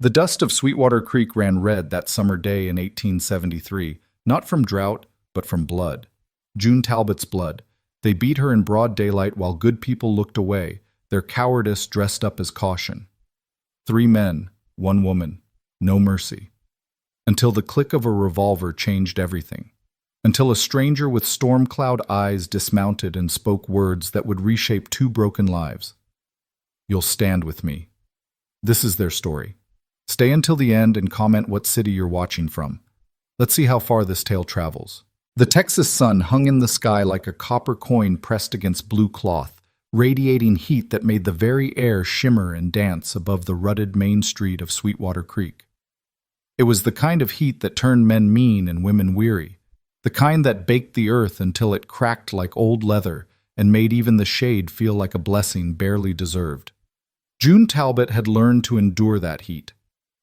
The dust of Sweetwater Creek ran red that summer day in 1873, not from drought, but from blood. June Talbot's blood. They beat her in broad daylight while good people looked away, their cowardice dressed up as caution. 3 men, 1 woman, no mercy. Until the click of a revolver changed everything. Until a stranger with storm-cloud eyes dismounted and spoke words that would reshape 2 broken lives. You'll stand with me. This is their story. Stay until the end and comment what city you're watching from. Let's see how far this tale travels. The Texas sun hung in the sky like a copper coin pressed against blue cloth, radiating heat that made the very air shimmer and dance above the rutted main street of Sweetwater Creek. It was the kind of heat that turned men mean and women weary, the kind that baked the earth until it cracked like old leather and made even the shade feel like a blessing barely deserved. June Talbot had learned to endure that heat.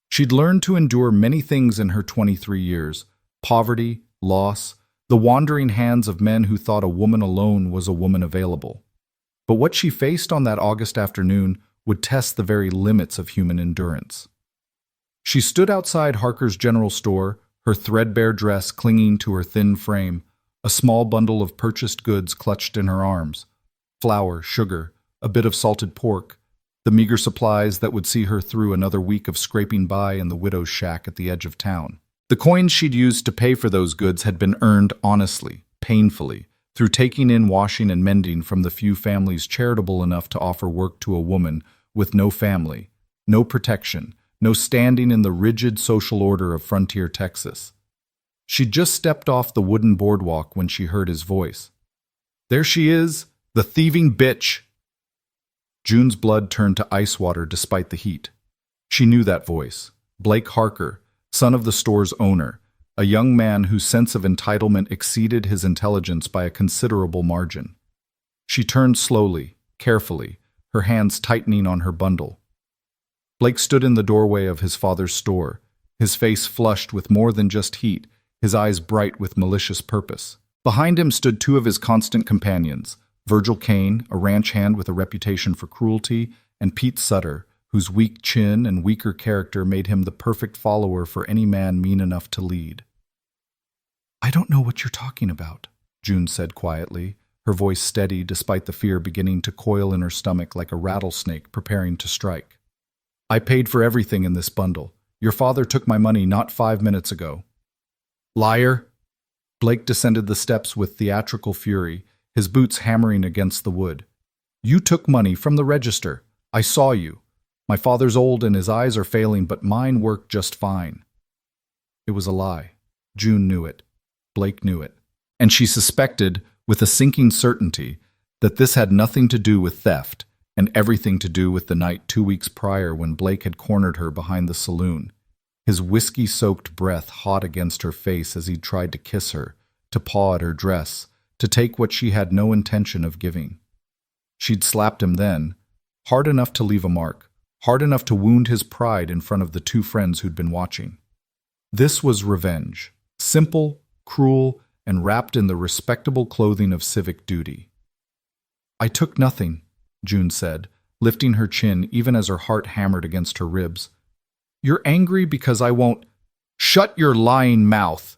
She'd learned to endure many things in her 23 years: poverty, loss, the wandering hands of men who thought a woman alone was a woman available. But what she faced on that August afternoon would test the very limits of human endurance. She stood outside Harker's General Store, her threadbare dress clinging to her thin frame, a small bundle of purchased goods clutched in her arms: flour, sugar, a bit of salted pork, the meager supplies that would see her through another week of scraping by in the widow's shack at the edge of town. The coins she'd used to pay for those goods had been earned honestly, painfully, through taking in washing and mending from the few families charitable enough to offer work to a woman with no family, no protection, no standing in the rigid social order of frontier Texas. She'd just stepped off the wooden boardwalk when she heard his voice. "There she is, the thieving bitch!" June's blood turned to ice water despite the heat. She knew that voice. Blake Harker, son of the store's owner, a young man whose sense of entitlement exceeded his intelligence by a considerable margin. She turned slowly, carefully, her hands tightening on her bundle. Blake stood in the doorway of his father's store, his face flushed with more than just heat, his eyes bright with malicious purpose. Behind him stood 2 of his constant companions, Virgil Kane, a ranch hand with a reputation for cruelty, and Pete Sutter, whose weak chin and weaker character made him the perfect follower for any man mean enough to lead. "I don't know what you're talking about," June said quietly, her voice steady despite the fear beginning to coil in her stomach like a rattlesnake preparing to strike. "I paid for everything in this bundle. Your father took my money not 5 minutes ago." "Liar!" Blake descended the steps with theatrical fury, his boots hammering against the wood. "You took money from the register. I saw you. My father's old and his eyes are failing, but mine work just fine." It was a lie. June knew it. Blake knew it. And she suspected, with a sinking certainty, that this had nothing to do with theft and everything to do with the night 2 weeks prior when Blake had cornered her behind the saloon, his whiskey-soaked breath hot against her face as he tried to kiss her, to paw at her dress, to take what she had no intention of giving. She'd slapped him then, hard enough to leave a mark, hard enough to wound his pride in front of the 2 friends who'd been watching. This was revenge, simple, cruel, and wrapped in the respectable clothing of civic duty. "I took nothing," June said, lifting her chin even as her heart hammered against her ribs. "You're angry because I won't—" "Shut your lying mouth!"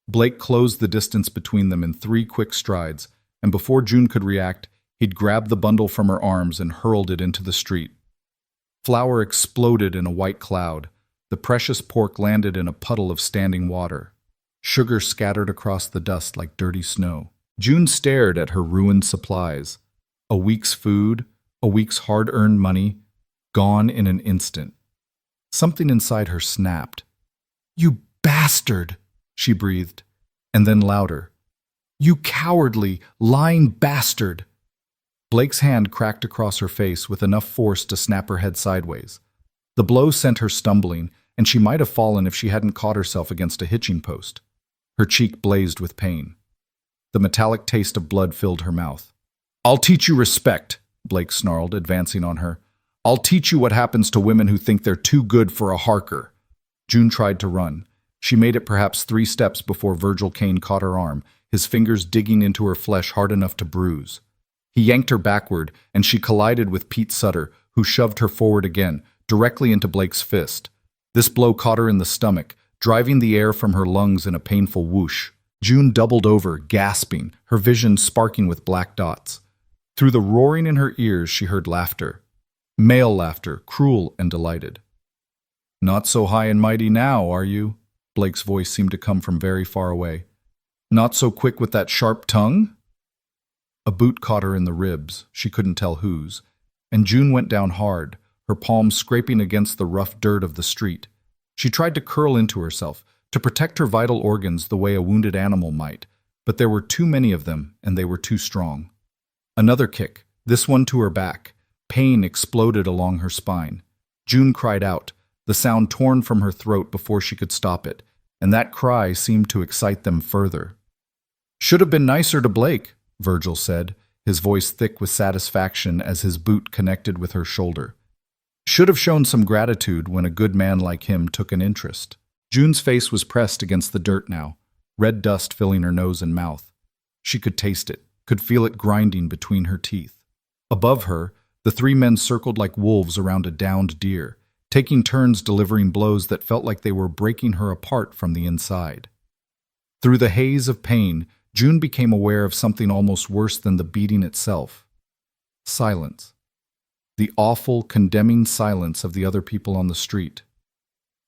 Blake closed the distance between them in 3 quick strides, and before June could react, he'd grabbed the bundle from her arms and hurled it into the street. Flour exploded in a white cloud. The precious pork landed in a puddle of standing water. Sugar scattered across the dust like dirty snow. June stared at her ruined supplies. A week's food, a week's hard-earned money, gone in an instant. Something inside her snapped. "You bastard!" she breathed, and then louder. "You cowardly, lying bastard!" Blake's hand cracked across her face with enough force to snap her head sideways. The blow sent her stumbling, and she might have fallen if she hadn't caught herself against a hitching post. Her cheek blazed with pain. The metallic taste of blood filled her mouth. "I'll teach you respect," Blake snarled, advancing on her. "I'll teach you what happens to women who think they're too good for a Harker." June tried to run. She made it perhaps 3 steps before Virgil Kane caught her arm, his fingers digging into her flesh hard enough to bruise. He yanked her backward, and she collided with Pete Sutter, who shoved her forward again, directly into Blake's fist. This blow caught her in the stomach, driving the air from her lungs in a painful whoosh. June doubled over, gasping, her vision sparking with black dots. Through the roaring in her ears, she heard laughter. Male laughter, cruel and delighted. "Not so high and mighty now, are you?" Blake's voice seemed to come from very far away. "Not so quick with that sharp tongue?" A boot caught her in the ribs, she couldn't tell whose, and June went down hard, her palms scraping against the rough dirt of the street. She tried to curl into herself, to protect her vital organs the way a wounded animal might, but there were too many of them, and they were too strong. Another kick, this one to her back. Pain exploded along her spine. June cried out, the sound torn from her throat before she could stop it, and that cry seemed to excite them further. "Should have been nicer to Blake," Virgil said, his voice thick with satisfaction as his boot connected with her shoulder. "Should have shown some gratitude when a good man like him took an interest." June's face was pressed against the dirt now, red dust filling her nose and mouth. She could taste it, could feel it grinding between her teeth. Above her, the three men circled like wolves around a downed deer, taking turns delivering blows that felt like they were breaking her apart from the inside. Through the haze of pain, June became aware of something almost worse than the beating itself. Silence. The awful, condemning silence of the other people on the street.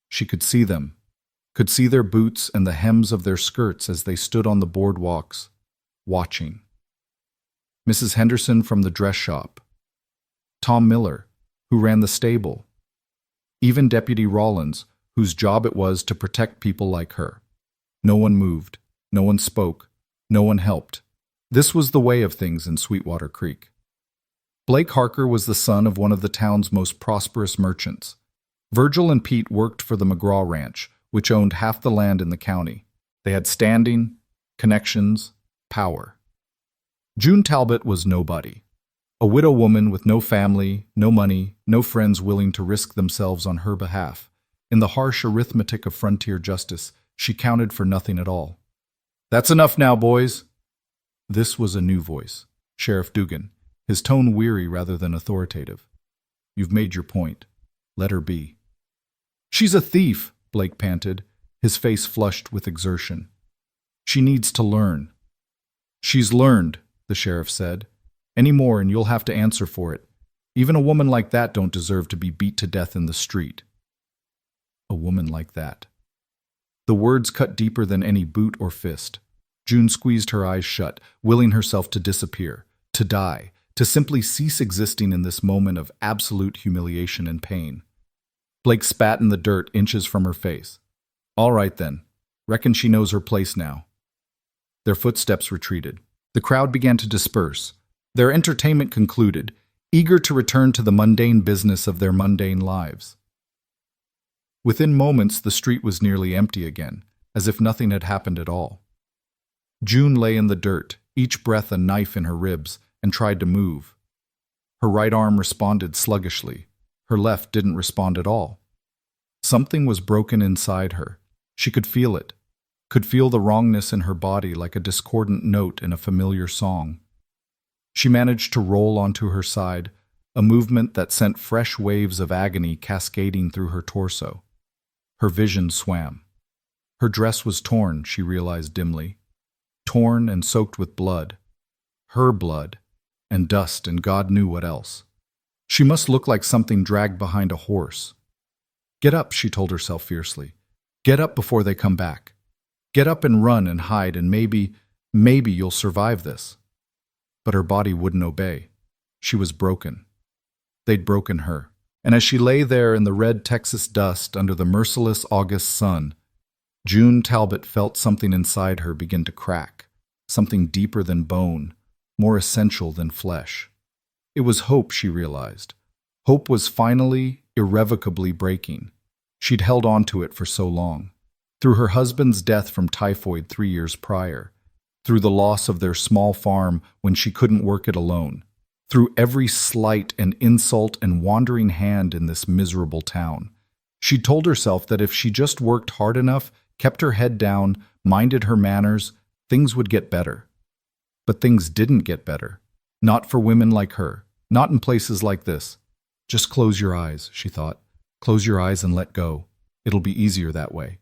She could see them, could see their boots and the hems of their skirts as they stood on the boardwalks, watching. Mrs. Henderson from the dress shop. Tom Miller, who ran the stable. Even Deputy Rollins, whose job it was to protect people like her. No one moved, no one spoke, no one helped. This was the way of things in Sweetwater Creek. Blake Harker was the son of one of the town's most prosperous merchants. Virgil and Pete worked for the McGraw Ranch, which owned half the land in the county. They had standing, connections, power. June Talbot was nobody. A widow woman with no family, no money, no friends willing to risk themselves on her behalf. In the harsh arithmetic of frontier justice, she counted for nothing at all. "That's enough now, boys." This was a new voice, Sheriff Dugan, his tone weary rather than authoritative. "You've made your point. Let her be." "She's a thief," Blake panted, his face flushed with exertion. "She needs to learn." "She's learned," the sheriff said. "Any more and you'll have to answer for it. Even a woman like that don't deserve to be beat to death in the street." A woman like that. The words cut deeper than any boot or fist. June squeezed her eyes shut, willing herself to disappear, to die, to simply cease existing in this moment of absolute humiliation and pain. Blake spat in the dirt inches from her face. "All right then. Reckon she knows her place now." Their footsteps retreated. The crowd began to disperse. Their entertainment concluded, eager to return to the mundane business of their mundane lives. Within moments, the street was nearly empty again, as if nothing had happened at all. June lay in the dirt, each breath a knife in her ribs, and tried to move. Her right arm responded sluggishly. Her left didn't respond at all. Something was broken inside her. She could feel it, could feel the wrongness in her body like a discordant note in a familiar song. She managed to roll onto her side, a movement that sent fresh waves of agony cascading through her torso. Her vision swam. Her dress was torn, she realized dimly. Torn and soaked with blood. Her blood, and dust and God knew what else. She must look like something dragged behind a horse. "Get up," she told herself fiercely. "Get up before they come back. Get up and run and hide and maybe you'll survive this." But her body wouldn't obey. She was broken. They'd broken her. And as she lay there in the red Texas dust under the merciless August sun, June Talbot felt something inside her begin to crack, something deeper than bone, more essential than flesh. It was hope, she realized. Hope was finally, irrevocably breaking. She'd held on to it for so long. Through her husband's death from typhoid 3 years prior, through the loss of their small farm when she couldn't work it alone, through every slight and insult and wandering hand in this miserable town. She told herself that if she just worked hard enough, kept her head down, minded her manners, things would get better. But things didn't get better. Not for women like her. Not in places like this. "Just close your eyes," she thought. Close your eyes and let go. It'll be easier that way.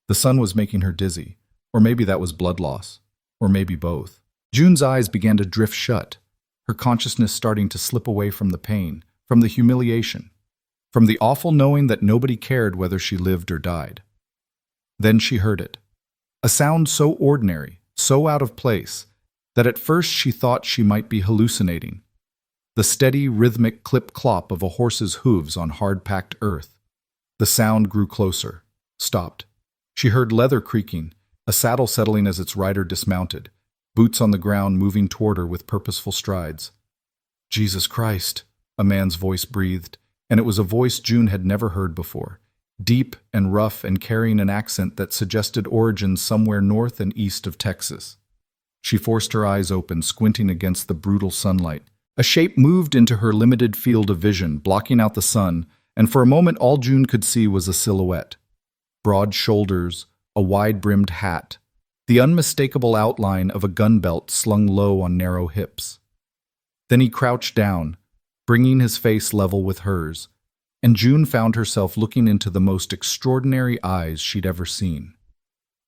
The sun was making her dizzy, or maybe that was blood loss, or maybe both. June's eyes began to drift shut, her consciousness starting to slip away from the pain, from the humiliation, from the awful knowing that nobody cared whether she lived or died. Then she heard it. A sound so ordinary, so out of place, that at first she thought she might be hallucinating. The steady, rhythmic clip-clop of a horse's hooves on hard-packed earth. The sound grew closer, stopped. She heard leather creaking, a saddle settling as its rider dismounted, boots on the ground moving toward her with purposeful strides. Jesus Christ, a man's voice breathed, and it was a voice June had never heard before, deep and rough and carrying an accent that suggested origins somewhere north and east of Texas. She forced her eyes open, squinting against the brutal sunlight. A shape moved into her limited field of vision, blocking out the sun, and for a moment all June could see was a silhouette. Broad shoulders, a wide-brimmed hat, the unmistakable outline of a gun belt slung low on narrow hips. Then he crouched down, bringing his face level with hers, and June found herself looking into the most extraordinary eyes she'd ever seen.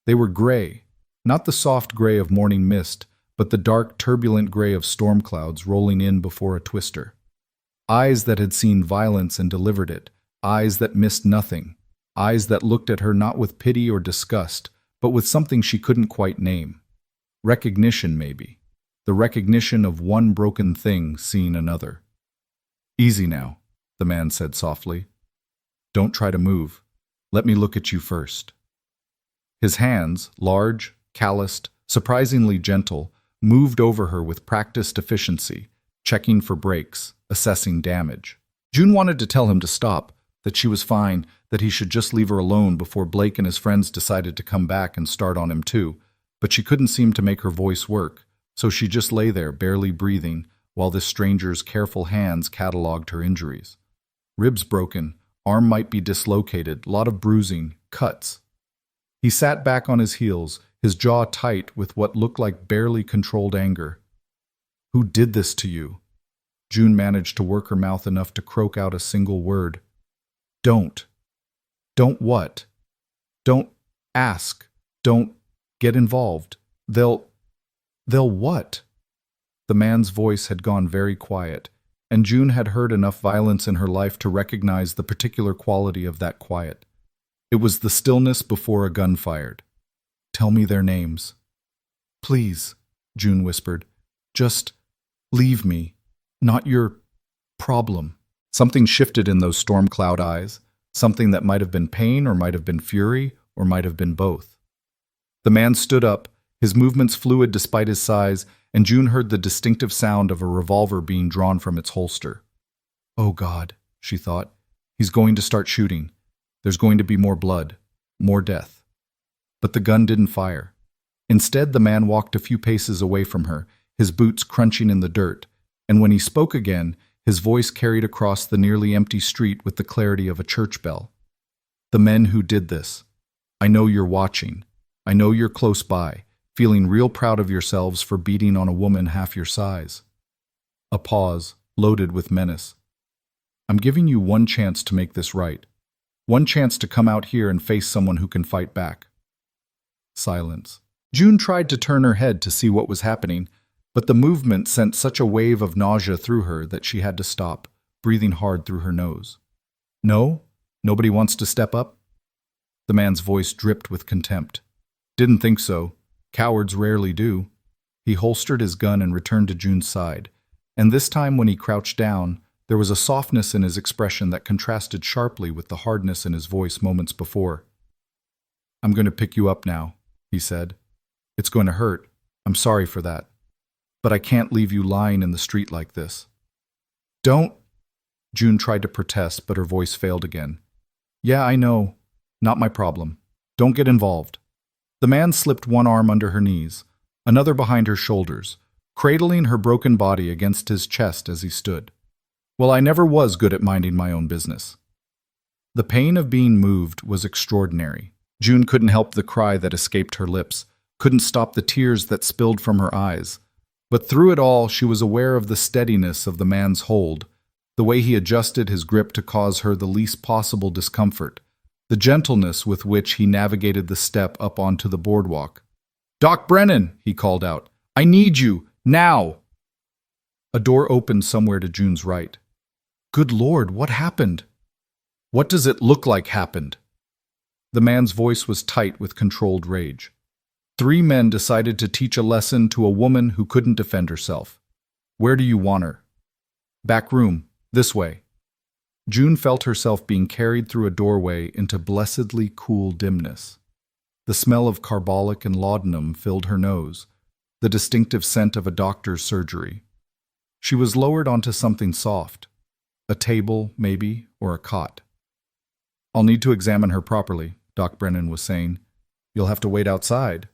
They were gray, not the soft gray of morning mist, but the dark, turbulent gray of storm clouds rolling in before a twister. Eyes that had seen violence and delivered it, eyes that missed nothing, eyes that looked at her not with pity or disgust, but with something she couldn't quite name. Recognition, maybe. The recognition of one broken thing seeing another. Easy now, the man said softly. Don't try to move. Let me look at you first. His hands, large, calloused, surprisingly gentle, moved over her with practiced efficiency, checking for breaks, assessing damage. June wanted to tell him to stop, that she was fine, that he should just leave her alone before Blake and his friends decided to come back and start on him too, but she couldn't seem to make her voice work, so she just lay there, barely breathing, while this stranger's careful hands catalogued her injuries. Ribs broken, arm might be dislocated, lot of bruising, cuts. He sat back on his heels, his jaw tight with what looked like barely controlled anger. Who did this to you? June managed to work her mouth enough to croak out a single word. Don't. Don't what? Don't ask. Don't get involved. They'll what? The man's voice had gone very quiet, and June had heard enough violence in her life to recognize the particular quality of that quiet. It was the stillness before a gun fired. Tell me their names. Please, June whispered. Just leave me. Not your problem. Something shifted in those storm cloud eyes, something that might have been pain or might have been fury or might have been both. The man stood up, his movements fluid despite his size, and June heard the distinctive sound of a revolver being drawn from its holster. Oh God, she thought, he's going to start shooting. There's going to be more blood, more death. But the gun didn't fire. Instead, the man walked a few paces away from her, his boots crunching in the dirt, and when he spoke again, his voice carried across the nearly empty street with the clarity of a church bell. The men who did this. I know you're watching. I know you're close by, feeling real proud of yourselves for beating on a woman half your size. A pause, loaded with menace. I'm giving you one chance to make this right. One chance to come out here and face someone who can fight back. Silence. June tried to turn her head to see what was happening, but the movement sent such a wave of nausea through her that she had to stop, breathing hard through her nose. No? Nobody wants to step up? The man's voice dripped with contempt. Didn't think so. Cowards rarely do. He holstered his gun and returned to June's side, and this time when he crouched down, there was a softness in his expression that contrasted sharply with the hardness in his voice moments before. I'm going to pick you up now, he said. It's going to hurt. I'm sorry for that. But I can't leave you lying in the street like this. Don't. June tried to protest, but her voice failed again. Yeah, I know. Not my problem. Don't get involved. The man slipped one arm under her knees, another behind her shoulders, cradling her broken body against his chest as he stood. Well, I never was good at minding my own business. The pain of being moved was extraordinary. June couldn't help the cry that escaped her lips, couldn't stop the tears that spilled from her eyes. But through it all, she was aware of the steadiness of the man's hold, the way he adjusted his grip to cause her the least possible discomfort, the gentleness with which he navigated the step up onto the boardwalk. "Doc Brennan," he called out, "I need you, now!" A door opened somewhere to June's right. "Good Lord, what happened?" "What does it look like happened?" The man's voice was tight with controlled rage. 3 men decided to teach a lesson to a woman who couldn't defend herself. "Where do you want her?" "Back room, this way." June felt herself being carried through a doorway into blessedly cool dimness. The smell of carbolic and laudanum filled her nose, the distinctive scent of a doctor's surgery. She was lowered onto something soft, a table, maybe, or a cot. "I'll need to examine her properly," Doc Brennan was saying. "You'll have to wait outside."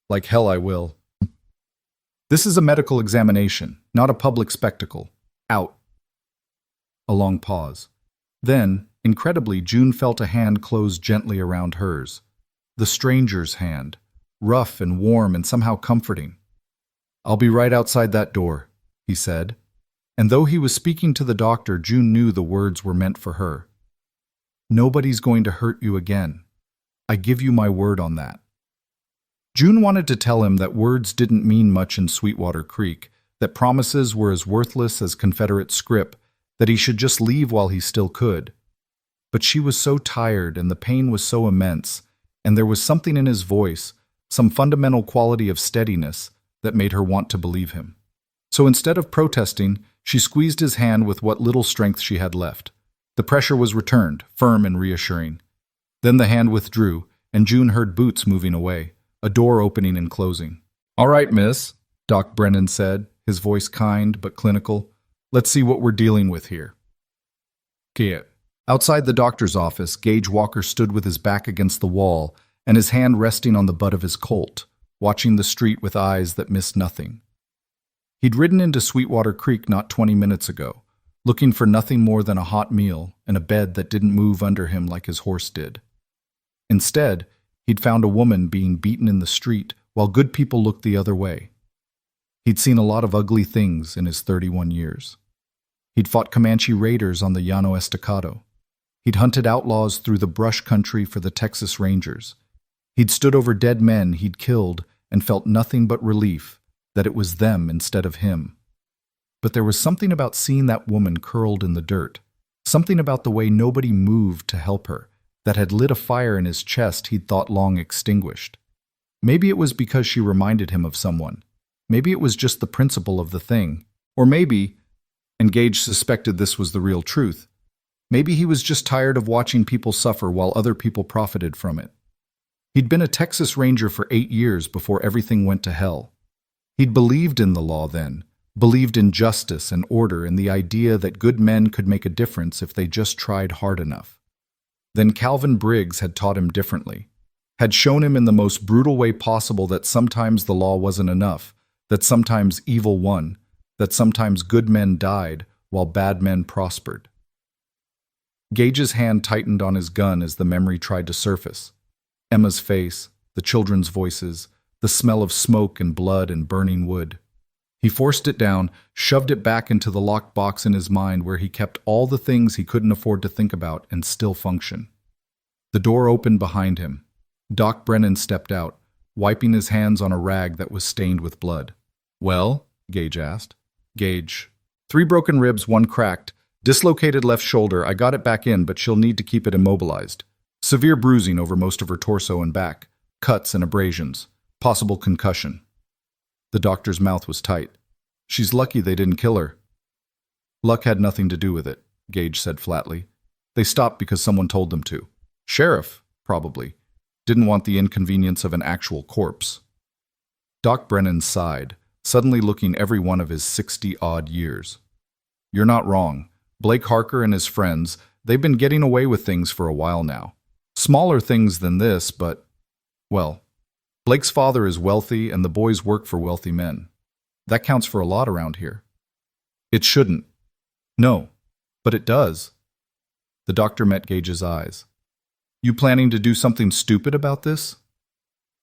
"Like hell I will." "This is a medical examination, not a public spectacle. Out." A long pause. Then, incredibly, June felt a hand close gently around hers. The stranger's hand, rough and warm and somehow comforting. "I'll be right outside that door," he said. And though he was speaking to the doctor, June knew the words were meant for her. "Nobody's going to hurt you again. I give you my word on that." June wanted to tell him that words didn't mean much in Sweetwater Creek, that promises were as worthless as Confederate scrip, that he should just leave while he still could. But she was so tired and the pain was so immense, and there was something in his voice, some fundamental quality of steadiness, that made her want to believe him. So instead of protesting, she squeezed his hand with what little strength she had left. The pressure was returned, firm and reassuring. Then the hand withdrew, and June heard boots moving away, a door opening and closing. "All right, miss," Doc Brennan said, his voice kind but clinical. "Let's see what we're dealing with here." "Get." Outside the doctor's office, Gage Walker stood with his back against the wall and his hand resting on the butt of his Colt, watching the street with eyes that missed nothing. He'd ridden into Sweetwater Creek not 20 minutes ago, looking for nothing more than a hot meal and a bed that didn't move under him like his horse did. Instead, he'd found a woman being beaten in the street while good people looked the other way. He'd seen a lot of ugly things in his 31 years. He'd fought Comanche raiders on the Llano Estacado. He'd hunted outlaws through the brush country for the Texas Rangers. He'd stood over dead men he'd killed and felt nothing but relief that it was them instead of him. But there was something about seeing that woman curled in the dirt, something about the way nobody moved to help her, that had lit a fire in his chest he'd thought long extinguished. Maybe it was because she reminded him of someone. Maybe it was just the principle of the thing. Or maybe, and Gage suspected this was the real truth, maybe he was just tired of watching people suffer while other people profited from it. He'd been a Texas Ranger for 8 years before everything went to hell. He'd believed in the law then, believed in justice and order and the idea that good men could make a difference if they just tried hard enough. Then Calvin Briggs had taught him differently, had shown him in the most brutal way possible that sometimes the law wasn't enough, that sometimes evil won, that sometimes good men died while bad men prospered. Gage's hand tightened on his gun as the memory tried to surface. Emma's face, the children's voices, the smell of smoke and blood and burning wood. He forced it down, shoved it back into the locked box in his mind where he kept all the things he couldn't afford to think about and still function. The door opened behind him. Doc Brennan stepped out, wiping his hands on a rag that was stained with blood. "Well?" Gage asked. Gage. 3 broken ribs, 1 cracked. Dislocated left shoulder. I got it back in, but she'll need to keep it immobilized. Severe bruising over most of her torso and back. Cuts and abrasions. Possible concussion." The doctor's mouth was tight. "She's lucky they didn't kill her." "Luck had nothing to do with it," Gage said flatly. "They stopped because someone told them to. Sheriff, probably. Didn't want the inconvenience of an actual corpse." Doc Brennan sighed, suddenly looking every one of his 60-odd years. "You're not wrong. Blake Harker and his friends, they've been getting away with things for a while now. Smaller things than this, but, well, Blake's father is wealthy and the boys work for wealthy men. That counts for a lot around here." "It shouldn't." "No, but it does." The doctor met Gage's eyes. "You planning to do something stupid about this?"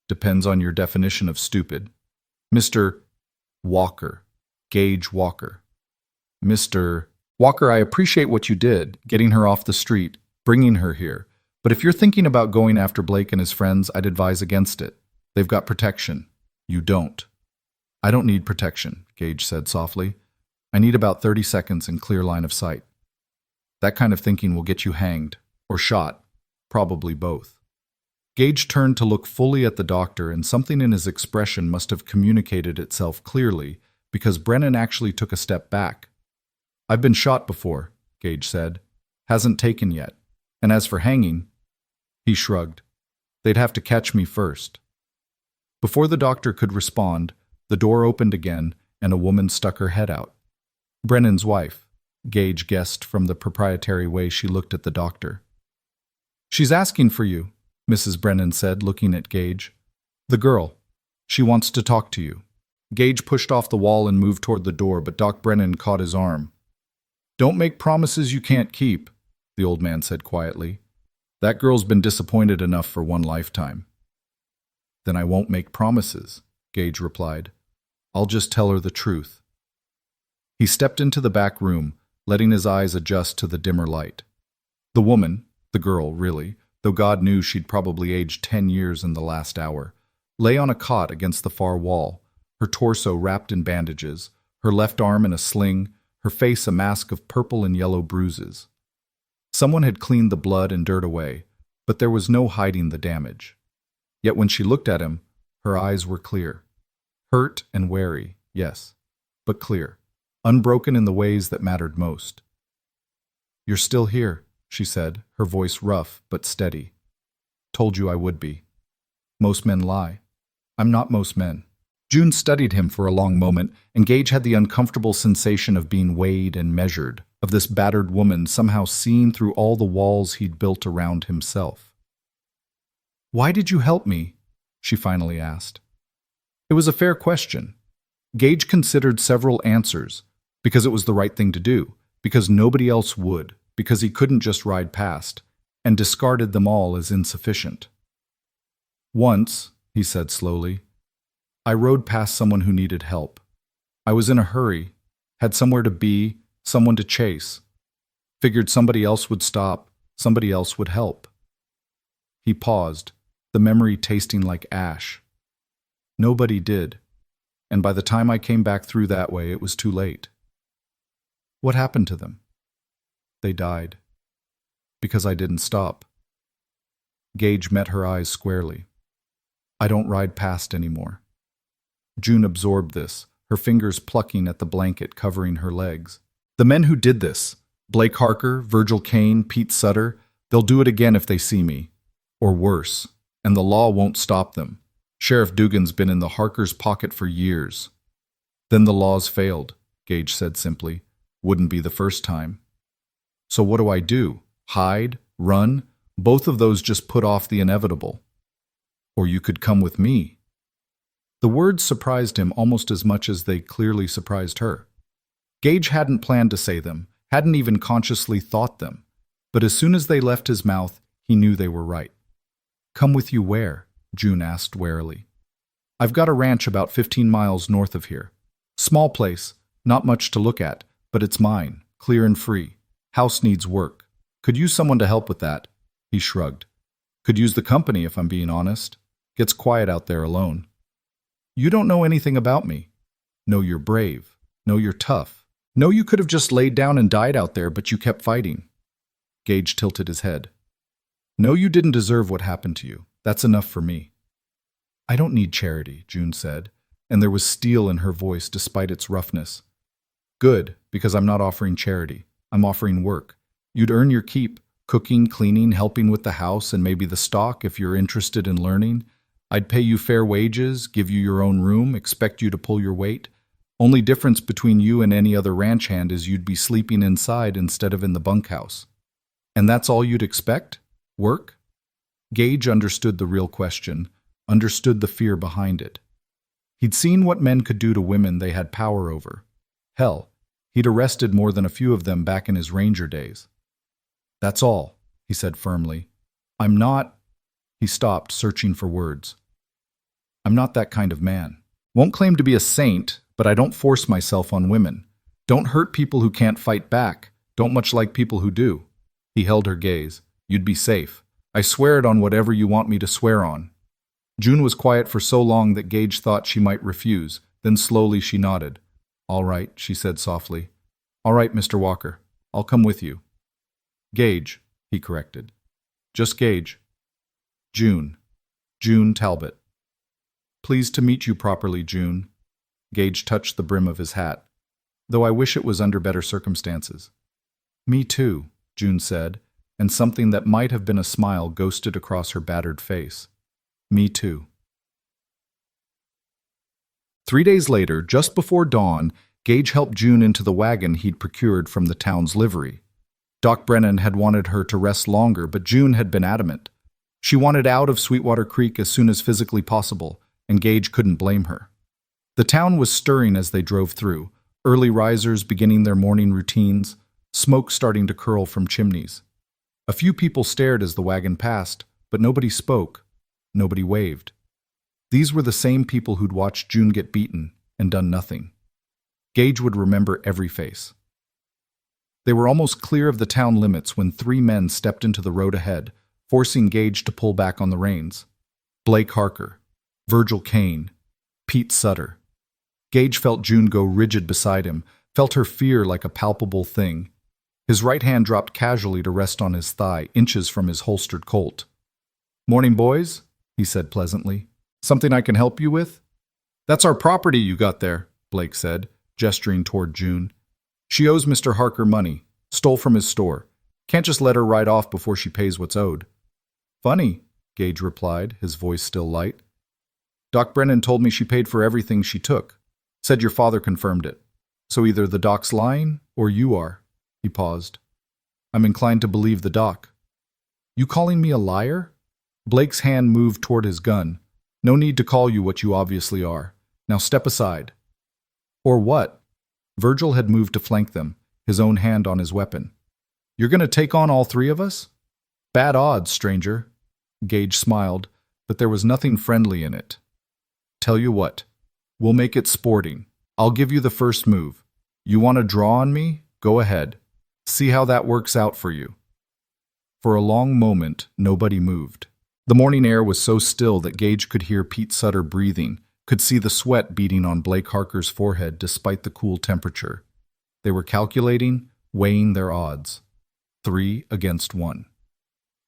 "Depends on your definition of stupid." "Mr. Walker. Gage Walker." "Mr. Walker, I appreciate what you did, getting her off the street, bringing her here. But if you're thinking about going after Blake and his friends, I'd advise against it. They've got protection. You don't. I don't need protection, Gage said softly. I need about 30 seconds in clear line of sight. That kind of thinking will get you hanged, or shot, probably both. Gage turned to look fully at the doctor, and something in his expression must have communicated itself clearly, because Brennan actually took a step back. I've been shot before, Gage said. Hasn't taken yet. And as for hanging, he shrugged. They'd have to catch me first. Before the doctor could respond, the door opened again, and a woman stuck her head out. Brennan's wife, Gage guessed from the proprietary way she looked at the doctor. She's asking for you, Mrs. Brennan said, looking at Gage. The girl. She wants to talk to you. Gage pushed off the wall and moved toward the door, but Doc Brennan caught his arm. Don't make promises you can't keep, the old man said quietly. That girl's been disappointed enough for one lifetime. Then I won't make promises, Gage replied. I'll just tell her the truth. He stepped into the back room, letting his eyes adjust to the dimmer light. The woman, the girl really, though God knew she'd probably aged 10 years in the last hour, lay on a cot against the far wall, her torso wrapped in bandages, her left arm in a sling, her face a mask of purple and yellow bruises. Someone had cleaned the blood and dirt away, but there was no hiding the damage. Yet when she looked at him, her eyes were clear. Hurt and wary, yes, but clear, unbroken in the ways that mattered most. You're still here, she said, her voice rough but steady. Told you I would be. Most men lie. I'm not most men. June studied him for a long moment, and Gage had the uncomfortable sensation of being weighed and measured, of this battered woman somehow seeing through all the walls he'd built around himself. Why did you help me? She finally asked. It was a fair question. Gage considered several answers, because it was the right thing to do, because nobody else would, because he couldn't just ride past, and discarded them all as insufficient. Once, he said slowly, I rode past someone who needed help. I was in a hurry, had somewhere to be, someone to chase. Figured somebody else would stop, somebody else would help. He paused, the memory tasting like ash. Nobody did, and by the time I came back through that way, it was too late. What happened to them? They died. Because I didn't stop. Gage met her eyes squarely. I don't ride past anymore. June absorbed this, her fingers plucking at the blanket covering her legs. The men who did this, Blake Harker, Virgil Kane, Pete Sutter, they'll do it again if they see me. Or worse, and the law won't stop them. Sheriff Dugan's been in the Harkers' pocket for years. Then the laws failed, Gage said simply. Wouldn't be the first time. So what do? Hide? Run? Both of those just put off the inevitable. Or you could come with me. The words surprised him almost as much as they clearly surprised her. Gage hadn't planned to say them, hadn't even consciously thought them, but as soon as they left his mouth, he knew they were right. Come with you where? June asked warily. I've got a ranch about 15 miles north of here. Small place, not much to look at, but it's mine, clear and free. House needs work. Could use someone to help with that. He shrugged. Could use the company if I'm being honest. Gets quiet out there alone. You don't know anything about me. Know you're brave. Know you're tough. Know you could have just laid down and died out there, but you kept fighting. Gage tilted his head. Know you didn't deserve what happened to you. That's enough for me. I don't need charity, June said, and there was steel in her voice despite its roughness. Good, because I'm not offering charity. I'm offering work. You'd earn your keep, cooking, cleaning, helping with the house, and maybe the stock if you're interested in learning. I'd pay you fair wages, give you your own room, expect you to pull your weight. Only difference between you and any other ranch hand is you'd be sleeping inside instead of in the bunkhouse. And that's all you'd expect? Work? Gage understood the real question, understood the fear behind it. He'd seen what men could do to women they had power over. Hell, he'd arrested more than a few of them back in his ranger days. That's all, he said firmly. I'm not... He stopped, searching for words. I'm not that kind of man. Won't claim to be a saint, but I don't force myself on women. Don't hurt people who can't fight back. Don't much like people who do. He held her gaze. You'd be safe. I swear it on whatever you want me to swear on. June was quiet for so long that Gage thought she might refuse. Then slowly she nodded. All right, she said softly. All right, Mr. Walker. I'll come with you. Gage, he corrected. Just Gage. June. June Talbot. Pleased to meet you properly, June. Gage touched the brim of his hat. Though I wish it was under better circumstances. Me too, June said, and something that might have been a smile ghosted across her battered face. Me too. 3 days later, just before dawn, Gage helped June into the wagon he'd procured from the town's livery. Doc Brennan had wanted her to rest longer, but June had been adamant. She wanted out of Sweetwater Creek as soon as physically possible, and Gage couldn't blame her. The town was stirring as they drove through, early risers beginning their morning routines, smoke starting to curl from chimneys. A few people stared as the wagon passed, but nobody spoke, nobody waved. These were the same people who'd watched June get beaten and done nothing. Gage would remember every face. They were almost clear of the town limits when 3 men stepped into the road ahead, forcing Gage to pull back on the reins. Blake Harker, Virgil Kane, Pete Sutter. Gage felt June go rigid beside him, felt her fear like a palpable thing. His right hand dropped casually to rest on his thigh, inches from his holstered Colt. Morning, boys, he said pleasantly. Something I can help you with? That's our property you got there, Blake said, gesturing toward June. She owes Mr. Harker money, stole from his store. Can't just let her ride off before she pays what's owed. Funny, Gage replied, his voice still light. Doc Brennan told me she paid for everything she took. Said your father confirmed it. So either the doc's lying, or you are. He paused. I'm inclined to believe the doc. You calling me a liar? Blake's hand moved toward his gun. No need to call you what you obviously are. Now step aside. Or what? Virgil had moved to flank them, his own hand on his weapon. You're going to take on all 3 of us? Bad odds, stranger. Gage smiled, but there was nothing friendly in it. Tell you what, we'll make it sporting. I'll give you the first move. You want to draw on me? Go ahead. See how that works out for you. For a long moment, nobody moved. The morning air was so still that Gage could hear Pete Sutter breathing, could see the sweat beading on Blake Harker's forehead despite the cool temperature. They were calculating, weighing their odds. 3 against 1.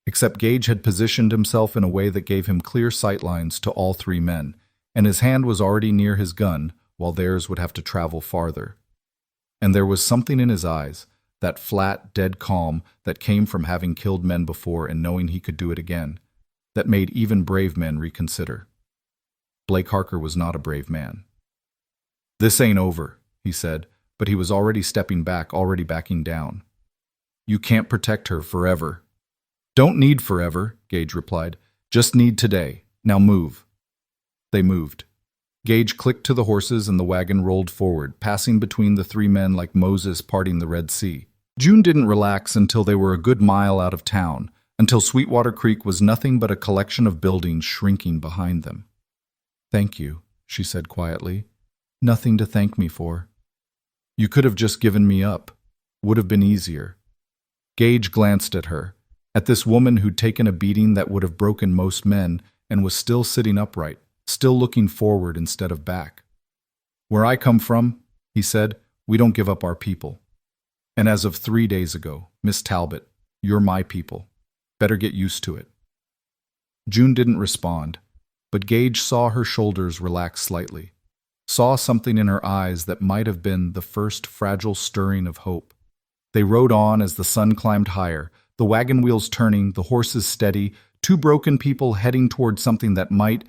Except Gage had positioned himself in a way that gave him clear sightlines to all 3 men, and his hand was already near his gun, while theirs would have to travel farther. And there was something in his eyes, that flat, dead calm that came from having killed men before and knowing he could do it again, that made even brave men reconsider. Blake Harker was not a brave man. This ain't over, he said, but he was already stepping back, already backing down. You can't protect her forever. Don't need forever, Gage replied. Just need today. Now move. They moved. Gage clicked to the horses and the wagon rolled forward, passing between the 3 men like Moses parting the Red Sea. June didn't relax until they were a good mile out of town, until Sweetwater Creek was nothing but a collection of buildings shrinking behind them. Thank you, she said quietly. Nothing to thank me for. You could have just given me up. Would have been easier. Gage glanced at her, at this woman who'd taken a beating that would have broken most men and was still sitting upright, still looking forward instead of back. Where I come from, he said, we don't give up our people. And as of 3 days ago, Miss Talbot, you're my people. Better get used to it. June didn't respond, but Gage saw her shoulders relax slightly, saw something in her eyes that might have been the first fragile stirring of hope. They rode on as the sun climbed higher, the wagon wheels turning, the horses steady, 2 broken people heading toward something that might,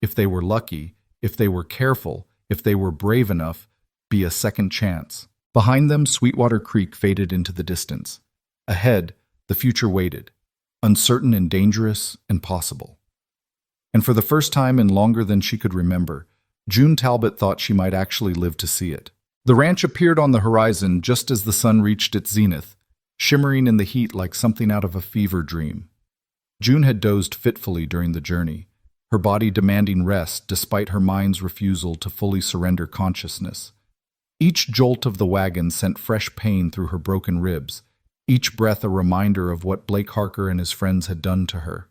if they were lucky, if they were careful, if they were brave enough, be a second chance. Behind them, Sweetwater Creek faded into the distance. Ahead, the future waited, uncertain and dangerous and possible. And for the first time in longer than she could remember, June Talbot thought she might actually live to see it. The ranch appeared on the horizon just as the sun reached its zenith, shimmering in the heat like something out of a fever dream. June had dozed fitfully during the journey, her body demanding rest despite her mind's refusal to fully surrender consciousness. Each jolt of the wagon sent fresh pain through her broken ribs, each breath a reminder of what Blake Harker and his friends had done to her.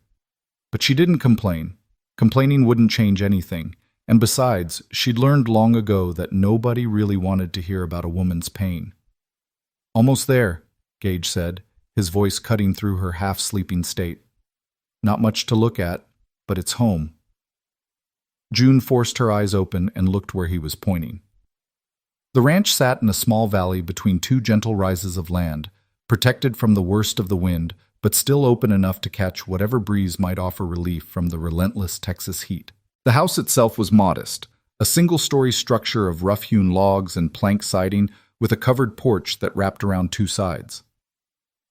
But she didn't complain. Complaining wouldn't change anything, and besides, she'd learned long ago that nobody really wanted to hear about a woman's pain. "Almost there," Gage said, his voice cutting through her half-sleeping state. "Not much to look at, but it's home." June forced her eyes open and looked where he was pointing. The ranch sat in a small valley between two gentle rises of land, protected from the worst of the wind, but still open enough to catch whatever breeze might offer relief from the relentless Texas heat. The house itself was modest, a single-story structure of rough-hewn logs and plank siding with a covered porch that wrapped around two sides.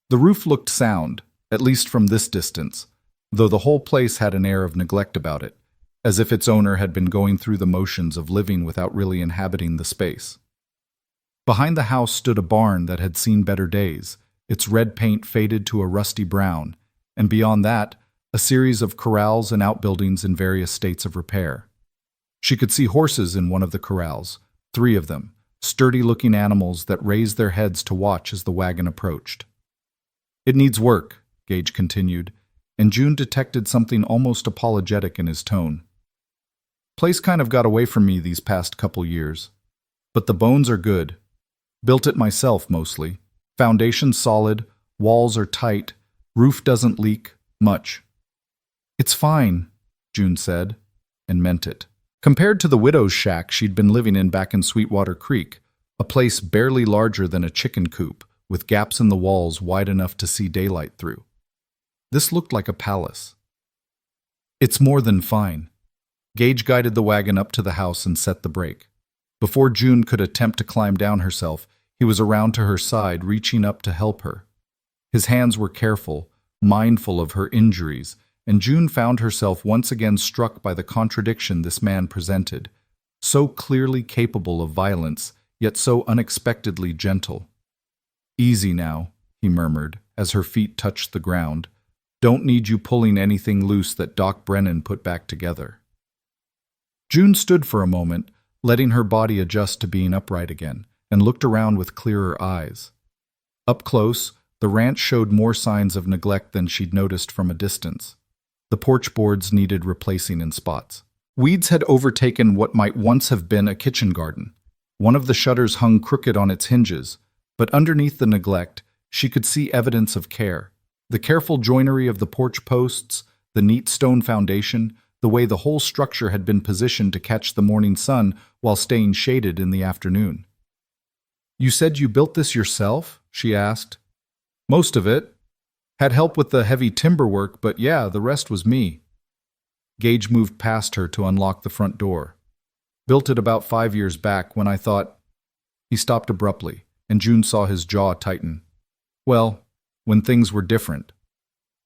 The roof looked sound, at least from this distance, though the whole place had an air of neglect about it, as if its owner had been going through the motions of living without really inhabiting the space. Behind the house stood a barn that had seen better days, its red paint faded to a rusty brown, and beyond that, a series of corrals and outbuildings in various states of repair. She could see horses in one of the corrals, 3 of them, sturdy-looking animals that raised their heads to watch as the wagon approached. "It needs work," Gage continued, and June detected something almost apologetic in his tone. "Place kind of got away from me these past couple years. But the bones are good. Built it myself, mostly. Foundation solid, walls are tight, roof doesn't leak much." "It's fine," June said, and meant it. Compared to the widow's shack she'd been living in back in Sweetwater Creek, a place barely larger than a chicken coop, with gaps in the walls wide enough to see daylight through, this looked like a palace. "It's more than fine." Gage guided the wagon up to the house and set the brake. Before June could attempt to climb down herself, he was around to her side, reaching up to help her. His hands were careful, mindful of her injuries, and June found herself once again struck by the contradiction this man presented, so clearly capable of violence, yet so unexpectedly gentle. "Easy now," he murmured, as her feet touched the ground. "Don't need you pulling anything loose that Doc Brennan put back together." June stood for a moment, letting her body adjust to being upright again, and looked around with clearer eyes. Up close, the ranch showed more signs of neglect than she'd noticed from a distance. The porch boards needed replacing in spots. Weeds had overtaken what might once have been a kitchen garden. One of the shutters hung crooked on its hinges, but underneath the neglect, she could see evidence of care. The careful joinery of the porch posts, the neat stone foundation, the way the whole structure had been positioned to catch the morning sun while staying shaded in the afternoon. "You said you built this yourself?" she asked. "Most of it. Had help with the heavy timber work, but yeah, the rest was me." Gage moved past her to unlock the front door. "Built it about 5 years back when I thought—" He stopped abruptly, and June saw his jaw tighten. "Well, when things were different."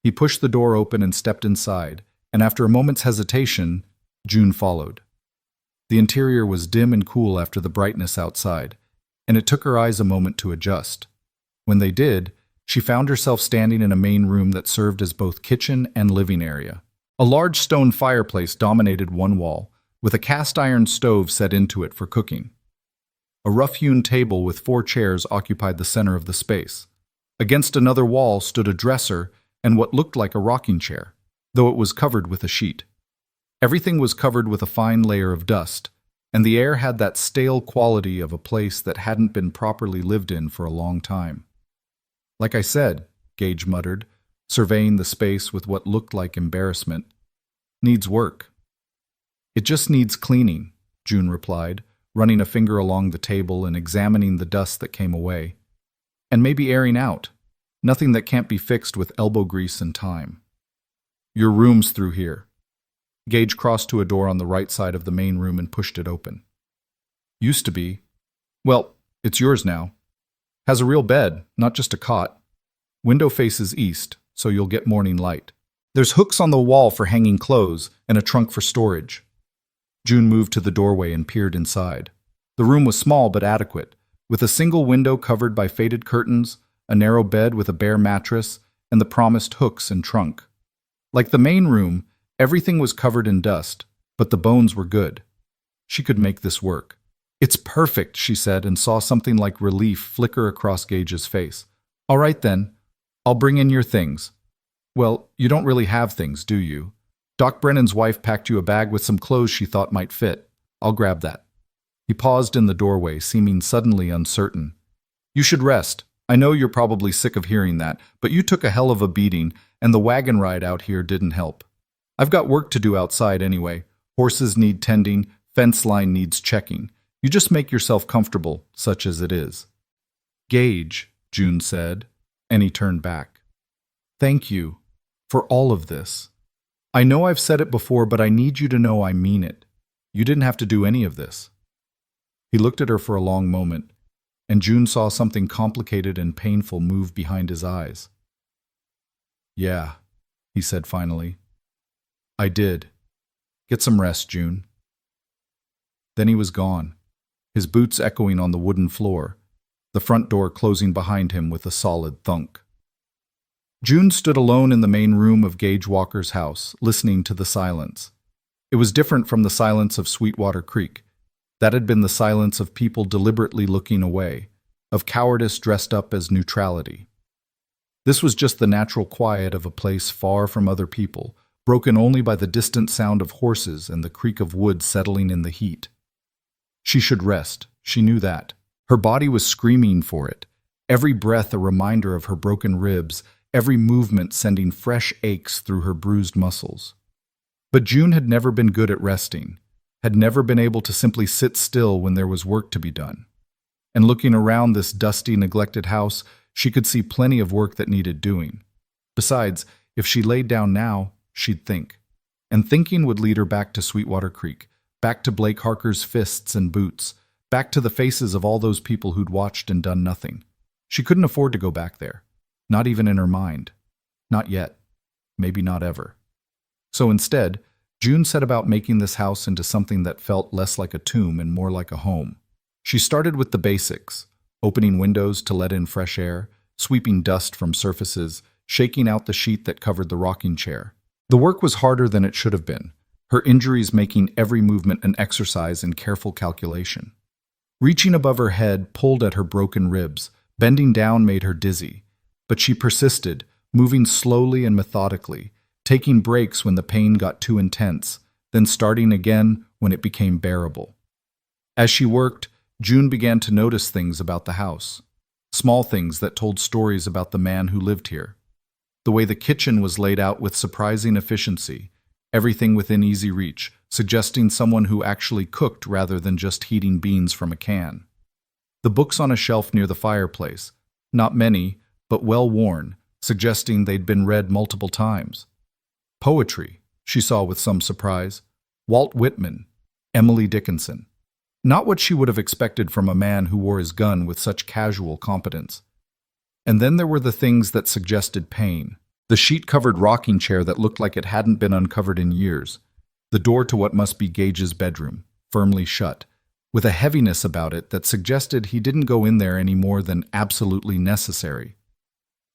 He pushed the door open and stepped inside, and after a moment's hesitation, June followed. The interior was dim and cool after the brightness outside, and it took her eyes a moment to adjust. When they did, she found herself standing in a main room that served as both kitchen and living area. A large stone fireplace dominated one wall, with a cast-iron stove set into it for cooking. A rough-hewn table with 4 chairs occupied the center of the space. Against another wall stood a dresser and what looked like a rocking chair, though it was covered with a sheet. Everything was covered with a fine layer of dust, and the air had that stale quality of a place that hadn't been properly lived in for a long time. "Like I said," Gage muttered, surveying the space with what looked like embarrassment, "needs work." "It just needs cleaning," June replied, running a finger along the table and examining the dust that came away. "And maybe airing out. Nothing that can't be fixed with elbow grease and time." "Your room's through here." Gage crossed to a door on the right side of the main room and pushed it open. "Used to be. Well, it's yours now. Has a real bed, not just a cot. Window faces east, so you'll get morning light. There's hooks on the wall for hanging clothes and a trunk for storage." June moved to the doorway and peered inside. The room was small but adequate, with a single window covered by faded curtains, a narrow bed with a bare mattress, and the promised hooks and trunk. Like the main room, everything was covered in dust, but the bones were good. She could make this work. "It's perfect," she said, and saw something like relief flicker across Gage's face. "All right then, I'll bring in your things." "Well, you don't really have things, do you? Doc Brennan's wife packed you a bag with some clothes she thought might fit. I'll grab that." He paused in the doorway, seeming suddenly uncertain. "You should rest. I know you're probably sick of hearing that, but you took a hell of a beating, and the wagon ride out here didn't help. I've got work to do outside anyway. Horses need tending, fence line needs checking. You just make yourself comfortable, such as it is." "Gage," June said, and he turned back. "Thank you for all of this. I know I've said it before, but I need you to know I mean it. You didn't have to do any of this." He looked at her for a long moment, and June saw something complicated and painful move behind his eyes. "Yeah," he said finally. "I did. Get some rest, June." Then he was gone, his boots echoing on the wooden floor, the front door closing behind him with a solid thunk. June stood alone in the main room of Gage Walker's house, listening to the silence. It was different from the silence of Sweetwater Creek. That had been the silence of people deliberately looking away, of cowardice dressed up as neutrality. This was just the natural quiet of a place far from other people, broken only by the distant sound of horses and the creak of wood settling in the heat. She should rest, she knew that. Her body was screaming for it, every breath a reminder of her broken ribs, every movement sending fresh aches through her bruised muscles. But June had never been good at resting, had never been able to simply sit still when there was work to be done. And looking around this dusty, neglected house, she could see plenty of work that needed doing. Besides, if she laid down now, she'd think. And thinking would lead her back to Sweetwater Creek, back to Blake Harker's fists and boots, back to the faces of all those people who'd watched and done nothing. She couldn't afford to go back there, not even in her mind. Not yet. Maybe not ever. So instead, June set about making this house into something that felt less like a tomb and more like a home. She started with the basics, opening windows to let in fresh air, sweeping dust from surfaces, shaking out the sheet that covered the rocking chair. The work was harder than it should have been, her injuries making every movement an exercise in careful calculation. Reaching above her head pulled at her broken ribs, bending down made her dizzy. But she persisted, moving slowly and methodically, taking breaks when the pain got too intense, then starting again when it became bearable. As she worked, June began to notice things about the house. Small things that told stories about the man who lived here. The way the kitchen was laid out with surprising efficiency, everything within easy reach, suggesting someone who actually cooked rather than just heating beans from a can. The books on a shelf near the fireplace, not many, but well worn, suggesting they'd been read multiple times. Poetry, she saw with some surprise. Walt Whitman, Emily Dickinson. Not what she would have expected from a man who wore his gun with such casual competence. And then there were the things that suggested pain. The sheet-covered rocking chair that looked like it hadn't been uncovered in years. The door to what must be Gage's bedroom, firmly shut, with a heaviness about it that suggested he didn't go in there any more than absolutely necessary.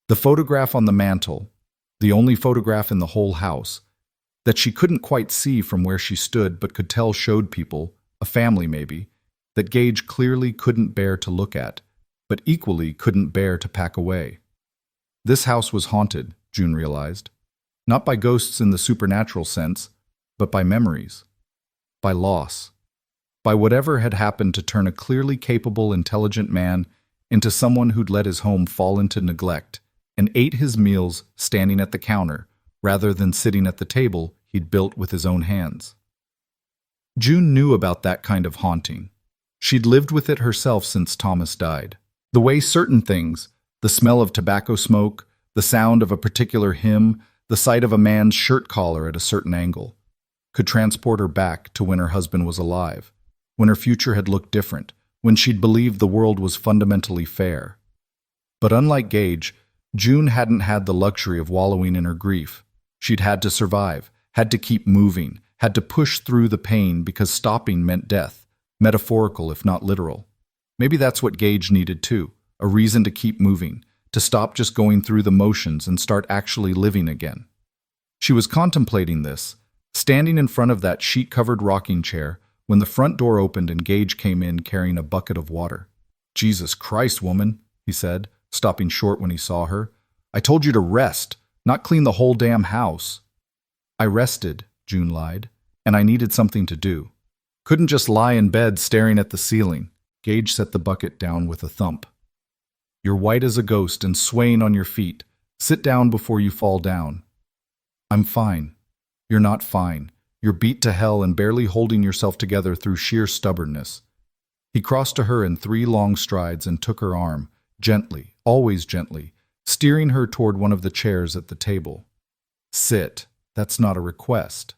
The photograph on the mantel, the only photograph in the whole house, that she couldn't quite see from where she stood but could tell showed people, a family maybe, that Gage clearly couldn't bear to look at, but equally couldn't bear to pack away. This house was haunted, June realized, not by ghosts in the supernatural sense, but by memories, by loss, by whatever had happened to turn a clearly capable, intelligent man into someone who'd let his home fall into neglect and ate his meals standing at the counter rather than sitting at the table he'd built with his own hands. June knew about that kind of haunting. She'd lived with it herself since Thomas died. The way certain things, the smell of tobacco smoke, the sound of a particular hymn, the sight of a man's shirt collar at a certain angle, could transport her back to when her husband was alive, when her future had looked different, when she'd believed the world was fundamentally fair. But unlike Gage, June hadn't had the luxury of wallowing in her grief. She'd had to survive, had to keep moving, had to push through the pain because stopping meant death, metaphorical if not literal. Maybe that's what Gage needed too, a reason to keep moving, to stop just going through the motions and start actually living again. She was contemplating this, standing in front of that sheet-covered rocking chair, when the front door opened and Gage came in carrying a bucket of water. "Jesus Christ, woman," he said, stopping short when he saw her. "I told you to rest, not clean the whole damn house." "I rested," June lied, "and I needed something to do. Couldn't just lie in bed staring at the ceiling." Gage set the bucket down with a thump. "You're white as a ghost and swaying on your feet. Sit down before you fall down." "I'm fine." "You're not fine. You're beat to hell and barely holding yourself together through sheer stubbornness." He crossed to her in 3 long strides and took her arm, gently, always gently, steering her toward one of the chairs at the table. "Sit. That's not a request."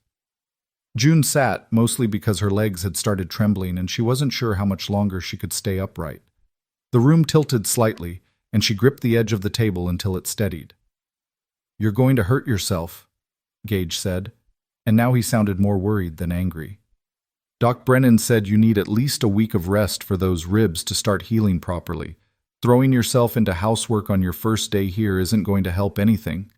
June sat, mostly because her legs had started trembling and she wasn't sure how much longer she could stay upright. The room tilted slightly, and she gripped the edge of the table until it steadied. "You're going to hurt yourself," Gage said, and now he sounded more worried than angry. "Doc Brennan said you need at least a week of rest for those ribs to start healing properly. Throwing yourself into housework on your first day here isn't going to help anything."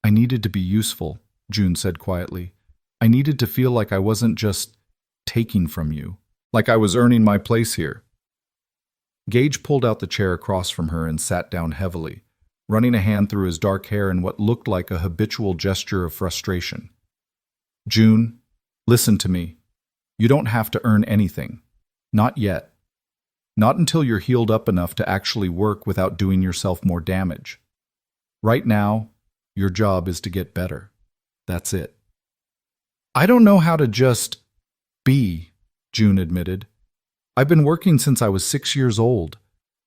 "I needed to be useful," June said quietly. "I needed to feel like I wasn't just taking from you, like I was earning my place here." Gage pulled out the chair across from her and sat down heavily, running a hand through his dark hair in what looked like a habitual gesture of frustration. "June, listen to me. You don't have to earn anything. Not yet. Not until you're healed up enough to actually work without doing yourself more damage. Right now, your job is to get better. That's it." "I don't know how to just be," June admitted. "I've been working since I was 6 years old,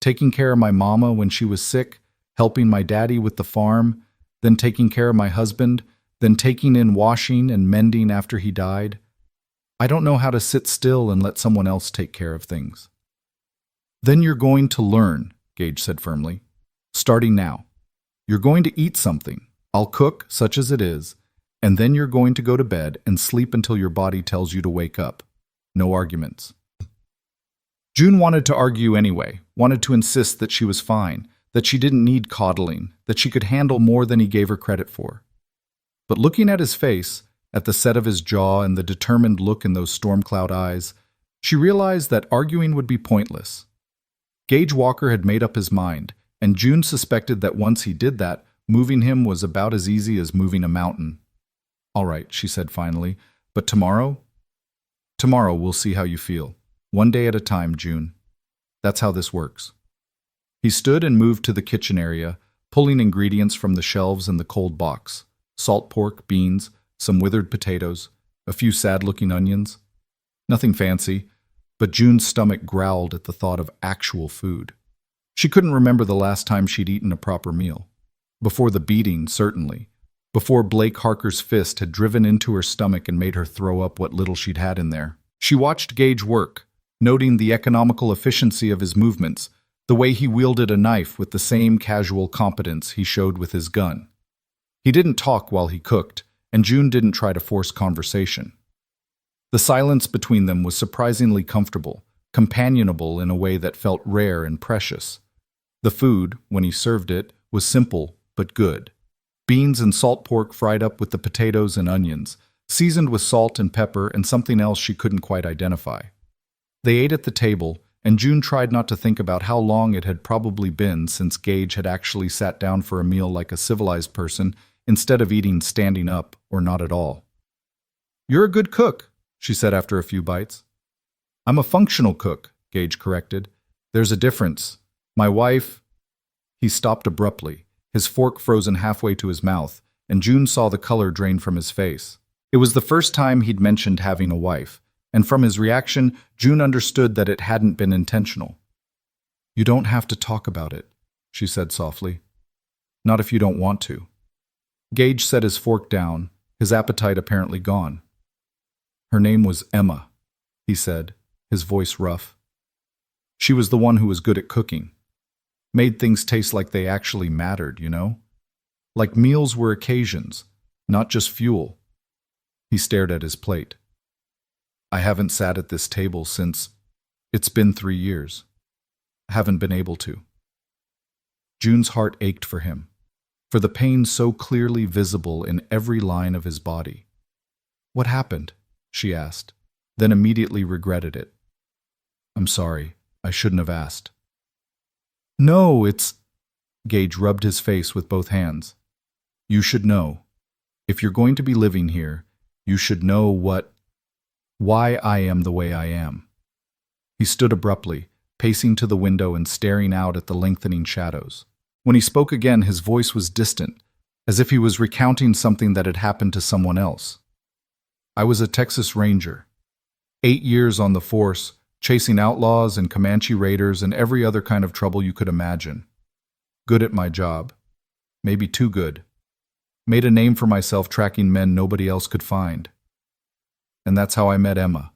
taking care of my mama when she was sick, helping my daddy with the farm, then taking care of my husband, then taking in washing and mending after he died. I don't know how to sit still and let someone else take care of things." "Then you're going to learn," Gage said firmly. "Starting now. You're going to eat something. I'll cook, such as it is, and then you're going to go to bed and sleep until your body tells you to wake up. No arguments." June wanted to argue anyway, wanted to insist that she was fine, that she didn't need coddling, that she could handle more than he gave her credit for. But looking at his face, at the set of his jaw and the determined look in those storm cloud eyes, she realized that arguing would be pointless. Gage Walker had made up his mind, and June suspected that once he did that, moving him was about as easy as moving a mountain. "All right," she said finally, "but tomorrow? Tomorrow we'll see how you feel. One day at a time, June. That's how this works." He stood and moved to the kitchen area, pulling ingredients from the shelves in the cold box. Salt pork, beans, some withered potatoes, a few sad-looking onions. Nothing fancy, but June's stomach growled at the thought of actual food. She couldn't remember the last time she'd eaten a proper meal. Before the beating, certainly. Before Blake Harker's fist had driven into her stomach and made her throw up what little she'd had in there. She watched Gage work, noting the economical efficiency of his movements, the way he wielded a knife with the same casual competence he showed with his gun. He didn't talk while he cooked, and June didn't try to force conversation. The silence between them was surprisingly comfortable, companionable in a way that felt rare and precious. The food, when he served it, was simple but good. Beans and salt pork fried up with the potatoes and onions, seasoned with salt and pepper and something else she couldn't quite identify. They ate at the table, and June tried not to think about how long it had probably been since Gage had actually sat down for a meal like a civilized person instead of eating standing up or not at all. "You're a good cook," she said after a few bites. "I'm a functional cook," Gage corrected. "There's a difference. My wife—" He stopped abruptly, his fork frozen halfway to his mouth, and June saw the color drain from his face. It was the first time he'd mentioned having a wife, and from his reaction, June understood that it hadn't been intentional. "You don't have to talk about it," she said softly. "Not if you don't want to." Gage set his fork down, his appetite apparently gone. "Her name was Emma," he said, his voice rough. "She was the one who was good at cooking. Made things taste like they actually mattered, you know? Like meals were occasions, not just fuel." He stared at his plate. "I haven't sat at this table since... It's been 3 years. Haven't been able to." June's heart ached for him, for the pain so clearly visible in every line of his body. "What happened?" she asked, then immediately regretted it. I'm sorry. I shouldn't have asked. No, it's... Gage rubbed his face with both hands. You should know. If you're going to be living here, you should know why I am the way I am. He stood abruptly, pacing to the window and staring out at the lengthening shadows. When he spoke again, his voice was distant, as if he was recounting something that had happened to someone else. I was a Texas Ranger. 8 years on the force, chasing outlaws and Comanche raiders and every other kind of trouble you could imagine. Good at my job. Maybe too good. Made a name for myself tracking men nobody else could find. And that's how I met Emma.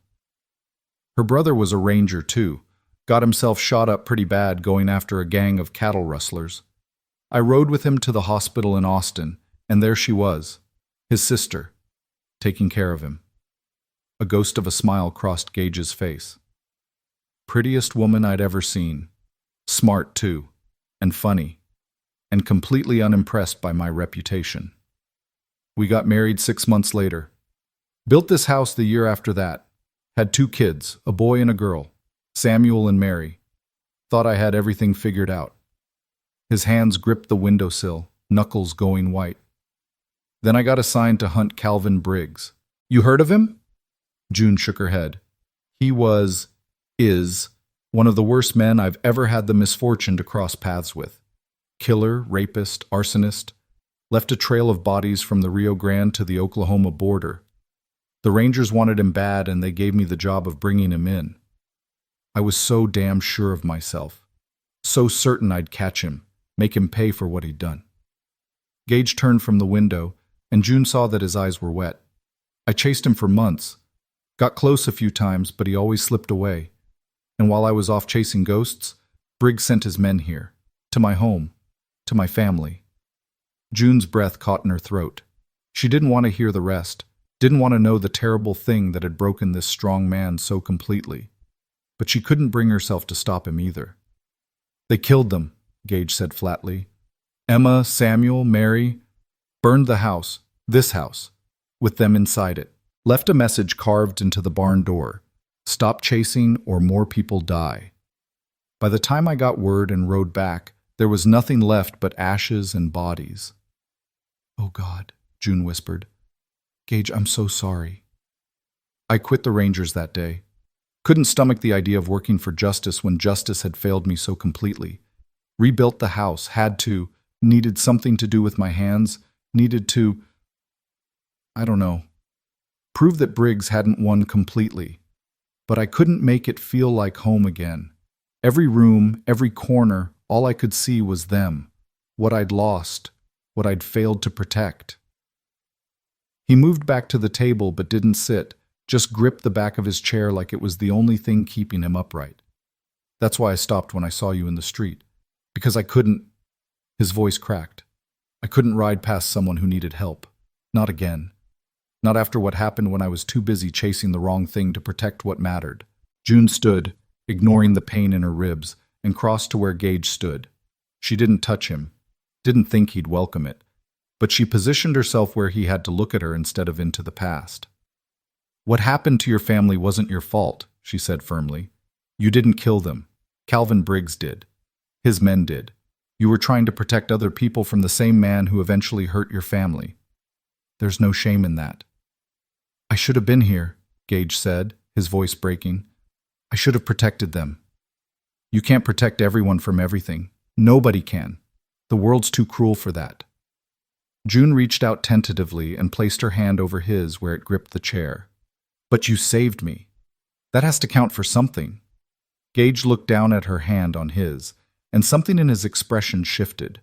Her brother was a ranger too. Got himself shot up pretty bad going after a gang of cattle rustlers. I rode with him to the hospital in Austin, and there she was, his sister, taking care of him. A ghost of a smile crossed Gage's face. Prettiest woman I'd ever seen. Smart, too, and funny, and completely unimpressed by my reputation. We got married 6 months later. Built this house the year after that. Had 2 kids, a boy and a girl, Samuel and Mary. Thought I had everything figured out. His hands gripped the windowsill, knuckles going white. Then I got assigned to hunt Calvin Briggs. You heard of him? June shook her head. He is, one of the worst men I've ever had the misfortune to cross paths with. Killer, rapist, arsonist. Left a trail of bodies from the Rio Grande to the Oklahoma border. The Rangers wanted him bad, and they gave me the job of bringing him in. I was so damn sure of myself. So certain I'd catch him, make him pay for what he'd done. Gage turned from the window, and June saw that his eyes were wet. I chased him for months. Got close a few times, but he always slipped away. And while I was off chasing ghosts, Briggs sent his men here, to my home, to my family. June's breath caught in her throat. She didn't want to hear the rest, didn't want to know the terrible thing that had broken this strong man so completely. But she couldn't bring herself to stop him either. They killed them, Gage said flatly. Emma, Samuel, Mary, burned the house, this house, with them inside it. Left a message carved into the barn door. Stop chasing or more people die. By the time I got word and rode back, there was nothing left but ashes and bodies. Oh God, June whispered. Gage, I'm so sorry. I quit the Rangers that day. Couldn't stomach the idea of working for justice when justice had failed me so completely. Rebuilt the house, had to, needed something to do with my hands, needed to, I don't know, prove that Briggs hadn't won completely. But I couldn't make it feel like home again. Every room, every corner, all I could see was them, what I'd lost, what I'd failed to protect. He moved back to the table but didn't sit, just gripped the back of his chair like it was the only thing keeping him upright. That's why I stopped when I saw you in the street. Because I couldn't... His voice cracked. I couldn't ride past someone who needed help. Not again. Not after what happened when I was too busy chasing the wrong thing to protect what mattered. June stood, ignoring the pain in her ribs, and crossed to where Gage stood. She didn't touch him, didn't think he'd welcome it, but she positioned herself where he had to look at her instead of into the past. What happened to your family wasn't your fault, she said firmly. You didn't kill them. Calvin Briggs did. His men did. You were trying to protect other people from the same man who eventually hurt your family. There's no shame in that. I should have been here, Gage said, his voice breaking. I should have protected them. You can't protect everyone from everything. Nobody can. The world's too cruel for that. June reached out tentatively and placed her hand over his where it gripped the chair. But you saved me. That has to count for something. Gage looked down at her hand on his, and something in his expression shifted.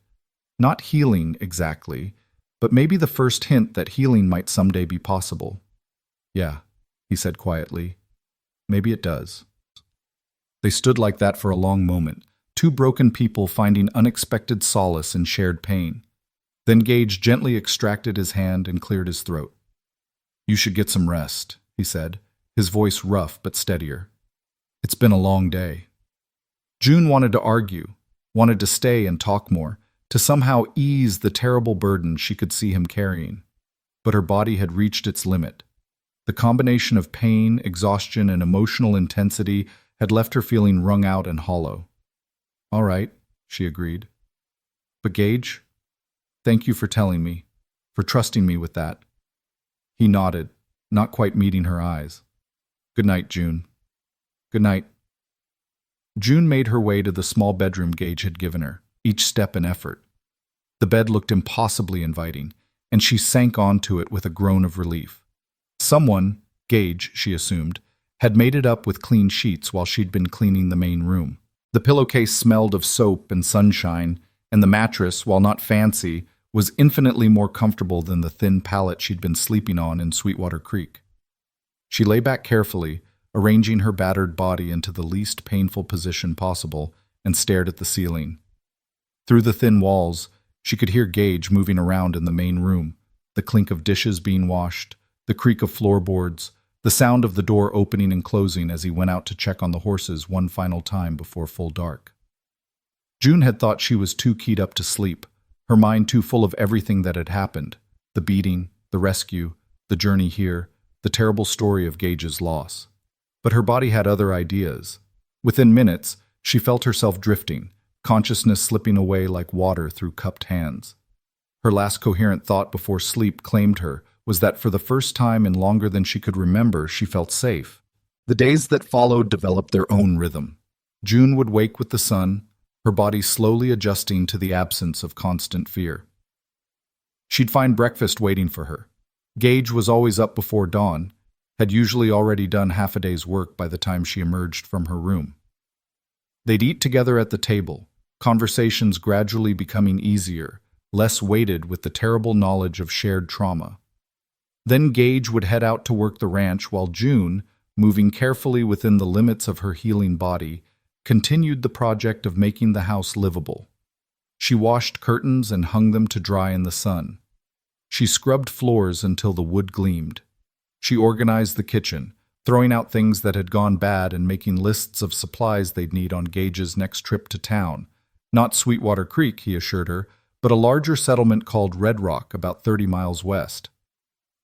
Not healing exactly, but maybe the first hint that healing might someday be possible. Yeah, he said quietly. Maybe it does. They stood like that for a long moment, two broken people finding unexpected solace in shared pain. Then Gage gently extracted his hand and cleared his throat. You should get some rest, he said, his voice rough but steadier. It's been a long day. June wanted to argue, wanted to stay and talk more, to somehow ease the terrible burden she could see him carrying. But her body had reached its limit. The combination of pain, exhaustion, and emotional intensity had left her feeling wrung out and hollow. "All right," she agreed. "But Gage, thank you for telling me, for trusting me with that." He nodded, not quite meeting her eyes. "Good night, June." "Good night." June made her way to the small bedroom Gage had given her, each step an effort. The bed looked impossibly inviting, and she sank onto it with a groan of relief. Someone, Gage, she assumed, had made it up with clean sheets while she'd been cleaning the main room. The pillowcase smelled of soap and sunshine, and the mattress, while not fancy, was infinitely more comfortable than the thin pallet she'd been sleeping on in Sweetwater Creek. She lay back carefully, arranging her battered body into the least painful position possible, and stared at the ceiling. Through the thin walls, she could hear Gage moving around in the main room, the clink of dishes being washed, the creak of floorboards, the sound of the door opening and closing as he went out to check on the horses one final time before full dark. June had thought she was too keyed up to sleep, her mind too full of everything that had happened, the beating, the rescue, the journey here, the terrible story of Gage's loss. But her body had other ideas. Within minutes, she felt herself drifting, consciousness slipping away like water through cupped hands. Her last coherent thought before sleep claimed her was that for the first time in longer than she could remember, she felt safe. The days that followed developed their own rhythm. June would wake with the sun, her body slowly adjusting to the absence of constant fear. She'd find breakfast waiting for her. Gage was always up before dawn, had usually already done half a day's work by the time she emerged from her room. They'd eat together at the table, conversations gradually becoming easier, less weighted with the terrible knowledge of shared trauma. Then Gage would head out to work the ranch while June, moving carefully within the limits of her healing body, continued the project of making the house livable. She washed curtains and hung them to dry in the sun. She scrubbed floors until the wood gleamed. She organized the kitchen, throwing out things that had gone bad and making lists of supplies they'd need on Gage's next trip to town. Not Sweetwater Creek, he assured her, but a larger settlement called Red Rock, about 30 miles west.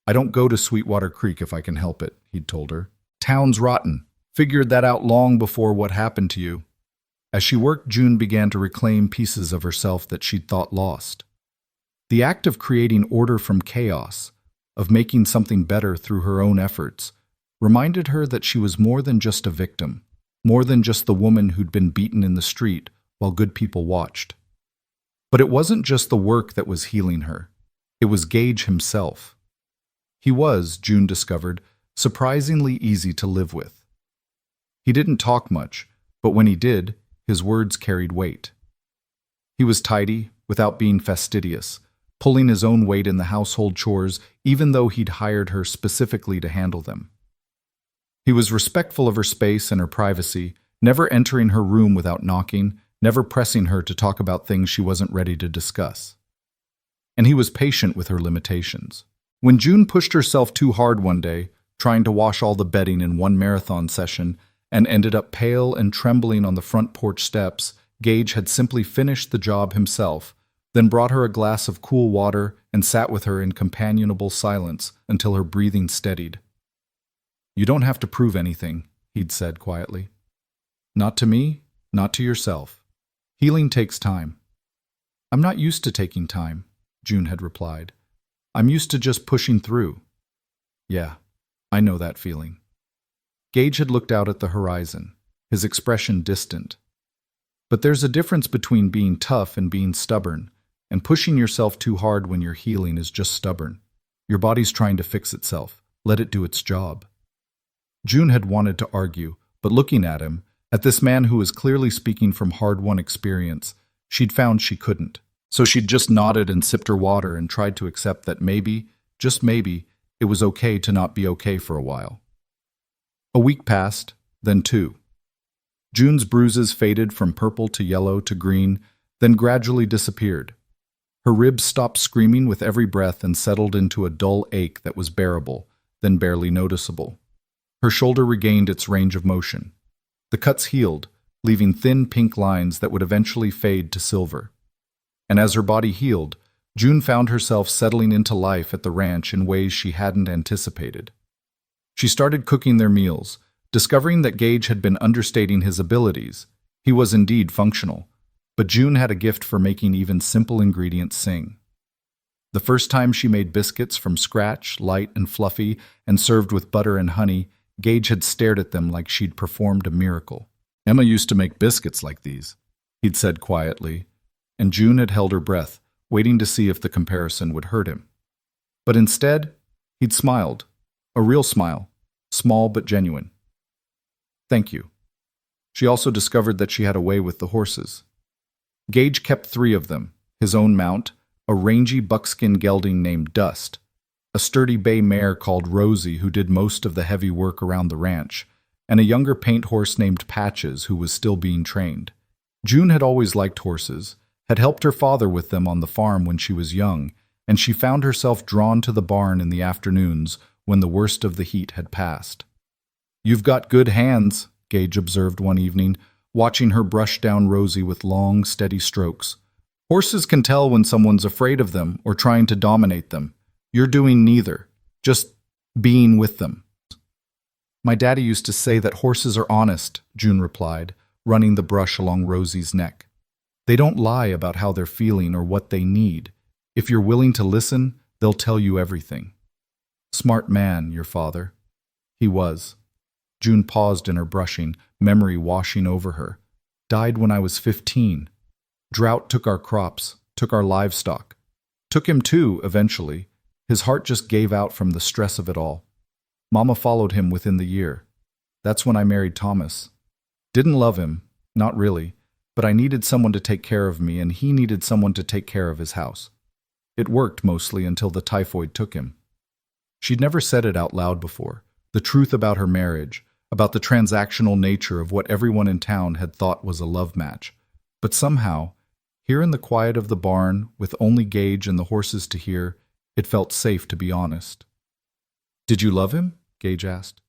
"I don't go to Sweetwater Creek if I can help it," he'd told her. "Town's rotten. Figured that out long before what happened to you." As she worked, June began to reclaim pieces of herself that she'd thought lost. The act of creating order from chaos, of making something better through her own efforts, reminded her that she was more than just a victim, more than just the woman who'd been beaten in the street while good people watched. But it wasn't just the work that was healing her. It was Gage himself. He was, June discovered, surprisingly easy to live with. He didn't talk much, but when he did, his words carried weight. He was tidy, without being fastidious, pulling his own weight in the household chores even though he'd hired her specifically to handle them. He was respectful of her space and her privacy, never entering her room without knocking, never pressing her to talk about things she wasn't ready to discuss. And he was patient with her limitations. When June pushed herself too hard one day, trying to wash all the bedding in one marathon session, and ended up pale and trembling on the front porch steps, Gage had simply finished the job himself, then brought her a glass of cool water and sat with her in companionable silence until her breathing steadied. "You don't have to prove anything," he'd said quietly. "Not to me, not to yourself. Healing takes time." "I'm not used to taking time," June had replied. "I'm used to just pushing through." "Yeah, I know that feeling." Gage had looked out at the horizon, his expression distant. "But there's a difference between being tough and being stubborn, and pushing yourself too hard when you're healing is just stubborn. Your body's trying to fix itself. Let it do its job." June had wanted to argue, but looking at him, at this man who was clearly speaking from hard-won experience, she'd found she couldn't. So she'd just nodded and sipped her water and tried to accept that maybe, just maybe, it was okay to not be okay for a while. A week passed, then two. June's bruises faded from purple to yellow to green, then gradually disappeared. Her ribs stopped screaming with every breath and settled into a dull ache that was bearable, then barely noticeable. Her shoulder regained its range of motion. The cuts healed, leaving thin pink lines that would eventually fade to silver. And as her body healed, June found herself settling into life at the ranch in ways she hadn't anticipated. She started cooking their meals, discovering that Gage had been understating his abilities. He was indeed functional, but June had a gift for making even simple ingredients sing. The first time she made biscuits from scratch, light and fluffy, and served with butter and honey, Gage had stared at them like she'd performed a miracle. "Emma used to make biscuits like these," he'd said quietly, and June had held her breath, waiting to see if the comparison would hurt him. But instead, he'd smiled, a real smile, small but genuine. "Thank you." She also discovered that she had a way with the horses. Gage kept 3 of them, his own mount, a rangy buckskin gelding named Dust, a sturdy bay mare called Rosie who did most of the heavy work around the ranch, and a younger paint horse named Patches who was still being trained. June had always liked horses, had helped her father with them on the farm when she was young, and she found herself drawn to the barn in the afternoons when the worst of the heat had passed. "You've got good hands," Gage observed one evening, watching her brush down Rosie with long, steady strokes. "Horses can tell when someone's afraid of them or trying to dominate them. You're doing neither, just being with them." "My daddy used to say that horses are honest," June replied, running the brush along Rosie's neck. "They don't lie about how they're feeling or what they need. If you're willing to listen, they'll tell you everything." "Smart man, your father." "He was." June paused in her brushing, memory washing over her. "Died when I was 15. Drought took our crops, took our livestock. Took him too, eventually. His heart just gave out from the stress of it all. Mama followed him within the year. That's when I married Thomas. Didn't love him, not really, but I needed someone to take care of me and he needed someone to take care of his house. It worked mostly until the typhoid took him." She'd never said it out loud before, the truth about her marriage, about the transactional nature of what everyone in town had thought was a love match. But somehow, here in the quiet of the barn, with only Gage and the horses to hear, it felt safe to be honest. "Did you love him?" Gage asked.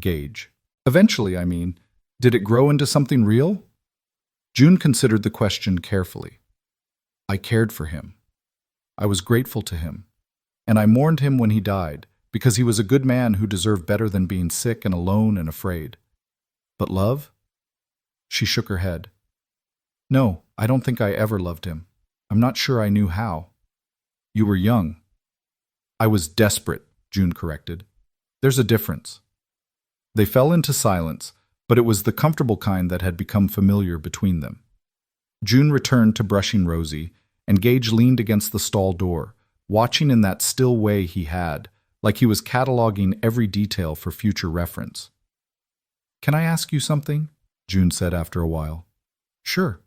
Gage. "Eventually, I mean. Did it grow into something real?" June considered the question carefully. "I cared for him. I was grateful to him. And I mourned him when he died, because he was a good man who deserved better than being sick and alone and afraid. But love?" She shook her head. "No, I don't think I ever loved him. I'm not sure I knew how." "You were young." "I was desperate," June corrected. "There's a difference." They fell into silence, but it was the comfortable kind that had become familiar between them. June returned to brushing Rosie, and Gage leaned against the stall door, watching in that still way he had, like he was cataloging every detail for future reference. "Can I ask you something?" June said after a while. "Sure."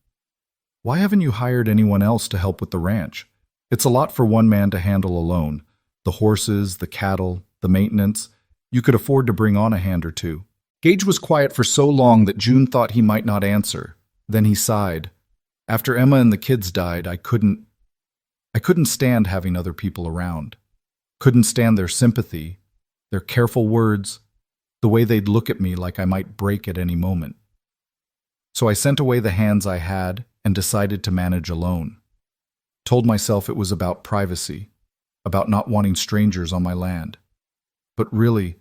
"Why haven't you hired anyone else to help with the ranch? It's a lot for one man to handle alone. The horses, the cattle, the maintenance. You could afford to bring on a hand or 2. Gage was quiet for so long that June thought he might not answer. Then he sighed. "After Emma and the kids died, I couldn't stand having other people around. Couldn't stand their sympathy, their careful words, the way they'd look at me like I might break at any moment. So I sent away the hands I had and decided to manage alone. Told myself it was about privacy, about not wanting strangers on my land. But really,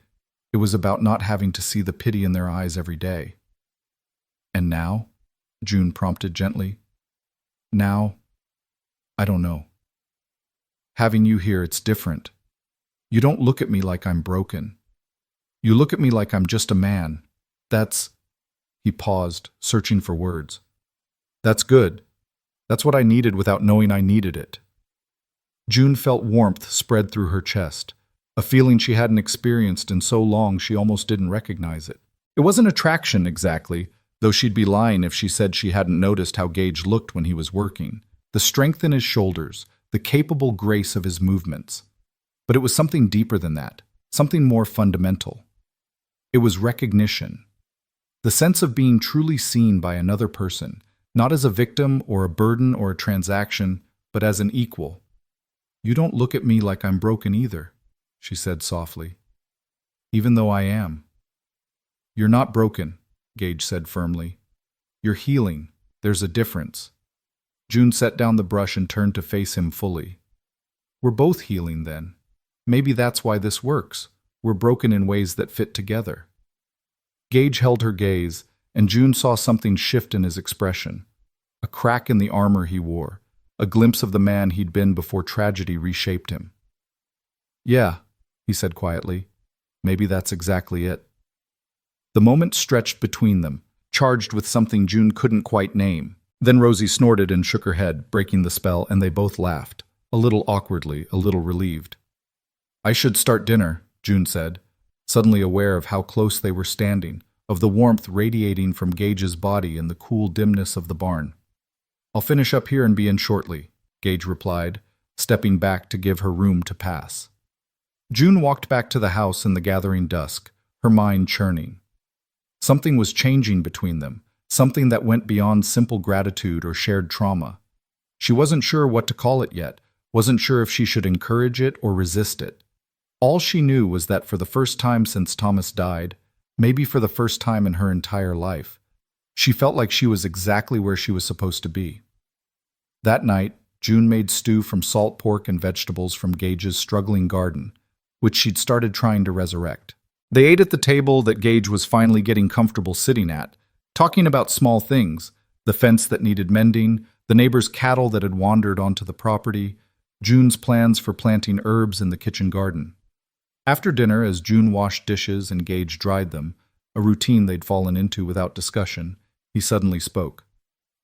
it was about not having to see the pity in their eyes every day." "And now?" June prompted gently. "Now, I don't know. Having you here, it's different. You don't look at me like I'm broken. You look at me like I'm just a man. That's—" He paused, searching for words. "That's good. That's what I needed without knowing I needed it." June felt warmth spread through her chest, a feeling she hadn't experienced in so long she almost didn't recognize it. It wasn't attraction exactly, though she'd be lying if she said she hadn't noticed how Gage looked when he was working. The strength in his shoulders, the capable grace of his movements. But it was something deeper than that, something more fundamental. It was recognition. The sense of being truly seen by another person, not as a victim or a burden or a transaction, but as an equal. "You don't look at me like I'm broken either," she said softly. "Even though I am." "You're not broken," Gage said firmly. "You're healing. There's a difference." June set down the brush and turned to face him fully. "We're both healing then. Maybe that's why this works. were broken in ways that fit together. Gage held her gaze, and June saw something shift in his expression. A crack in the armor he wore, a glimpse of the man he'd been before tragedy reshaped him. "Yeah," he said quietly, "maybe that's exactly it." The moment stretched between them, charged with something June couldn't quite name. Then Rosie snorted and shook her head, breaking the spell, and they both laughed, a little awkwardly, a little relieved. "I should start dinner," June said, suddenly aware of how close they were standing, of the warmth radiating from Gage's body and the cool dimness of the barn. "I'll finish up here and be in shortly," Gage replied, stepping back to give her room to pass. June walked back to the house in the gathering dusk, her mind churning. Something was changing between them, something that went beyond simple gratitude or shared trauma. She wasn't sure what to call it yet, wasn't sure if she should encourage it or resist it. All she knew was that for the first time since Thomas died, maybe for the first time in her entire life, she felt like she was exactly where she was supposed to be. That night, June made stew from salt pork and vegetables from Gage's struggling garden, which she'd started trying to resurrect. They ate at the table that Gage was finally getting comfortable sitting at, talking about small things, the fence that needed mending, the neighbor's cattle that had wandered onto the property, June's plans for planting herbs in the kitchen garden. After dinner, as June washed dishes and Gage dried them, a routine they'd fallen into without discussion, he suddenly spoke.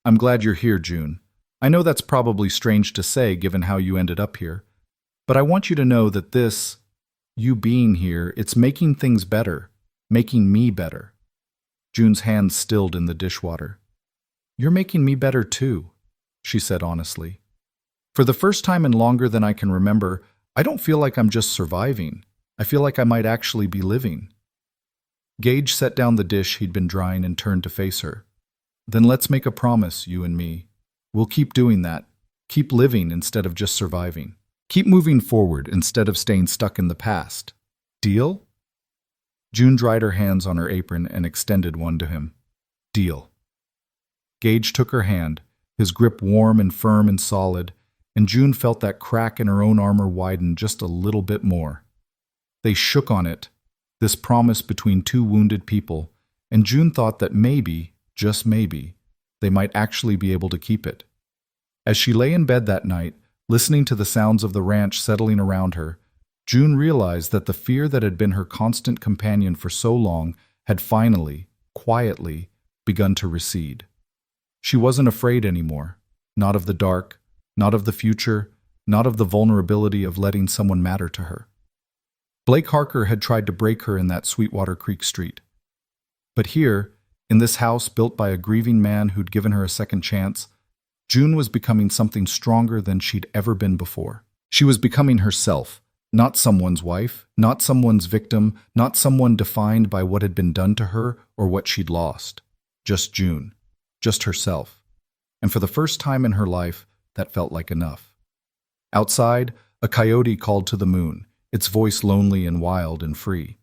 "I'm glad you're here, June. I know that's probably strange to say given how you ended up here, but I want you to know that you being here, it's making things better, making me better." June's hands stilled in the dishwater. "You're making me better too," she said honestly. "For the first time in longer than I can remember, I don't feel like I'm just surviving. I feel like I might actually be living." Gage set down the dish he'd been drying and turned to face her. "Then let's make a promise, you and me. We'll keep doing that. Keep living instead of just surviving. Keep moving forward instead of staying stuck in the past. Deal?" June dried her hands on her apron and extended one to him. "Deal." Gage took her hand, his grip warm and firm and solid, and June felt that crack in her own armor widen just a little bit more. They shook on it, this promise between two wounded people, and June thought that maybe, just maybe, they might actually be able to keep it. As she lay in bed that night, listening to the sounds of the ranch settling around her, June realized that the fear that had been her constant companion for so long had finally, quietly, begun to recede. She wasn't afraid anymore, not of the dark, not of the future, not of the vulnerability of letting someone matter to her. Blake Harker had tried to break her in that Sweetwater Creek street. But here, in this house built by a grieving man who'd given her a second chance, June was becoming something stronger than she'd ever been before. She was becoming herself, not someone's wife, not someone's victim, not someone defined by what had been done to her or what she'd lost. Just June. Just herself. And for the first time in her life, that felt like enough. Outside, a coyote called to the moon, its voice lonely and wild and free.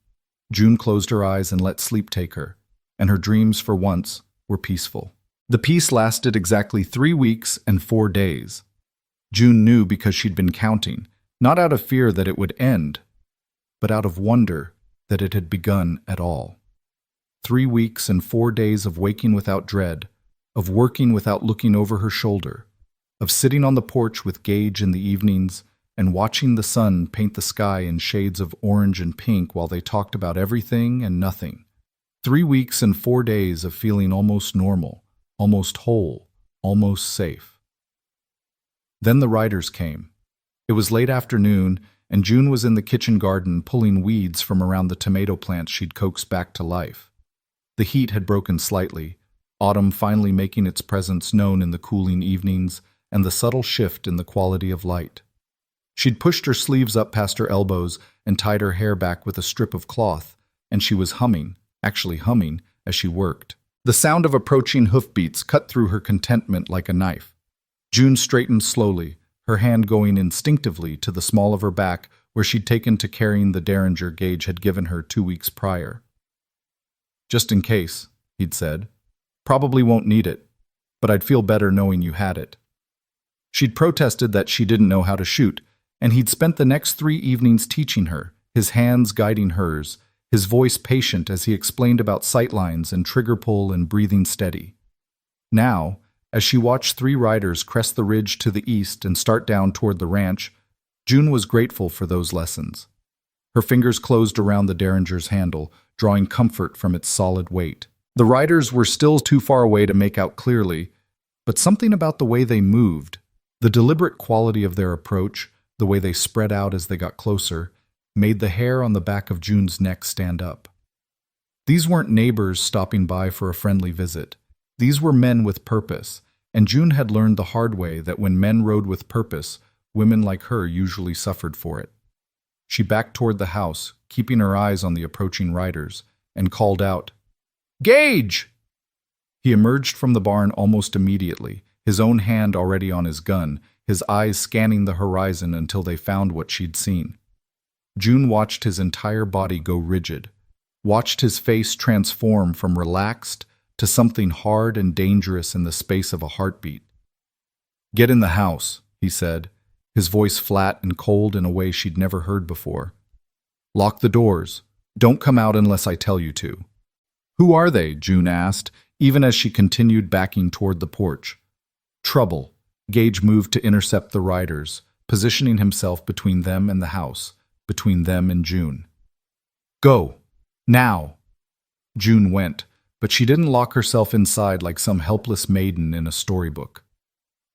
June closed her eyes and let sleep take her, and her dreams, for once, were peaceful. The peace lasted exactly 3 weeks and 4 days. June knew because she'd been counting, not out of fear that it would end, but out of wonder that it had begun at all. 3 weeks and 4 days of waking without dread, of working without looking over her shoulder, of sitting on the porch with Gage in the evenings and watching the sun paint the sky in shades of orange and pink while they talked about everything and nothing. 3 weeks and 4 days of feeling almost normal, almost whole, almost safe. Then the riders came. It was late afternoon, and June was in the kitchen garden pulling weeds from around the tomato plants she'd coaxed back to life. The heat had broken slightly, autumn finally making its presence known in the cooling evenings and the subtle shift in the quality of light. She'd pushed her sleeves up past her elbows and tied her hair back with a strip of cloth, and she was humming, actually humming, as she worked. The sound of approaching hoofbeats cut through her contentment like a knife. June straightened slowly, her hand going instinctively to the small of her back where she'd taken to carrying the derringer Gage had given her 2 weeks prior. "Just in case," he'd said. "Probably won't need it, but I'd feel better knowing you had it." She'd protested that she didn't know how to shoot, and he'd spent the next 3 evenings teaching her, his hands guiding hers, his voice patient as he explained about sightlines and trigger pull and breathing steady. Now, as she watched three riders crest the ridge to the east and start down toward the ranch, June was grateful for those lessons. Her fingers closed around the Derringer's handle, drawing comfort from its solid weight. The riders were still too far away to make out clearly, but something about the way they moved, the deliberate quality of their approach, the way they spread out as they got closer, made the hair on the back of June's neck stand up. These weren't neighbors stopping by for a friendly visit. These were men with purpose, and June had learned the hard way that when men rode with purpose, women like her usually suffered for it. She backed toward the house, keeping her eyes on the approaching riders, and called out, "Gage!" He emerged from the barn almost immediately, his own hand already on his gun, his eyes scanning the horizon until they found what she'd seen. June watched his entire body go rigid, watched his face transform from relaxed to something hard and dangerous in the space of a heartbeat. "Get in the house," he said, his voice flat and cold in a way she'd never heard before. "Lock the doors. Don't come out unless I tell you to." "Who are they?" June asked, even as she continued backing toward the porch. "Trouble." Gage moved to intercept the riders, positioning himself between them and the house, between them and June. "Go. Now." June went, but she didn't lock herself inside like some helpless maiden in a storybook.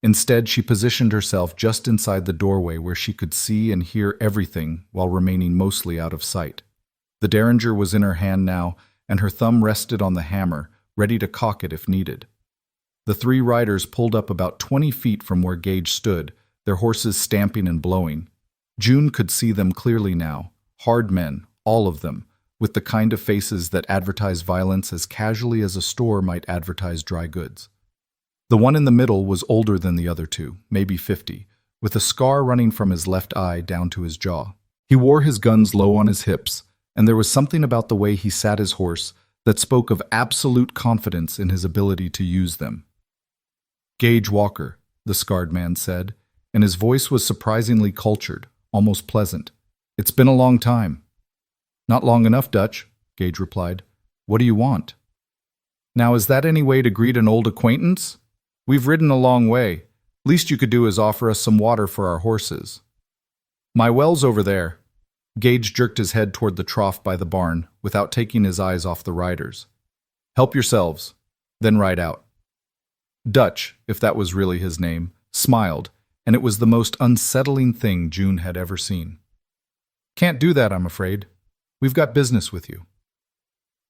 Instead, she positioned herself just inside the doorway where she could see and hear everything while remaining mostly out of sight. The Derringer was in her hand now, and her thumb rested on the hammer, ready to cock it if needed. The three riders pulled up about 20 feet from where Gage stood, their horses stamping and blowing. June could see them clearly now, hard men, all of them, with the kind of faces that advertise violence as casually as a store might advertise dry goods. The one in the middle was older than the other two, maybe 50, with a scar running from his left eye down to his jaw. He wore his guns low on his hips, and there was something about the way he sat his horse that spoke of absolute confidence in his ability to use them. "Gage Walker," the scarred man said, and his voice was surprisingly cultured, almost pleasant. "It's been a long time." "Not long enough, Dutch," Gage replied. "What do you want?" "Now, is that any way to greet an old acquaintance? We've ridden a long way. Least you could do is offer us some water for our horses." "My well's over there." Gage jerked his head toward the trough by the barn, without taking his eyes off the riders. "Help yourselves, then ride out." Dutch, if that was really his name, smiled, and it was the most unsettling thing June had ever seen. "Can't do that, I'm afraid. We've got business with you."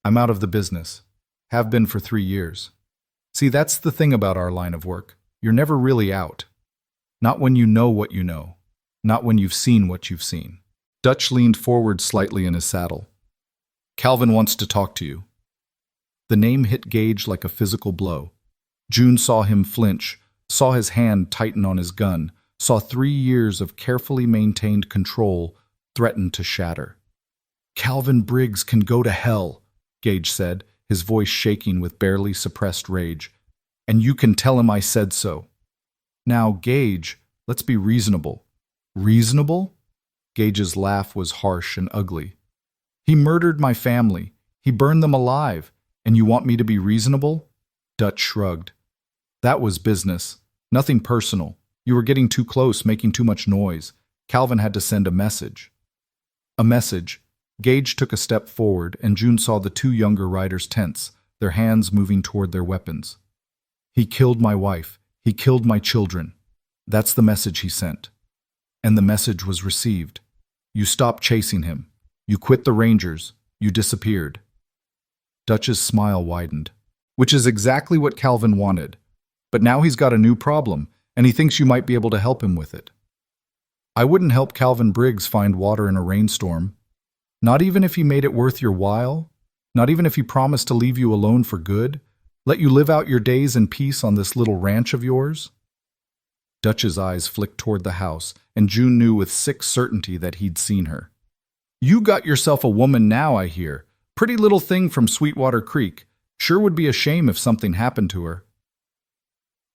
"I'm out of the business. Have been for 3 years. See, that's the thing about our line of work. You're never really out. Not when you know what you know. Not when you've seen what you've seen." Dutch leaned forward slightly in his saddle. "Calvin wants to talk to you." The name hit Gage like a physical blow. June saw him flinch, saw his hand tighten on his gun, saw 3 years of carefully maintained control threaten to shatter. "Calvin Briggs can go to hell," Gage said, his voice shaking with barely suppressed rage. "And you can tell him I said so." "Now, Gage, let's be reasonable." "Reasonable?" Gage's laugh was harsh and ugly. "He murdered my family. He burned them alive. And you want me to be reasonable?" Dutch shrugged. "That was business. Nothing personal. You were getting too close, making too much noise. Calvin had to send a message." "A message." Gage took a step forward, and June saw the two younger riders tense, their hands moving toward their weapons. "He killed my wife. He killed my children. That's the message he sent. And the message was received. You stopped chasing him. You quit the Rangers. You disappeared." Dutch's smile widened. "Which is exactly what Calvin wanted. But now he's got a new problem, and he thinks you might be able to help him with it." "I wouldn't help Calvin Briggs find water in a rainstorm. Not even if he made it worth your while? Not even if he promised to leave you alone for good? Let you live out your days in peace on this little ranch of yours?" Dutch's eyes flicked toward the house, and June knew with sick certainty that he'd seen her. "You got yourself a woman now, I hear. Pretty little thing from Sweetwater Creek. Sure would be a shame if something happened to her."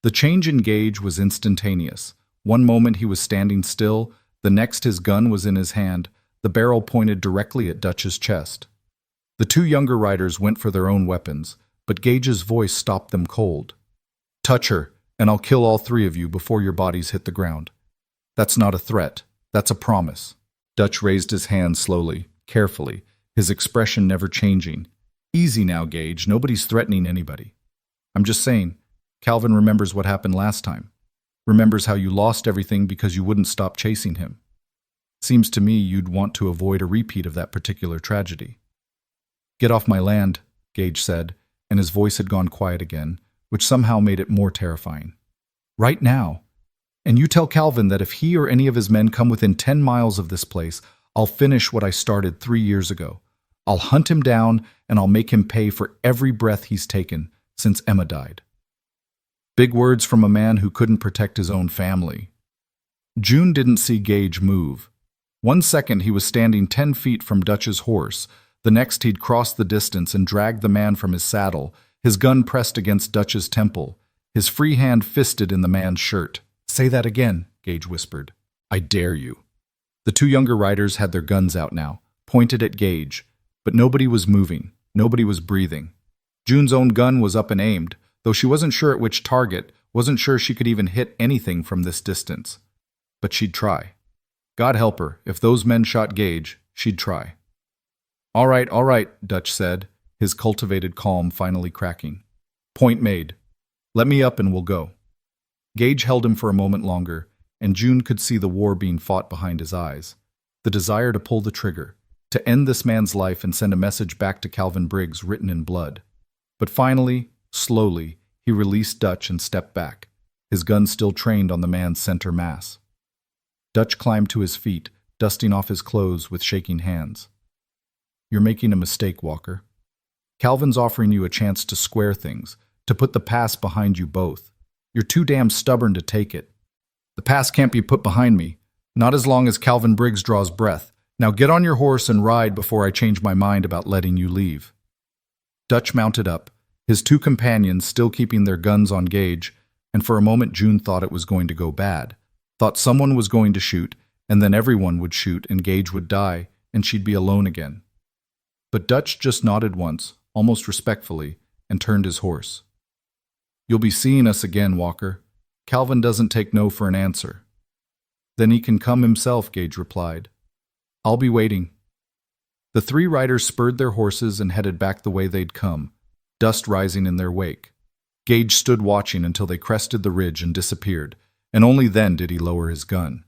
The change in Gage was instantaneous. One moment he was standing still, the next his gun was in his hand, the barrel pointed directly at Dutch's chest. The two younger riders went for their own weapons, but Gage's voice stopped them cold. "Touch her, and I'll kill all three of you before your bodies hit the ground." "That's not a threat. That's a promise." Dutch raised his hand slowly, carefully, his expression never changing. "Easy now, Gage. Nobody's threatening anybody. I'm just saying, Calvin remembers what happened last time. Remembers how you lost everything because you wouldn't stop chasing him. Seems to me you'd want to avoid a repeat of that particular tragedy." "Get off my land," Gage said, and his voice had gone quiet again, which somehow made it more terrifying. "Right now. And you tell Calvin that if he or any of his men come within 10 miles of this place, I'll finish what I started 3 years ago. I'll hunt him down, and I'll make him pay for every breath he's taken since Emma died." Big words from a man who couldn't protect his own family. June didn't see Gage move. 1 second he was standing 10 feet from Dutch's horse. The next he'd crossed the distance and dragged the man from his saddle, his gun pressed against Dutch's temple, his free hand fisted in the man's shirt. "Say that again," Gage whispered. "I dare you." The two younger riders had their guns out now, pointed at Gage, but nobody was moving, nobody was breathing. June's own gun was up and aimed, though she wasn't sure at which target, wasn't sure she could even hit anything from this distance. But she'd try. God help her, if those men shot Gage, she'd try. All right, Dutch said, his cultivated calm finally cracking. "Point made. Let me up and we'll go." Gage held him for a moment longer, and June could see the war being fought behind his eyes. The desire to pull the trigger, to end this man's life and send a message back to Calvin Briggs written in blood. But finally, slowly, he released Dutch and stepped back, his gun still trained on the man's center mass. Dutch climbed to his feet, dusting off his clothes with shaking hands. "You're making a mistake, Walker. Calvin's offering you a chance to square things, to put the past behind you both. You're too damn stubborn to take it. The past can't be put behind me, not as long as Calvin Briggs draws breath. Now get on your horse and ride before I change my mind about letting you leave." Dutch mounted up, his two companions still keeping their guns on Gage, and for a moment June thought it was going to go bad, thought someone was going to shoot, and then everyone would shoot and Gage would die, and she'd be alone again. But Dutch just nodded once, almost respectfully, and turned his horse. "You'll be seeing us again, Walker. Calvin doesn't take no for an answer." "Then he can come himself," Gage replied. "I'll be waiting." The three riders spurred their horses and headed back the way they'd come, dust rising in their wake. Gage stood watching until they crested the ridge and disappeared, and only then did he lower his gun.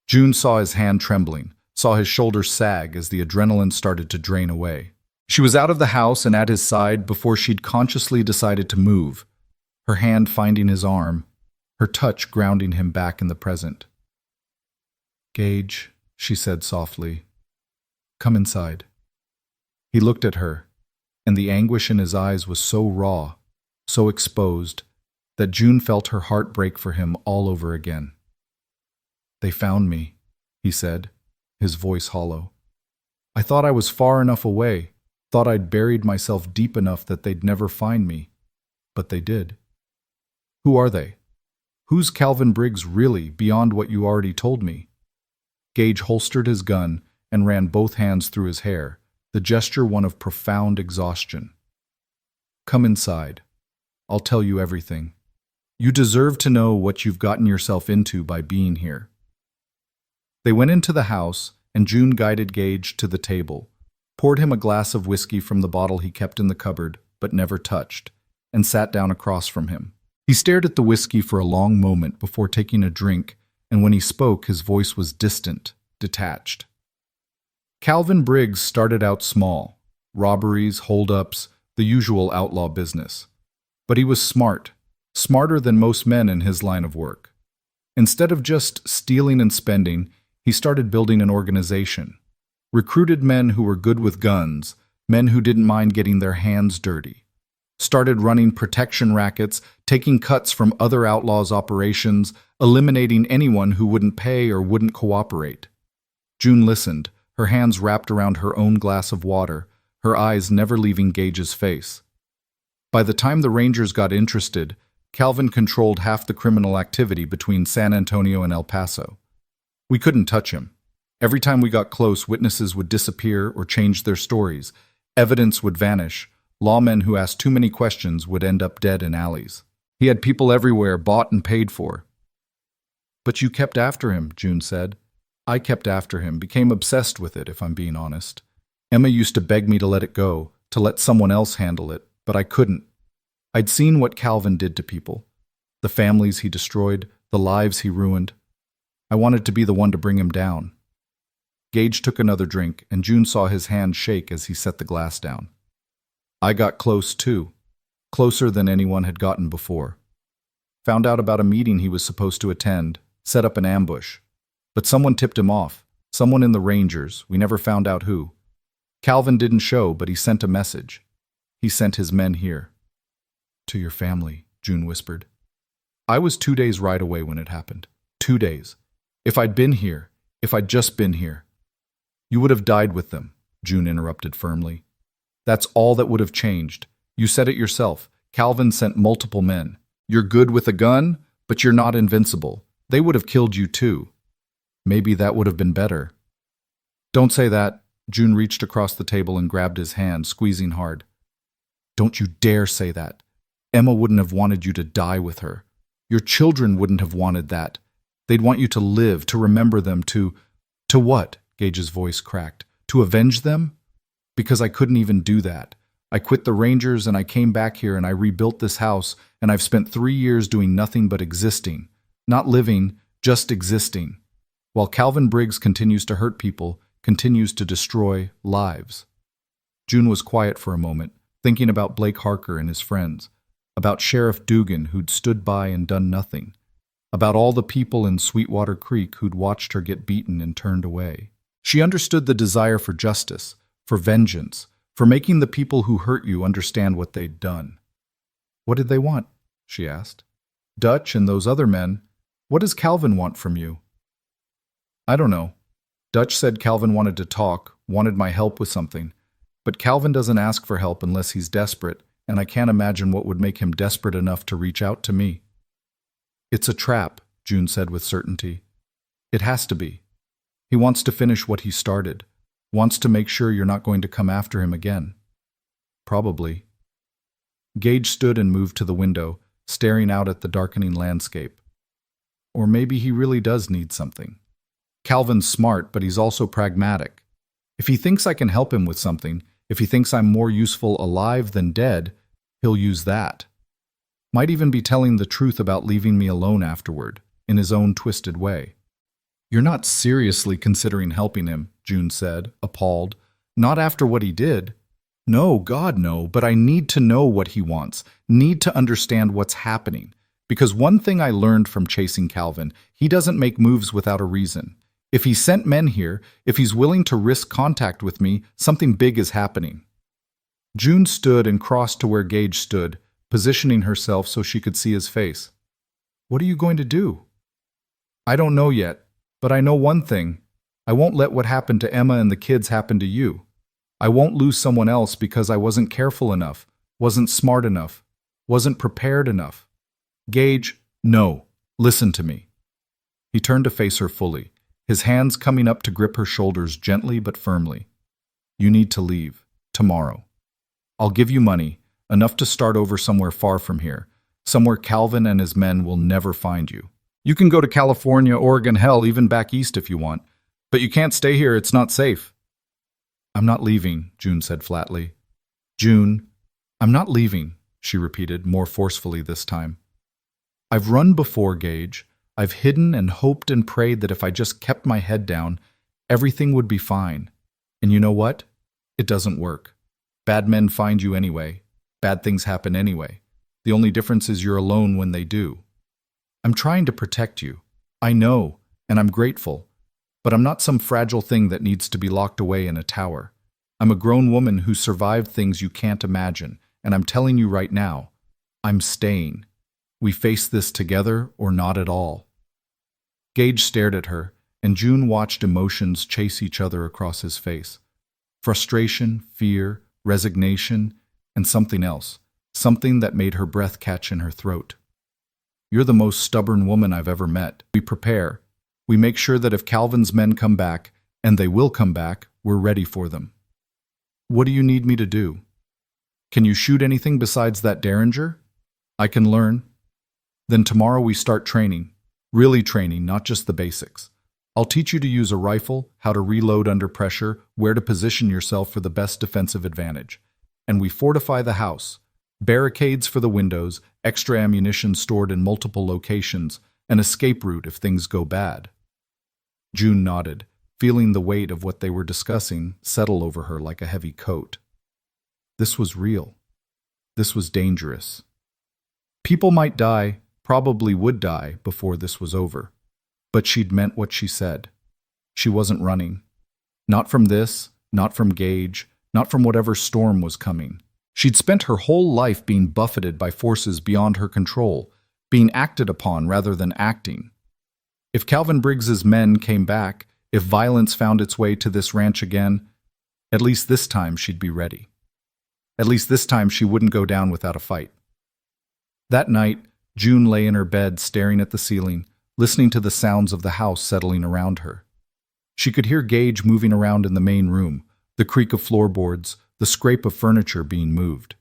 June saw his hand trembling, saw his shoulders sag as the adrenaline started to drain away. She was out of the house and at his side before she'd consciously decided to move, her hand finding his arm, her touch grounding him back in the present. "Gage," she said softly, "come inside." He looked at her, and the anguish in his eyes was so raw, so exposed, that June felt her heart break for him all over again. "They found me," he said, his voice hollow. "I thought I was far enough away, thought I'd buried myself deep enough that they'd never find me, but they did. Who are they? Who's Calvin Briggs really, beyond what you already told me?" Gage holstered his gun and ran both hands through his hair, the gesture one of profound exhaustion. "Come inside. I'll tell you everything. You deserve to know what you've gotten yourself into by being here." They went into the house, and June guided Gage to the table, poured him a glass of whiskey from the bottle he kept in the cupboard but never touched, and sat down across from him. He stared at the whiskey for a long moment before taking a drink, and when he spoke, his voice was distant, detached. Calvin Briggs started out small, robberies, hold-ups, the usual outlaw business. But he was smart, smarter than most men in his line of work. Instead of just stealing and spending, he started building an organization. Recruited men who were good with guns, men who didn't mind getting their hands dirty. Started running protection rackets, taking cuts from other outlaws' operations, eliminating anyone who wouldn't pay or wouldn't cooperate. June listened, her hands wrapped around her own glass of water, her eyes never leaving Gage's face. By the time the Rangers got interested, Calvin controlled half the criminal activity between San Antonio and El Paso. We couldn't touch him. Every time we got close, witnesses would disappear or change their stories. Evidence would vanish. Lawmen who asked too many questions would end up dead in alleys. He had people everywhere, bought and paid for. But you kept after him, June said. I kept after him, became obsessed with it, if I'm being honest. Emma used to beg me to let it go, to let someone else handle it, but I couldn't. I'd seen what Calvin did to people. The families he destroyed, the lives he ruined. I wanted to be the one to bring him down. Gage took another drink, and June saw his hand shake as he set the glass down. I got close, too. Closer than anyone had gotten before. Found out about a meeting he was supposed to attend, set up an ambush. But someone tipped him off. Someone in the Rangers. We never found out who. Calvin didn't show, but he sent a message. He sent his men here. To your family, June whispered. I was 2 days ride away when it happened. 2 days. If I'd been here, if I'd just been here. You would have died with them, June interrupted firmly. That's all that would have changed. You said it yourself. Calvin sent multiple men. You're good with a gun, but you're not invincible. They would have killed you too. Maybe that would have been better. Don't say that. June reached across the table and grabbed his hand, squeezing hard. Don't you dare say that. Emma wouldn't have wanted you to die with her. Your children wouldn't have wanted that. They'd want you to live, to remember them, to what? Gage's voice cracked. To avenge them? Because I couldn't even do that. I quit the Rangers and I came back here and I rebuilt this house, and I've spent 3 years doing nothing but existing. Not living, just existing. While Calvin Briggs continues to hurt people, continues to destroy lives. June was quiet for a moment, thinking about Blake Harker and his friends, about Sheriff Dugan who'd stood by and done nothing, about all the people in Sweetwater Creek who'd watched her get beaten and turned away. She understood the desire for justice, for vengeance, for making the people who hurt you understand what they'd done. What did they want? She asked. Dutch and those other men, what does Calvin want from you? I don't know. Dutch said Calvin wanted to talk, wanted my help with something. But Calvin doesn't ask for help unless he's desperate, and I can't imagine what would make him desperate enough to reach out to me. It's a trap, June said with certainty. It has to be. He wants to finish what he started, wants to make sure you're not going to come after him again. Probably. Gage stood and moved to the window, staring out at the darkening landscape. Or maybe he really does need something. Calvin's smart, but he's also pragmatic. If he thinks I can help him with something, if he thinks I'm more useful alive than dead, he'll use that. Might even be telling the truth about leaving me alone afterward, in his own twisted way. You're not seriously considering helping him, June said, appalled. Not after what he did. No, God, no, but I need to know what he wants, need to understand what's happening. Because one thing I learned from chasing Calvin, he doesn't make moves without a reason. If he sent men here, if he's willing to risk contact with me, something big is happening. June stood and crossed to where Gage stood, positioning herself so she could see his face. What are you going to do? I don't know yet, but I know one thing. I won't let what happened to Emma and the kids happen to you. I won't lose someone else because I wasn't careful enough, wasn't smart enough, wasn't prepared enough. Gage, no, listen to me. He turned to face her fully, his hands coming up to grip her shoulders gently but firmly. You need to leave, tomorrow. I'll give you money, enough to start over somewhere far from here, somewhere Calvin and his men will never find you. You can go to California, Oregon, hell, even back east if you want, but you can't stay here, it's not safe. I'm not leaving, June said flatly. June, I'm not leaving, she repeated, more forcefully this time. I've run before, Gage. I've hidden and hoped and prayed that if I just kept my head down, everything would be fine. And you know what? It doesn't work. Bad men find you anyway. Bad things happen anyway. The only difference is you're alone when they do. I'm trying to protect you. I know, and I'm grateful. But I'm not some fragile thing that needs to be locked away in a tower. I'm a grown woman who survived things you can't imagine, and I'm telling you right now, I'm staying. We face this together or not at all. Gage stared at her, and June watched emotions chase each other across his face. Frustration, fear, resignation, and something else, something that made her breath catch in her throat. You're the most stubborn woman I've ever met. We prepare. We make sure that if Calvin's men come back, And they will come back. We're ready for them. What do you need me to do? Can you shoot anything besides that derringer? I can learn. Then tomorrow we start training. Really training, not just the basics. I'll teach you to use a rifle, how to reload under pressure, where to position yourself for the best defensive advantage. And we fortify the house. Barricades for the windows, extra ammunition stored in multiple locations, an escape route if things go bad. June nodded, feeling the weight of what they were discussing settle over her like a heavy coat. This was real. This was dangerous. People might die, probably would die before this was over. But she'd meant what she said. She wasn't running. Not from this, not from Gage, not from whatever storm was coming. She'd spent her whole life being buffeted by forces beyond her control, being acted upon rather than acting. If Calvin Briggs's men came back, if violence found its way to this ranch again, at least this time she'd be ready. At least this time she wouldn't go down without a fight. That night, June lay in her bed staring at the ceiling, listening to the sounds of the house settling around her. She could hear Gage moving around in the main room, the creak of floorboards, the scrape of furniture being moved.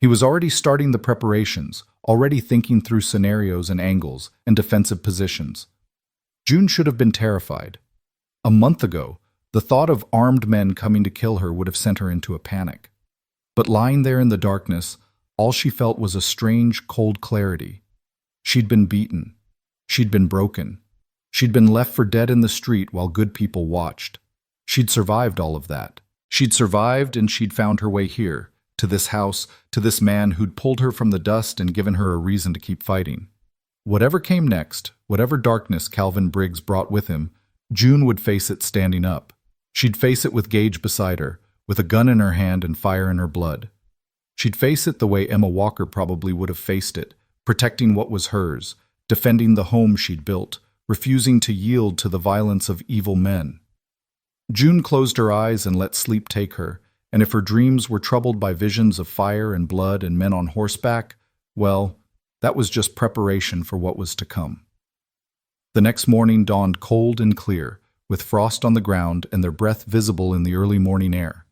He was already starting the preparations, already thinking through scenarios and angles and defensive positions. June should have been terrified. A month ago, the thought of armed men coming to kill her would have sent her into a panic. But lying there in the darkness, all she felt was a strange, cold clarity. She'd been beaten. She'd been broken. She'd been left for dead in the street while good people watched. She'd survived all of that. She'd survived and she'd found her way here, to this house, to this man who'd pulled her from the dust and given her a reason to keep fighting. Whatever came next, whatever darkness Calvin Briggs brought with him, June would face it standing up. She'd face it with Gage beside her, with a gun in her hand and fire in her blood. She'd face it the way Emma Walker probably would have faced it, protecting what was hers, defending the home she'd built, refusing to yield to the violence of evil men. June closed her eyes and let sleep take her, and if her dreams were troubled by visions of fire and blood and men on horseback, well, that was just preparation for what was to come. The next morning dawned cold and clear, with frost on the ground and their breath visible in the early morning air.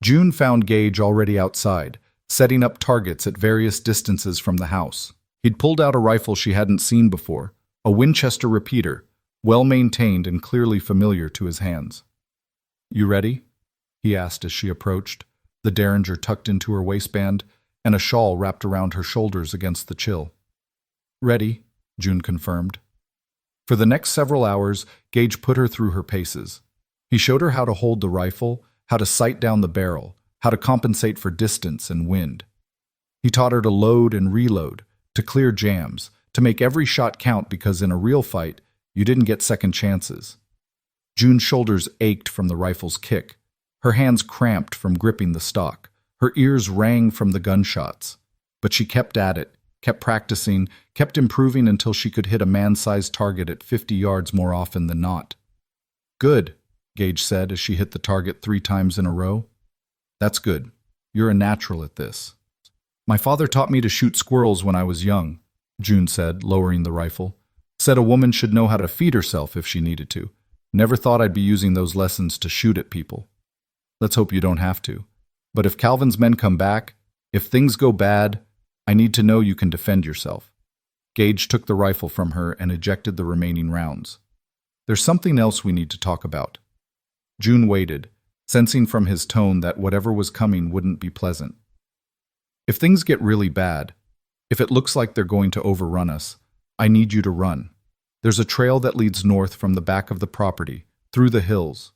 June found Gage already outside, setting up targets at various distances from the house. He'd pulled out a rifle she hadn't seen before, a Winchester repeater, well-maintained and clearly familiar to his hands. "You ready?" he asked as she approached, the derringer tucked into her waistband and a shawl wrapped around her shoulders against the chill. "Ready," June confirmed. For the next several hours, Gage put her through her paces. He showed her how to hold the rifle, how to sight down the barrel, how to compensate for distance and wind. He taught her to load and reload, to clear jams, to make every shot count because in a real fight, you didn't get second chances. June's shoulders ached from the rifle's kick. Her hands cramped from gripping the stock. Her ears rang from the gunshots. But she kept at it, kept practicing, kept improving until she could hit a man-sized target at 50 yards more often than not. "Good," Gage said as she hit the target 3 times in a row. "That's good. You're a natural at this." "My father taught me to shoot squirrels when I was young," June said, lowering the rifle. "Said a woman should know how to feed herself if she needed to. Never thought I'd be using those lessons to shoot at people. Let's hope you don't have to. But if Calvin's men come back, if things go bad, I need to know you can defend yourself." Gage took the rifle from her and ejected the remaining rounds. "There's something else we need to talk about." June waited, sensing from his tone that whatever was coming wouldn't be pleasant. "If things get really bad, if it looks like they're going to overrun us, I need you to run. There's a trail that leads north from the back of the property, through the hills.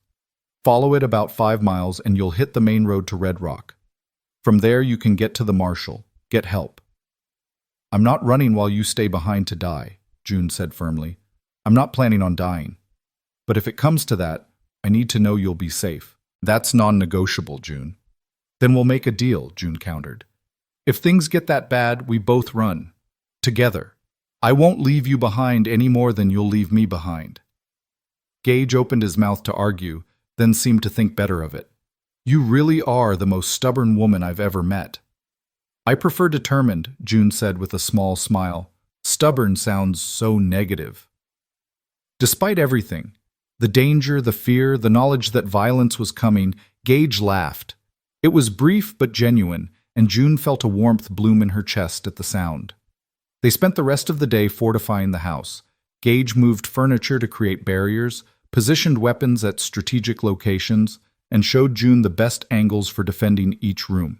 Follow it about 5 miles and you'll hit the main road to Red Rock. From there you can get to the marshal, get help." "I'm not running while you stay behind to die," June said firmly. "I'm not planning on dying. But if it comes to that, I need to know you'll be safe." "That's non-negotiable, June." "Then we'll make a deal," June countered. "If things get that bad, we both run. Together. I won't leave you behind any more than you'll leave me behind." Gage opened his mouth to argue, then seemed to think better of it. "You really are the most stubborn woman I've ever met." "I prefer determined," June said with a small smile. "Stubborn sounds so negative." Despite everything, The danger, the fear, the knowledge that violence was coming, Gage laughed. It was brief but genuine, and June felt a warmth bloom in her chest at the sound. They spent the rest of the day fortifying the house. Gage moved furniture to create barriers, positioned weapons at strategic locations, and showed June the best angles for defending each room.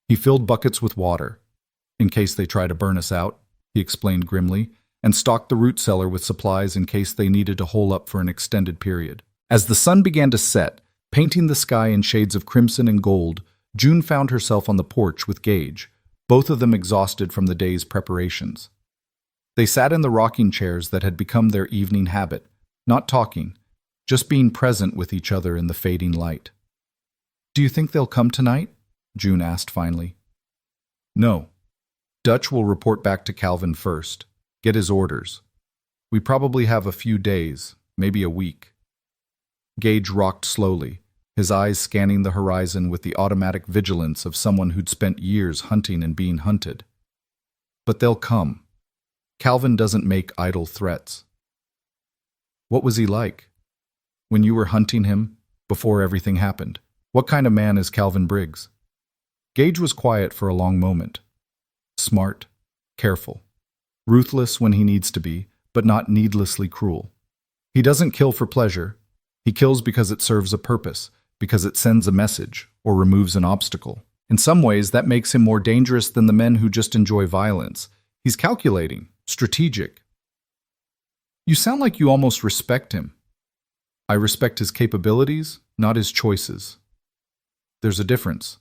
He filled buckets with water, in case they try to burn us out, he explained grimly, and stocked the root cellar with supplies in case they needed to hole up for an extended period. As the sun began to set, painting the sky in shades of crimson and gold, June found herself on the porch with Gage, both of them exhausted from the day's preparations. They sat in the rocking chairs that had become their evening habit, not talking, just being present with each other in the fading light. "Do you think they'll come tonight?" June asked finally. "No. Dutch will report back to Calvin first, get his orders. We probably have a few days, maybe a week." Gage rocked slowly, his eyes scanning the horizon with the automatic vigilance of someone who'd spent years hunting and being hunted. "But they'll come. Calvin doesn't make idle threats." "What was he like? When you were hunting him, before everything happened? What kind of man is Calvin Briggs?" Gage was quiet for a long moment. Smart, careful, ruthless when he needs to be, but not needlessly cruel. He doesn't kill for pleasure. He kills because it serves a purpose, because it sends a message or removes an obstacle. In some ways, that makes him more dangerous than the men who just enjoy violence. He's calculating, strategic. "You sound like you almost respect him." "I respect his capabilities, not his choices." "There's a difference."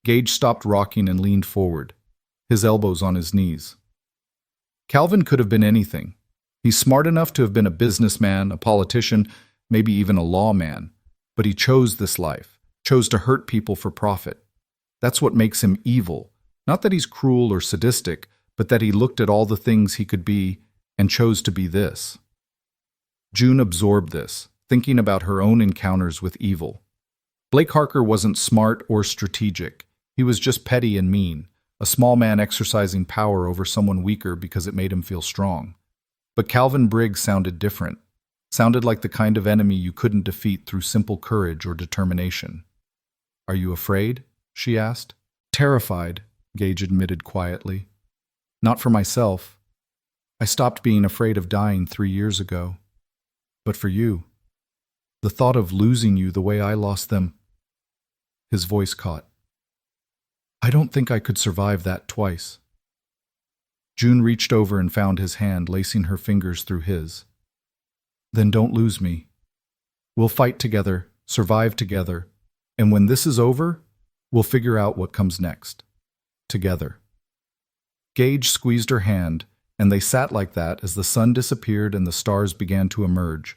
Gage stopped rocking and leaned forward, his elbows on his knees. "Calvin could have been anything. He's smart enough to have been a businessman, a politician, maybe even a lawman. But he chose this life, chose to hurt people for profit. That's what makes him evil. Not that he's cruel or sadistic, but that he looked at all the things he could be and chose to be this." June absorbed this, thinking about her own encounters with evil. Blake Harker wasn't smart or strategic. He was just petty and mean, a small man exercising power over someone weaker because it made him feel strong. But Calvin Briggs sounded different. Sounded like the kind of enemy you couldn't defeat through simple courage or determination. "Are you afraid?" she asked. "Terrified," Gage admitted quietly. "Not for myself. I stopped being afraid of dying 3 years ago. But for you. The thought of losing you the way I lost them." His voice caught. "I don't think I could survive that twice." June reached over and found his hand, lacing her fingers through his. "Then don't lose me. We'll fight together, survive together, and when this is over, we'll figure out what comes next. Together." Gage squeezed her hand, and they sat like that as the sun disappeared and the stars began to emerge.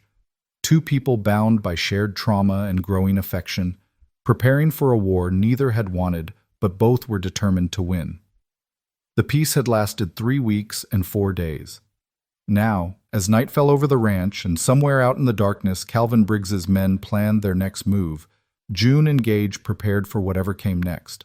Two people bound by shared trauma and growing affection, preparing for a war neither had wanted, but both were determined to win. The peace had lasted 3 weeks and 4 days. Now, as night fell over the ranch and somewhere out in the darkness Calvin Briggs's men planned their next move, June and Gage prepared for whatever came next.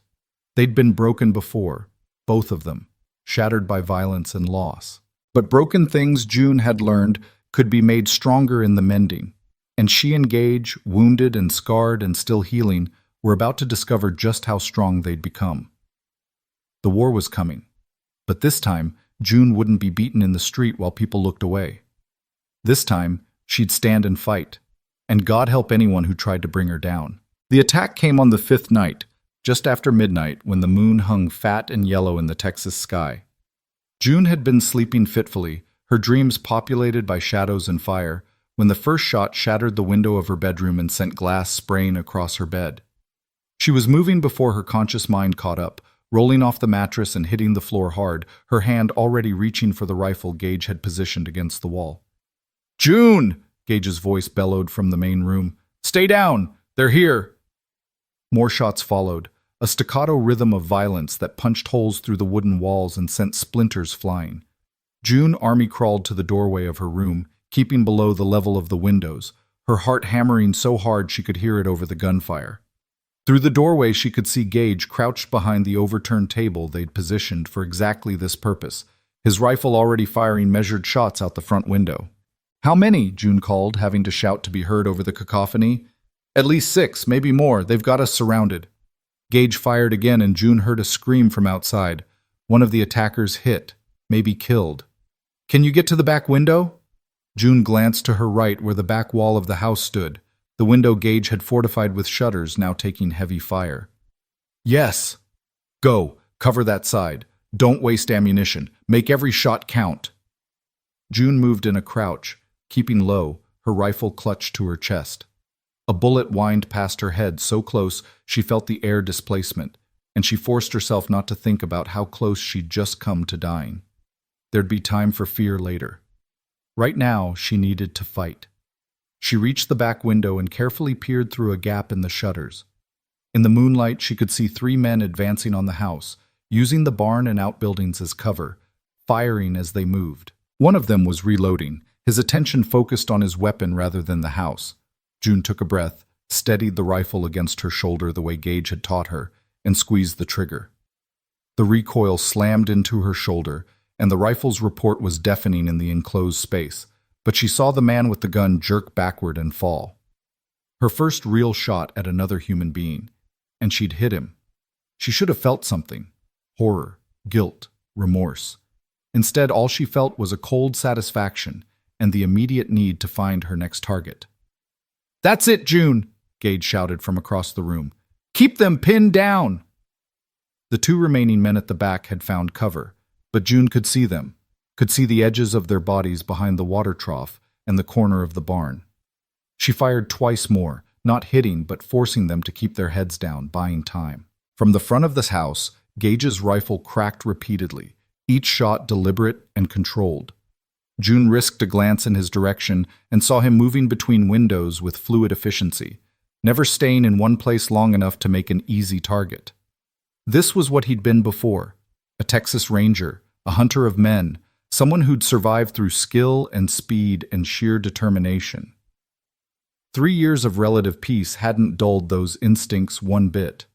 They'd been broken before, both of them, shattered by violence and loss. But broken things, June had learned, could be made stronger in the mending, and she and Gage, wounded and scarred and still healing, were about to discover just how strong they'd become. The war was coming, but this time, June wouldn't be beaten in the street while people looked away. This time, she'd stand and fight, and God help anyone who tried to bring her down. The attack came on the 5th night, just after midnight, when the moon hung fat and yellow in the Texas sky. June had been sleeping fitfully, her dreams populated by shadows and fire, when the first shot shattered the window of her bedroom and sent glass spraying across her bed. She was moving before her conscious mind caught up, rolling off the mattress and hitting the floor hard, her hand already reaching for the rifle Gage had positioned against the wall. "June!" Gage's voice bellowed from the main room. "Stay down! They're here!" More shots followed, a staccato rhythm of violence that punched holes through the wooden walls and sent splinters flying. June army-crawled to the doorway of her room, keeping below the level of the windows, her heart hammering so hard she could hear it over the gunfire. Through the doorway she could see Gage crouched behind the overturned table they'd positioned for exactly this purpose, his rifle already firing measured shots out the front window. "How many?" June called, having to shout to be heard over the cacophony. "At least 6, maybe more. They've got us surrounded." Gage fired again, and June heard a scream from outside. One of the attackers hit, maybe killed. "Can you get to the back window?" June glanced to her right where the back wall of the house stood. The window Gage had fortified with shutters, now taking heavy fire. "Yes." "Go. Cover that side. Don't waste ammunition. Make every shot count." June moved in a crouch, keeping low, her rifle clutched to her chest. A bullet whined past her head so close she felt the air displacement, and she forced herself not to think about how close she'd just come to dying. There'd be time for fear later. Right now, she needed to fight. She reached the back window and carefully peered through a gap in the shutters. In the moonlight, she could see 3 men advancing on the house, using the barn and outbuildings as cover, firing as they moved. One of them was reloading, his attention focused on his weapon rather than the house. June took a breath, steadied the rifle against her shoulder the way Gage had taught her, and squeezed the trigger. The recoil slammed into her shoulder, and the rifle's report was deafening in the enclosed space, but she saw the man with the gun jerk backward and fall. Her first real shot at another human being, and she'd hit him. She should have felt something: horror, guilt, remorse. Instead, all she felt was a cold satisfaction and the immediate need to find her next target. "That's it, June!" Gage shouted from across the room. "Keep them pinned down!" The 2 remaining men at the back had found cover, but June could see them, could see the edges of their bodies behind the water trough and the corner of the barn. She fired twice more, not hitting but forcing them to keep their heads down, buying time. From the front of this house, Gage's rifle cracked repeatedly, each shot deliberate and controlled. June risked a glance in his direction and saw him moving between windows with fluid efficiency, never staying in one place long enough to make an easy target. This was what he'd been before: a Texas Ranger, a hunter of men, someone who'd survived through skill and speed and sheer determination. 3 years of relative peace hadn't dulled those instincts one bit.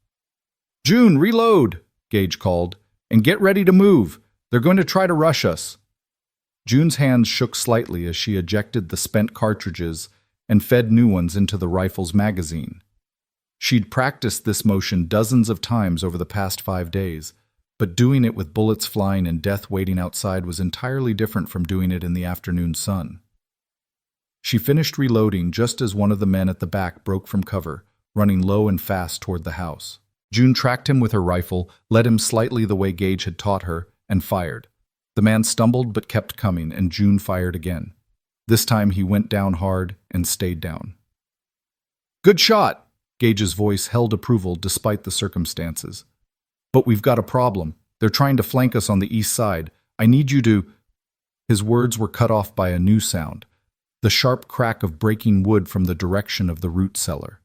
"June, reload!" Gage called. "And get ready to move. They're going to try to rush us." June's hands shook slightly as she ejected the spent cartridges and fed new ones into the rifle's magazine. She'd practiced this motion dozens of times over the past 5 days, but doing it with bullets flying and death waiting outside was entirely different from doing it in the afternoon sun. She finished reloading just as one of the men at the back broke from cover, running low and fast toward the house. June tracked him with her rifle, led him slightly the way Gage had taught her, and fired. The man stumbled but kept coming, and June fired again. This time he went down hard and stayed down. "Good shot!" Gage's voice held approval despite the circumstances. "But we've got a problem. They're trying to flank us on the east side. I need you to—" His words were cut off by a new sound, the sharp crack of breaking wood from the direction of the root cellar.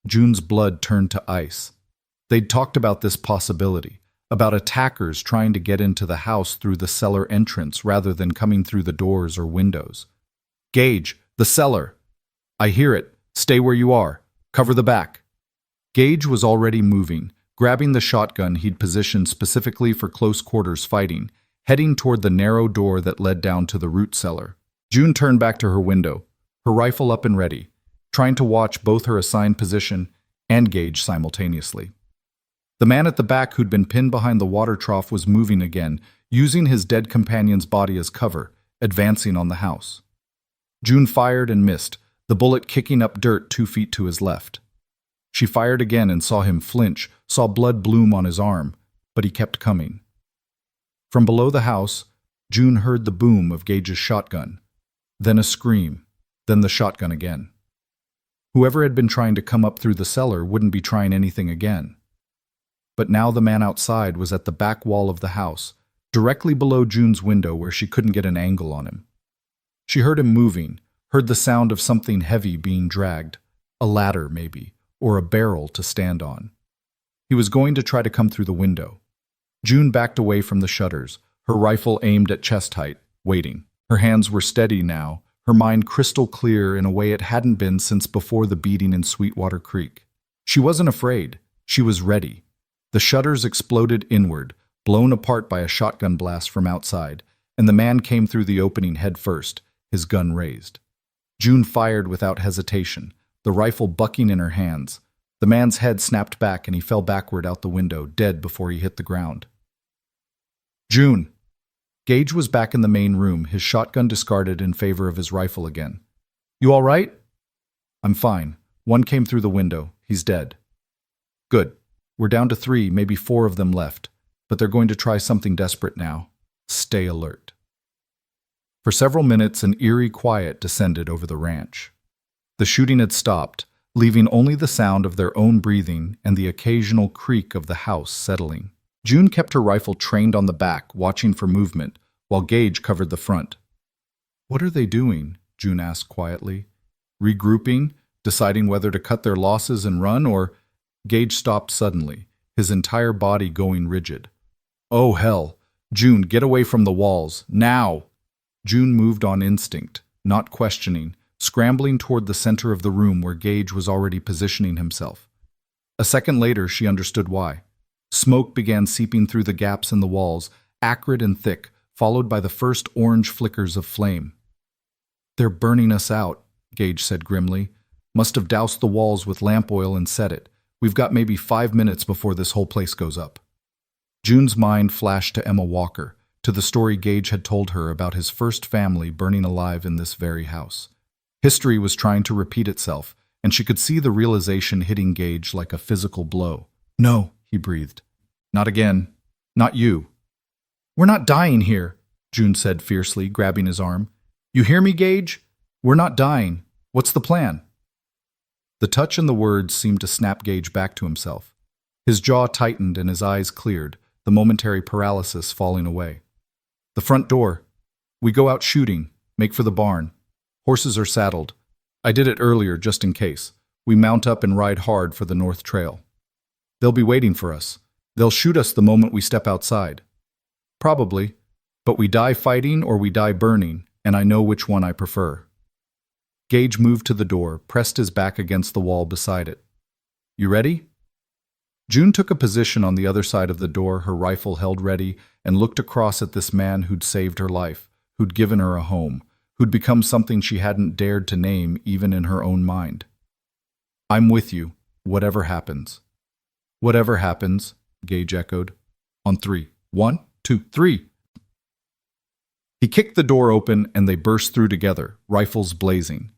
June's blood turned to ice. They'd talked about this possibility, about attackers trying to get into the house through the cellar entrance rather than coming through the doors or windows. "Gage, the cellar!" "I hear it. Stay where you are. Cover the back." Gage was already moving, grabbing the shotgun he'd positioned specifically for close quarters fighting, heading toward the narrow door that led down to the root cellar. June turned back to her window, her rifle up and ready, trying to watch both her assigned position and Gage simultaneously. The man at the back who'd been pinned behind the water trough was moving again, using his dead companion's body as cover, advancing on the house. June fired and missed, the bullet kicking up dirt 2 feet to his left. She fired again and saw him flinch, saw blood bloom on his arm, but he kept coming. From below the house, June heard the boom of Gage's shotgun, then a scream, then the shotgun again. Whoever had been trying to come up through the cellar wouldn't be trying anything again. But now the man outside was at the back wall of the house, directly below June's window where she couldn't get an angle on him. She heard him moving, heard the sound of something heavy being dragged, a ladder maybe, or a barrel to stand on. He was going to try to come through the window. June backed away from the shutters, her rifle aimed at chest height, waiting. Her hands were steady now, her mind crystal clear in a way it hadn't been since before the beating in Sweetwater Creek. She wasn't afraid. She was ready. The shutters exploded inward, blown apart by a shotgun blast from outside, and the man came through the opening head first, his gun raised. June fired without hesitation, the rifle bucking in her hands. The man's head snapped back and he fell backward out the window, dead before he hit the ground. June! Gage was back in the main room, his shotgun discarded in favor of his rifle again. You all right? I'm fine. One came through the window. He's dead. Good. We're down to 3, maybe 4 of them left, but they're going to try something desperate now. Stay alert. For several minutes, an eerie quiet descended over the ranch. The shooting had stopped, leaving only the sound of their own breathing and the occasional creak of the house settling. June kept her rifle trained on the back, watching for movement, while Gage covered the front. What are they doing? June asked quietly. Regrouping, deciding whether to cut their losses and run, or... Gage stopped suddenly, his entire body going rigid. Oh, hell! June, get away from the walls, now! June moved on instinct, not questioning, scrambling toward the center of the room where Gage was already positioning himself. A second later, she understood why. Smoke began seeping through the gaps in the walls, acrid and thick, followed by the first orange flickers of flame. They're burning us out, Gage said grimly. Must have doused the walls with lamp oil and set it. We've got maybe 5 minutes before this whole place goes up. June's mind flashed to Emma Walker, to the story Gage had told her about his first family burning alive in this very house. History was trying to repeat itself, and she could see the realization hitting Gage like a physical blow. No, he breathed. Not again. Not you. We're not dying here, June said fiercely, grabbing his arm. You hear me, Gage? We're not dying. What's the plan? The touch and the words seemed to snap Gage back to himself. His jaw tightened and his eyes cleared, the momentary paralysis falling away. The front door. We go out shooting. Make for the barn. Horses are saddled. I did it earlier just in case. We mount up and ride hard for the North Trail. They'll be waiting for us. They'll shoot us the moment we step outside. Probably. But we die fighting or we die burning, and I know which one I prefer. Gage moved to the door, pressed his back against the wall beside it. You ready? June took a position on the other side of the door, her rifle held ready, and looked across at this man who'd saved her life, who'd given her a home, who'd become something she hadn't dared to name even in her own mind. I'm with you, whatever happens. Whatever happens, Gage echoed. On 3. 1, 2, 3. He kicked the door open and they burst through together, rifles blazing.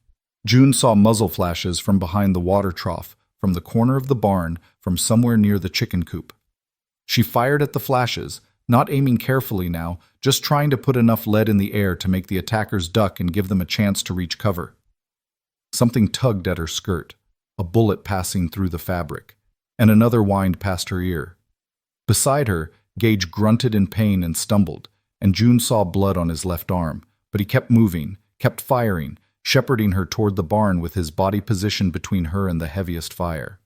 June saw muzzle flashes from behind the water trough, from the corner of the barn, from somewhere near the chicken coop. She fired at the flashes, not aiming carefully now, just trying to put enough lead in the air to make the attackers duck and give them a chance to reach cover. Something tugged at her skirt, a bullet passing through the fabric, and another whined past her ear. Beside her, Gage grunted in pain and stumbled, and June saw blood on his left arm, but he kept moving, kept firing, shepherding her toward the barn with his body positioned between her and the heaviest fire.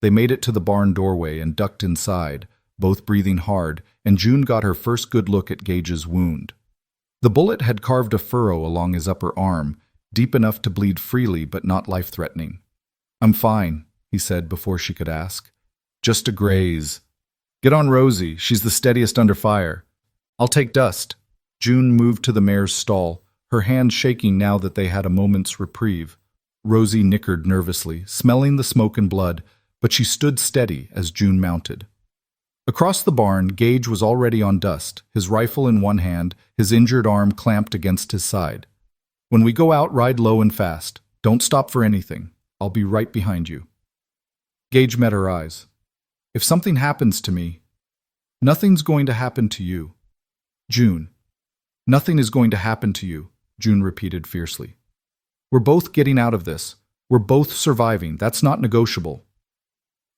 They made it to the barn doorway and ducked inside, both breathing hard, and June got her first good look at Gage's wound. The bullet had carved a furrow along his upper arm, deep enough to bleed freely but not life-threatening. I'm fine, he said before she could ask. Just a graze. Get on Rosie, she's the steadiest under fire. I'll take Dust. June moved to the mare's stall, her hands shaking now that they had a moment's reprieve. Rosie nickered nervously, smelling the smoke and blood, but she stood steady as June mounted. Across the barn, Gage was already on Dust, his rifle in one hand, his injured arm clamped against his side. When we go out, ride low and fast. Don't stop for anything. I'll be right behind you. Gage met her eyes. If something happens to me, nothing's going to happen to you. June. Nothing is going to happen to you, June repeated fiercely. We're both getting out of this. We're both surviving. That's not negotiable.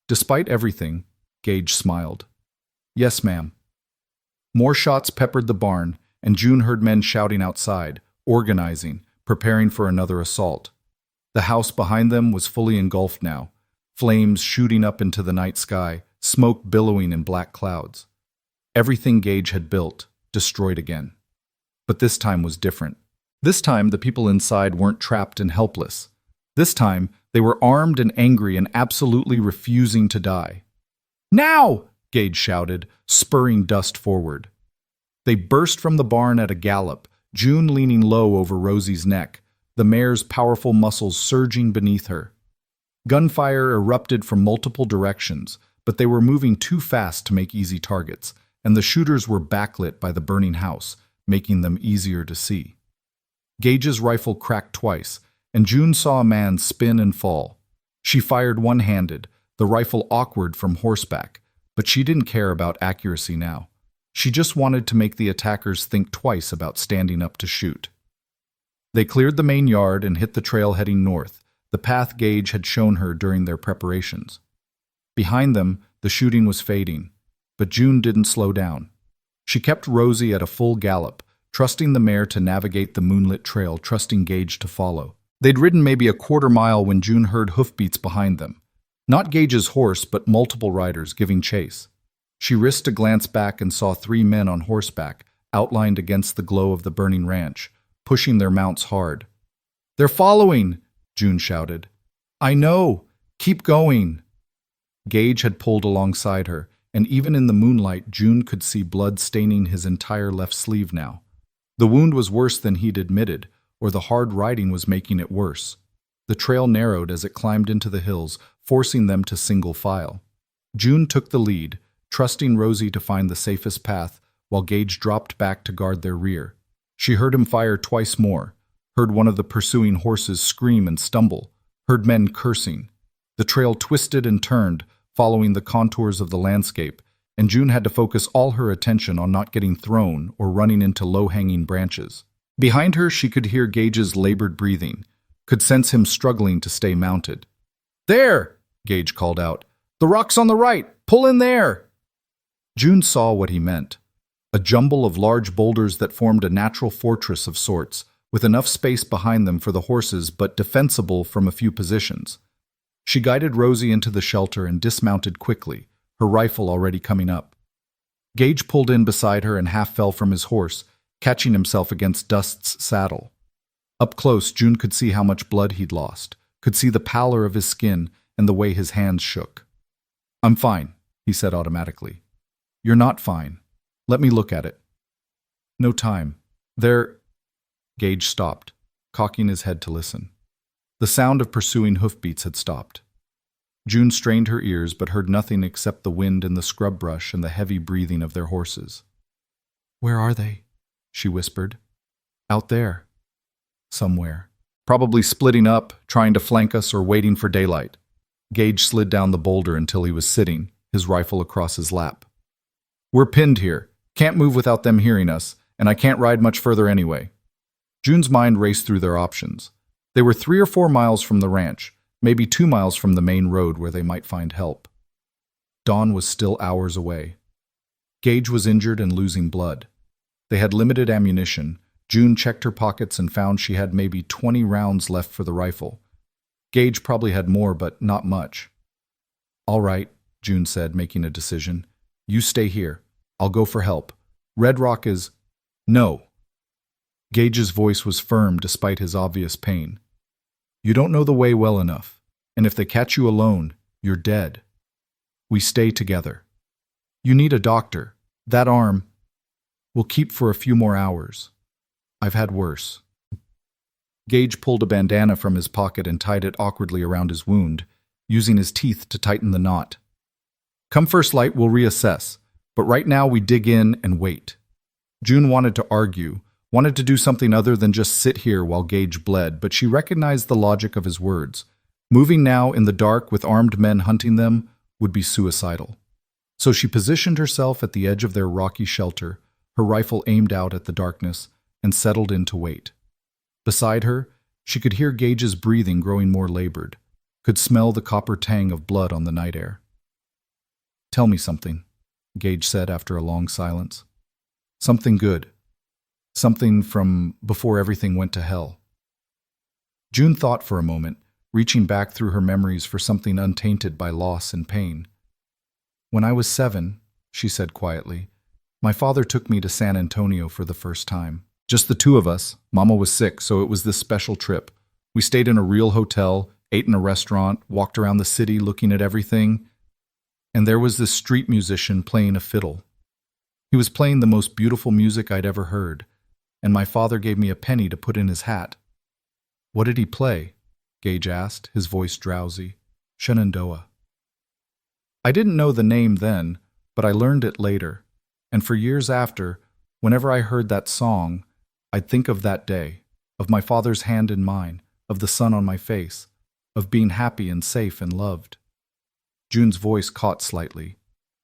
Despite everything, Gage smiled. Yes, ma'am. More shots peppered the barn, and June heard men shouting outside, organizing, preparing for another assault. The house behind them was fully engulfed now, flames shooting up into the night sky, smoke billowing in black clouds. Everything Gage had built, destroyed again. But this time was different. This time the people inside weren't trapped and helpless. This time they were armed and angry and absolutely refusing to die. Now! Gage shouted, spurring Dust forward. They burst from the barn at a gallop, June leaning low over Rosie's neck, the mare's powerful muscles surging beneath her. Gunfire erupted from multiple directions, but they were moving too fast to make easy targets, and the shooters were backlit by the burning house, making them easier to see. Gage's rifle cracked twice, and June saw a man spin and fall. She fired one-handed, the rifle awkward from horseback, but she didn't care about accuracy now. She just wanted to make the attackers think twice about standing up to shoot. They cleared the main yard and hit the trail heading north, the path Gage had shown her during their preparations. Behind them, the shooting was fading, but June didn't slow down. She kept Rosie at a full gallop, trusting the mare to navigate the moonlit trail, trusting Gage to follow. They'd ridden maybe a quarter-mile when June heard hoofbeats behind them. Not Gage's horse, but multiple riders giving chase. She risked a glance back and saw 3 men on horseback, outlined against the glow of the burning ranch, pushing their mounts hard. "They're following!" June shouted. "I know! Keep going!" Gage had pulled alongside her, and even in the moonlight, June could see blood staining his entire left sleeve now. The wound was worse than he'd admitted, or the hard riding was making it worse. The trail narrowed as it climbed into the hills, forcing them to single file. June took the lead, trusting Rosie to find the safest path, while Gage dropped back to guard their rear. She heard him fire twice more, heard one of the pursuing horses scream and stumble, heard men cursing. The trail twisted and turned, following the contours of the landscape, and June had to focus all her attention on not getting thrown or running into low-hanging branches. Behind her, she could hear Gage's labored breathing, could sense him struggling to stay mounted. "There!" Gage called out. "The rock's on the right! Pull in there!" June saw what he meant. A jumble of large boulders that formed a natural fortress of sorts, with enough space behind them for the horses but defensible from a few positions. She guided Rosie into the shelter and dismounted quickly, her rifle already coming up. Gage pulled in beside her and half fell from his horse, catching himself against Dust's saddle. Up close, June could see how much blood he'd lost, could see the pallor of his skin and the way his hands shook. "I'm fine," he said automatically. "You're not fine. Let me look at it." "No time. There—" Gage stopped, cocking his head to listen. The sound of pursuing hoofbeats had stopped. June strained her ears but heard nothing except the wind in the scrub brush and the heavy breathing of their horses. "Where are they?" she whispered. "Out there. Somewhere. Probably splitting up, trying to flank us, or waiting for daylight." Gage slid down the boulder until he was sitting, his rifle across his lap. "We're pinned here. Can't move without them hearing us, and I can't ride much further anyway." June's mind raced through their options. They were 3 or 4 miles from the ranch, maybe 2 miles from the main road where they might find help. Dawn was still hours away. Gage was injured and losing blood. They had limited ammunition. June checked her pockets and found she had maybe 20 rounds left for the rifle. Gage probably had more, but not much. "All right," June said, making a decision. "You stay here. I'll go for help. Red Rock is—" "No." Gage's voice was firm despite his obvious pain. "You don't know the way well enough, and if they catch you alone, you're dead. We stay together. You need a doctor. That arm will keep for a few more hours. I've had worse." Gage pulled a bandana from his pocket and tied it awkwardly around his wound, using his teeth to tighten the knot. "Come first light, we'll reassess, but right now we dig in and wait." June wanted to argue, wanted to do something other than just sit here while Gage bled, but she recognized the logic of his words. Moving now in the dark with armed men hunting them would be suicidal. So she positioned herself at the edge of their rocky shelter, her rifle aimed out at the darkness, and settled in to wait. Beside her, she could hear Gage's breathing growing more labored, could smell the copper tang of blood on the night air. "Tell me something," Gage said after a long silence. "Something good. Something from before everything went to hell." June thought for a moment, reaching back through her memories for something untainted by loss and pain. "When I was 7, she said quietly, my father took me to San Antonio for the first time. Just the 2 of us. Mama was sick, so it was this special trip. We stayed in a real hotel, ate in a restaurant, walked around the city looking at everything. And there was this street musician playing a fiddle. He was playing the most beautiful music I'd ever heard. and my father gave me a penny to put in his hat." "What did he play?" Gage asked, his voice drowsy. "Shenandoah." I didn't know the name then, but I learned it later, and for years after, whenever I heard that song, I'd think of that day, of my father's hand in mine, of the sun on my face, of being happy and safe and loved. June's voice caught slightly.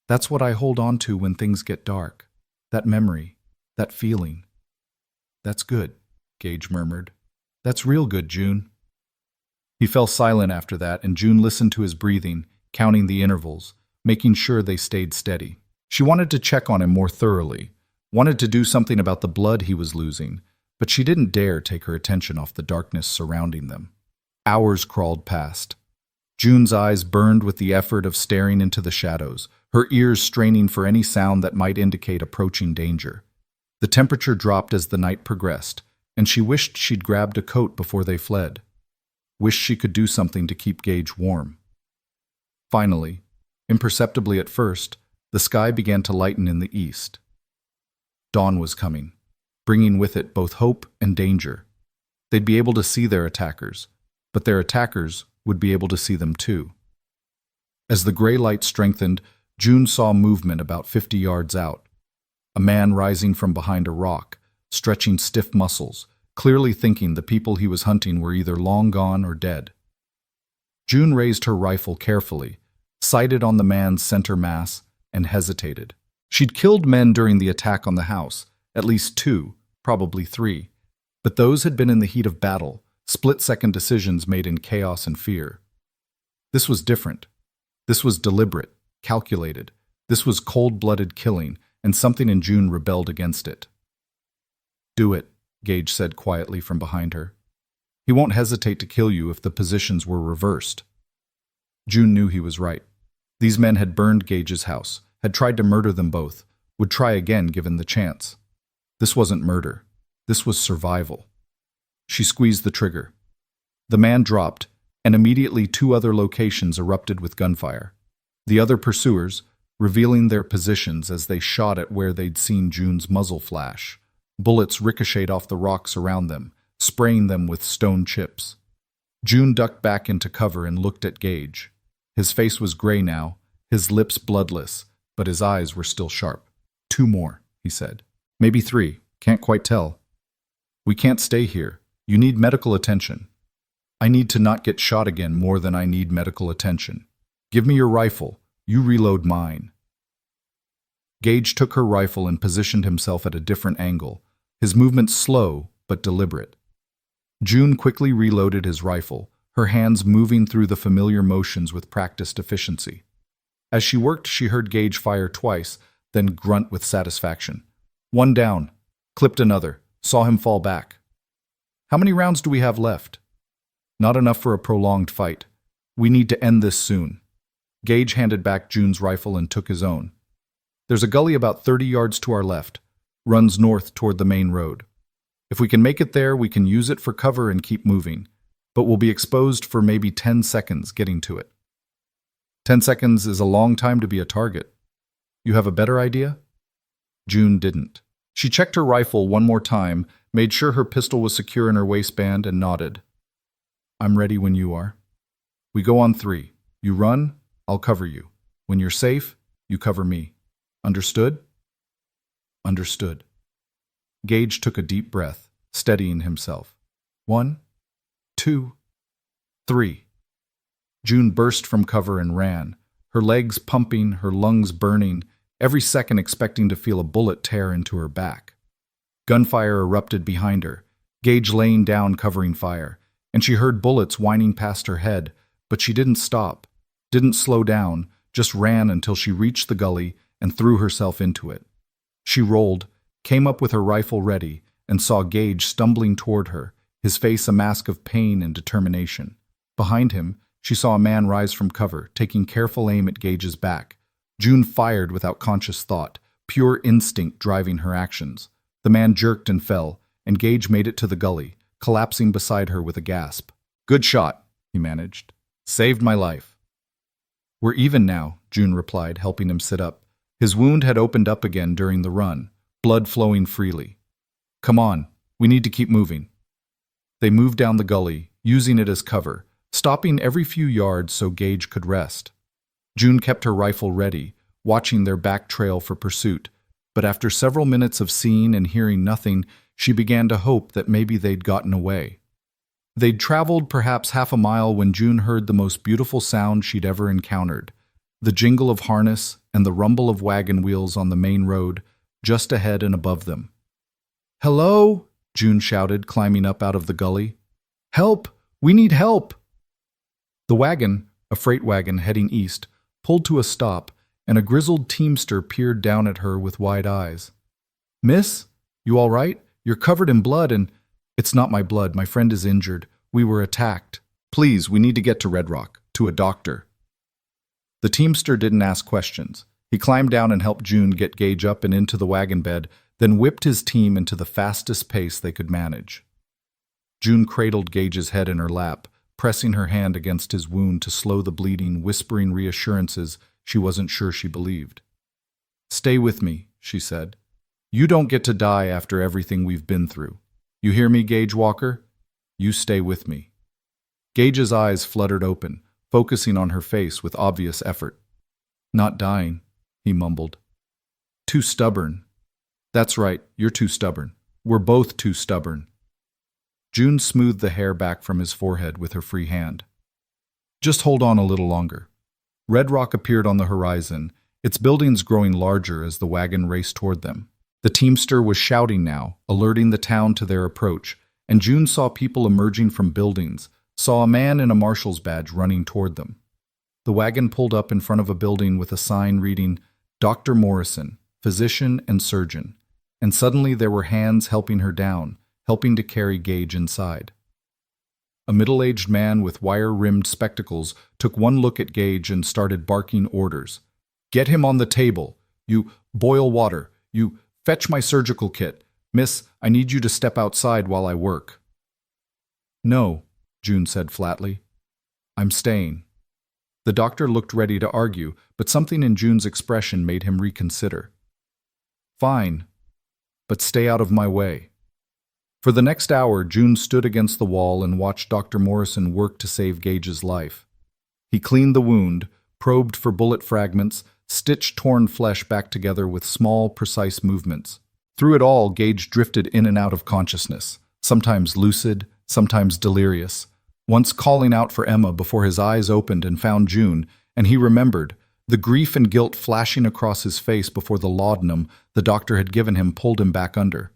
"That's what I hold on to when things get dark. That memory, that feeling." "That's good," Gage murmured. "That's real good, June." He fell silent after that, and June listened to his breathing, counting the intervals, making sure they stayed steady. She wanted to check on him more thoroughly, wanted to do something about the blood he was losing, but she didn't dare take her attention off the darkness surrounding them. Hours crawled past. June's eyes burned with the effort of staring into the shadows, her ears straining for any sound that might indicate approaching danger. The temperature dropped as the night progressed, and she wished she'd grabbed a coat before they fled. Wished she could do something to keep Gage warm. Finally, imperceptibly at first, the sky began to lighten in the east. Dawn was coming, bringing with it both hope and danger. They'd be able to see their attackers, but their attackers would be able to see them too. As the gray light strengthened, June saw movement about 50 yards out. A man rising from behind a rock, stretching stiff muscles, clearly thinking the people he was hunting were either long gone or dead. June raised her rifle carefully, sighted on the man's center mass, and hesitated. She'd killed men during the attack on the house, at least 2, probably 3, but those had been in the heat of battle, split-second decisions made in chaos and fear. This was different. This was deliberate, calculated. This was cold-blooded killing, and something in June rebelled against it. "Do it," Gage said quietly from behind her. "He won't hesitate to kill you if the positions were reversed." June knew he was right. These men had burned Gage's house, had tried to murder them both, would try again given the chance. This wasn't murder. This was survival. She squeezed the trigger. The man dropped, and immediately 2 other locations erupted with gunfire. The other pursuers, revealing their positions as they shot at where they'd seen June's muzzle flash. Bullets ricocheted off the rocks around them, spraying them with stone chips. June ducked back into cover and looked at Gage. His face was gray now, his lips bloodless, but his eyes were still sharp. "2 more," he said. "Maybe 3, can't quite tell. We can't stay here. You need medical attention. I need to not get shot again more than I need medical attention. Give me your rifle. You reload mine." Gage took her rifle and positioned himself at a different angle, his movements slow but deliberate. June quickly reloaded his rifle, her hands moving through the familiar motions with practiced efficiency. As she worked, she heard Gage fire twice, then grunt with satisfaction. "1 down," clipped another, saw him fall back. "How many rounds do we have left?" "Not enough for a prolonged fight. We need to end this soon." Gage handed back June's rifle and took his own. "There's a gully about 30 yards to our left, runs north toward the main road. If we can make it there, we can use it for cover and keep moving, but we'll be exposed for maybe 10 seconds getting to it." 10 seconds is a long time to be a target. You have a better idea? June didn't. She checked her rifle one more time, made sure her pistol was secure in her waistband, and nodded. "I'm ready when you are. We go on 3. You run, I'll cover you. When you're safe, you cover me. Understood?" "Understood." Gage took a deep breath, steadying himself. 1, 2, 3. June burst from cover and ran, her legs pumping, her lungs burning, every second expecting to feel a bullet tear into her back. Gunfire erupted behind her, Gage laying down covering fire, and she heard bullets whining past her head, but she didn't stop, didn't slow down, just ran until she reached the gully and threw herself into it. She rolled, came up with her rifle ready, and saw Gage stumbling toward her, his face a mask of pain and determination. Behind him, she saw a man rise from cover, taking careful aim at Gage's back. June fired without conscious thought, pure instinct driving her actions. The man jerked and fell, and Gage made it to the gully, collapsing beside her with a gasp. "Good shot," he managed. "Saved my life." "We're even now," June replied, helping him sit up. His wound had opened up again during the run, blood flowing freely. Come on, we need to keep moving. They moved down the gully, using it as cover, stopping every few yards so Gage could rest. June kept her rifle ready, watching their back trail for pursuit, but after several minutes of seeing and hearing nothing, she began to hope that maybe they'd gotten away. They'd traveled perhaps half a mile when June heard the most beautiful sound she'd ever encountered, the jingle of harness and the rumble of wagon wheels on the main road, just ahead and above them. "Hello?" June shouted, climbing up out of the gully. "Help! We need help!" The wagon, a freight wagon heading east, pulled to a stop, and a grizzled teamster peered down at her with wide eyes. "Miss, you all right? You're covered in blood and—" "It's not my blood. My friend is injured. We were attacked. Please, we need to get to Red Rock, to a doctor." The teamster didn't ask questions. He climbed down and helped June get Gage up and into the wagon bed, then whipped his team into the fastest pace they could manage. June cradled Gage's head in her lap, pressing her hand against his wound to slow the bleeding, whispering reassurances she wasn't sure she believed. "Stay with me," she said. "You don't get to die after everything we've been through. You hear me, Gage Walker? You stay with me." Gage's eyes fluttered open, focusing on her face with obvious effort. "Not dying," he mumbled. "Too stubborn." "That's right, you're too stubborn. We're both too stubborn." June smoothed the hair back from his forehead with her free hand. "Just hold on a little longer." Red Rock appeared on the horizon, its buildings growing larger as the wagon raced toward them. The teamster was shouting now, alerting the town to their approach, and June saw people emerging from buildings, saw a man in a marshal's badge running toward them. The wagon pulled up in front of a building with a sign reading, "Dr. Morrison, Physician and Surgeon," and suddenly there were hands helping her down, helping to carry Gage inside. A middle-aged man with wire-rimmed spectacles took one look at Gage and started barking orders. "Get him on the table. You boil water. You fetch my surgical kit. Miss, I need you to step outside while I work." "No," June said flatly. "I'm staying." The doctor looked ready to argue, but something in June's expression made him reconsider. "Fine, but stay out of my way." For the next hour, June stood against the wall and watched Dr. Morrison work to save Gage's life. He cleaned the wound, probed for bullet fragments, stitched torn flesh back together with small, precise movements. Through it all, Gage drifted in and out of consciousness, sometimes lucid, sometimes delirious, once calling out for Emma before his eyes opened and found June, and he remembered, the grief and guilt flashing across his face before the laudanum the doctor had given him pulled him back under.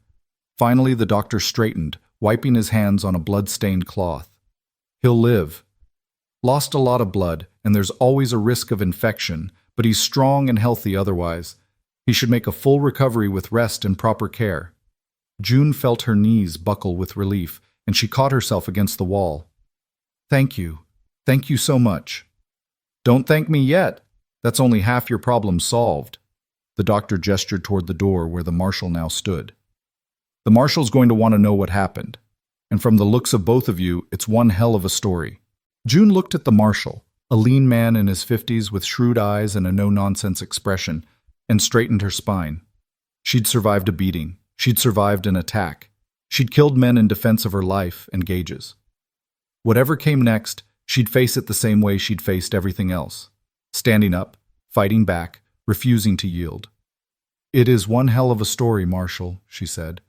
Finally, the doctor straightened, wiping his hands on a blood-stained cloth. "He'll live. Lost a lot of blood, and there's always a risk of infection, but he's strong and healthy otherwise. He should make a full recovery with rest and proper care." June felt her knees buckle with relief, and she caught herself against the wall. "Thank you. Thank you so much." "Don't thank me yet. That's only half your problem solved." The doctor gestured toward the door where the marshal now stood. "The marshal's going to want to know what happened. And from the looks of both of you, it's one hell of a story." June looked at the marshal, a lean man in his 50s with shrewd eyes and a no-nonsense expression, and straightened her spine. She'd survived a beating. She'd survived an attack. She'd killed men in defense of her life and Gage's. Whatever came next, she'd face it the same way she'd faced everything else. Standing up, fighting back, refusing to yield. "It is one hell of a story, Marshal," she said.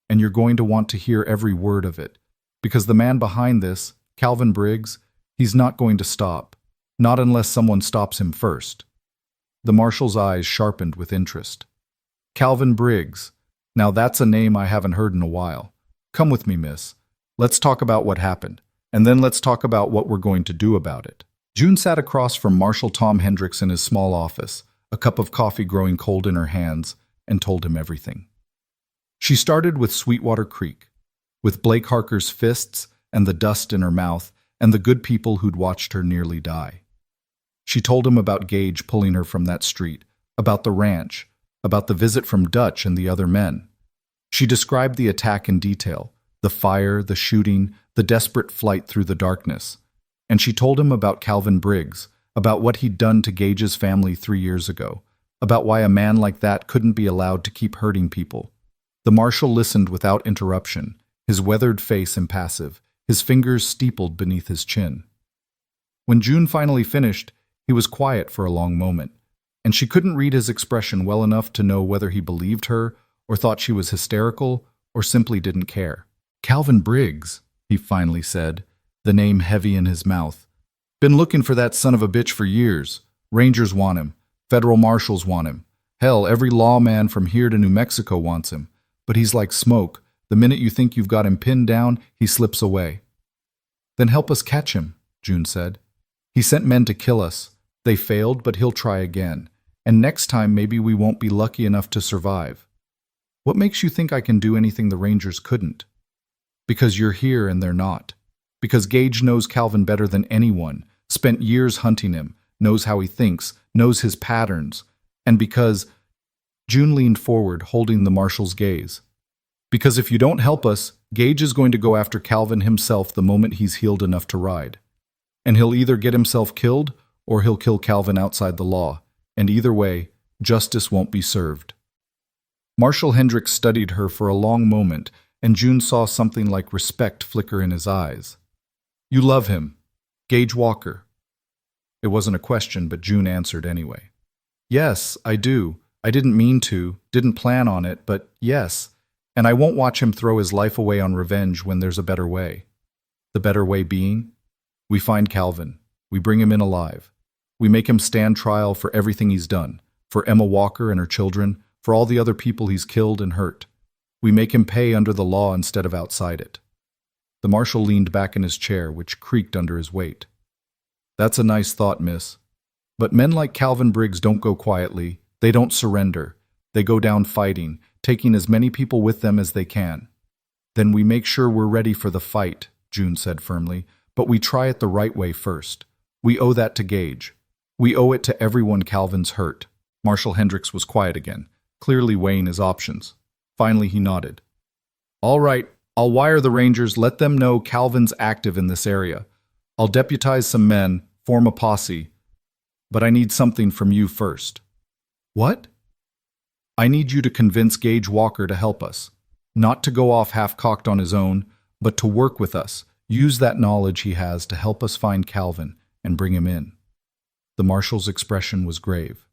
"And you're going to want to hear every word of it. Because the man behind this, Calvin Briggs, he's not going to stop. Not unless someone stops him first." The marshal's eyes sharpened with interest. "Calvin Briggs. Now that's a name I haven't heard in a while. Come with me, miss. Let's talk about what happened, and then let's talk about what we're going to do about it." June sat across from Marshal Tom Hendricks in his small office, a cup of coffee growing cold in her hands, and told him everything. She started with Sweetwater Creek, with Blake Harker's fists and the dust in her mouth and the good people who'd watched her nearly die. She told him about Gage pulling her from that street, about the ranch, about the visit from Dutch and the other men. She described the attack in detail, the fire, the shooting, the desperate flight through the darkness. And she told him about Calvin Briggs, about what he'd done to Gage's family 3 years ago, about why a man like that couldn't be allowed to keep hurting people. The marshal listened without interruption, his weathered face impassive, his fingers steepled beneath his chin. When June finally finished, he was quiet for a long moment, and she couldn't read his expression well enough to know whether he believed her or thought she was hysterical or simply didn't care. "Calvin Briggs," he finally said, the name heavy in his mouth. "Been looking for that son of a bitch for years. Rangers want him. Federal marshals want him. Hell, every lawman from here to New Mexico wants him. But he's like smoke. The minute you think you've got him pinned down, he slips away." "Then help us catch him," June said. "He sent men to kill us. They failed, but he'll try again. And next time maybe we won't be lucky enough to survive." "What makes you think I can do anything the Rangers couldn't?" "Because you're here and they're not. Because Gage knows Calvin better than anyone, spent years hunting him, knows how he thinks, knows his patterns. And because—" June leaned forward, holding the marshal's gaze. "Because if you don't help us, Gage is going to go after Calvin himself the moment he's healed enough to ride. And he'll either get himself killed, or he'll kill Calvin outside the law. And either way, justice won't be served." Marshal Hendricks studied her for a long moment, and June saw something like respect flicker in his eyes. "You love him, Gage Walker." It wasn't a question, but June answered anyway. "Yes, I do. I didn't mean to, didn't plan on it, but yes. And I won't watch him throw his life away on revenge when there's a better way." "The better way being?" "We find Calvin. We bring him in alive. We make him stand trial for everything he's done, for Emma Walker and her children, for all the other people he's killed and hurt. We make him pay under the law instead of outside it." The marshal leaned back in his chair, which creaked under his weight. "That's a nice thought, miss. But men like Calvin Briggs don't go quietly. They don't surrender. They go down fighting, taking as many people with them as they can." "Then we make sure we're ready for the fight," June said firmly, "but we try it the right way first. We owe that to Gage. We owe it to everyone Calvin's hurt." Marshal Hendricks was quiet again, clearly weighing his options. Finally he nodded. "All right, I'll wire the Rangers, let them know Calvin's active in this area. I'll deputize some men, form a posse. But I need something from you first." "What?" "I need you to convince Gage Walker to help us. Not to go off half-cocked on his own, but to work with us, use that knowledge he has to help us find Calvin and bring him in." The marshal's expression was grave.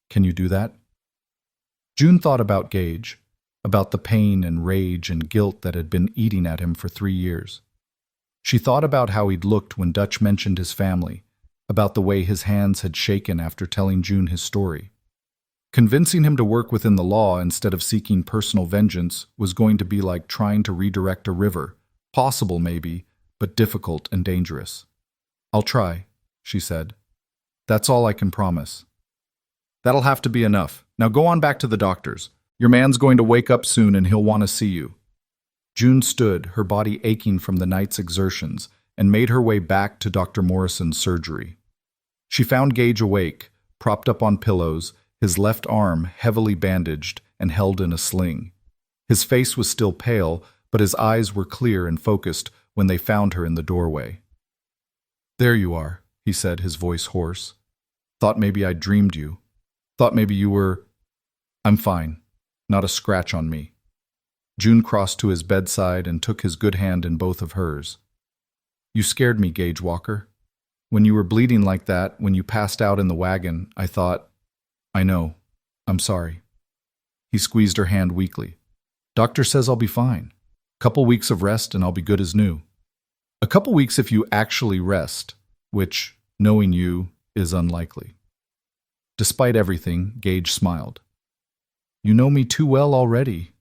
"Can you do that?" June thought about Gage, about the pain and rage and guilt that had been eating at him for 3 years. She thought about how he'd looked when Dutch mentioned his family, about the way his hands had shaken after telling June his story. Convincing him to work within the law instead of seeking personal vengeance was going to be like trying to redirect a river. Possible, maybe, but difficult and dangerous. "I'll try," she said. "That's all I can promise." "That'll have to be enough. Now go on back to the doctors. Your man's going to wake up soon and he'll want to see you." June stood, her body aching from the night's exertions, and made her way back to Dr. Morrison's surgery. She found Gage awake, propped up on pillows, his left arm heavily bandaged and held in a sling. His face was still pale, but his eyes were clear and focused when they found her in the doorway. "There you are," he said, his voice hoarse. "Thought maybe I'd dreamed you. Thought maybe you were—" "I'm fine. Not a scratch on me." June crossed to his bedside and took his good hand in both of hers. "You scared me, Gage Walker. When you were bleeding like that, when you passed out in the wagon, I thought, I know. I'm sorry." He squeezed her hand weakly. "Doctor says I'll be fine. Couple weeks of rest and I'll be good as new." "A couple weeks if you actually rest, which, knowing you, is unlikely." Despite everything, Gage smiled. "You know me too well already."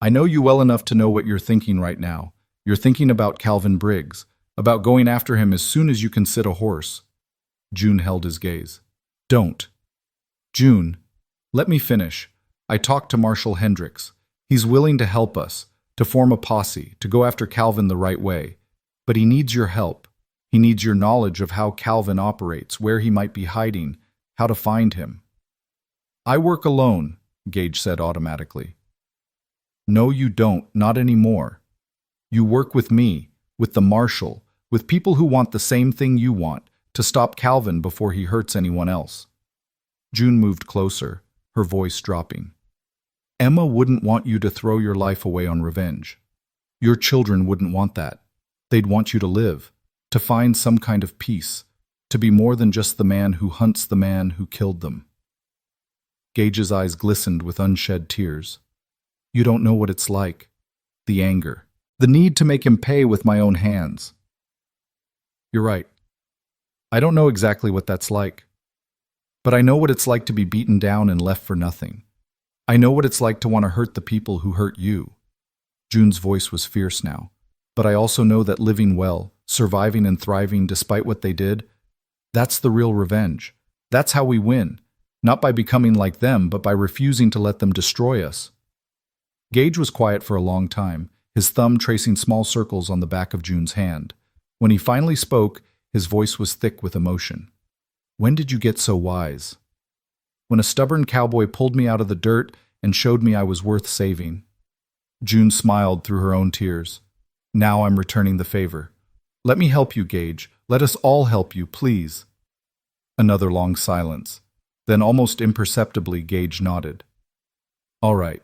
"I know you well enough to know what you're thinking right now. You're thinking about Calvin Briggs, about going after him as soon as you can sit a horse." June held his gaze. "Don't." "June, let me finish. I talked to Marshal Hendricks. He's willing to help us, to form a posse, to go after Calvin the right way. But he needs your help. He needs your knowledge of how Calvin operates, where he might be hiding, how to find him." "I work alone," Gage said automatically. "No, you don't, not anymore. You work with me, with the marshal, with people who want the same thing you want, to stop Calvin before he hurts anyone else." June moved closer, her voice dropping. Emma wouldn't want you to throw your life away on revenge. Your children wouldn't want that. They'd want you to live, to find some kind of peace, to be more than just the man who hunts the man who killed them. Gage's eyes glistened with unshed tears. You don't know what it's like. The anger. The need to make him pay with my own hands. You're right. I don't know exactly what that's like. But I know what it's like to be beaten down and left for nothing. I know what it's like to want to hurt the people who hurt you. June's voice was fierce now. But I also know that living well, surviving and thriving despite what they did, that's the real revenge. That's how we win. Not by becoming like them, but by refusing to let them destroy us. Gage was quiet for a long time, his thumb tracing small circles on the back of June's hand. When he finally spoke, his voice was thick with emotion. When did you get so wise? When a stubborn cowboy pulled me out of the dirt and showed me I was worth saving. June smiled through her own tears. Now I'm returning the favor. Let me help you, Gage. Let us all help you, please. Another long silence. Then almost imperceptibly, Gage nodded. All right.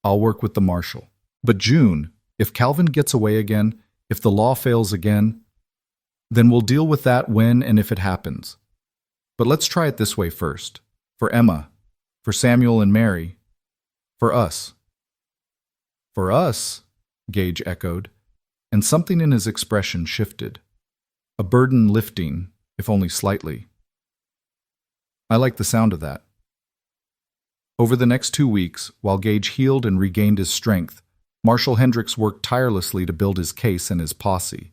I'll work with the marshal. But June, if Calvin gets away again, if the law fails again, then we'll deal with that when and if it happens. But let's try it this way first. For Emma, for Samuel and Mary, for us. For us, Gage echoed, and something in his expression shifted. A burden lifting, if only slightly. I like the sound of that. Over the next 2 weeks, while Gage healed and regained his strength, Marshal Hendricks worked tirelessly to build his case and his posse.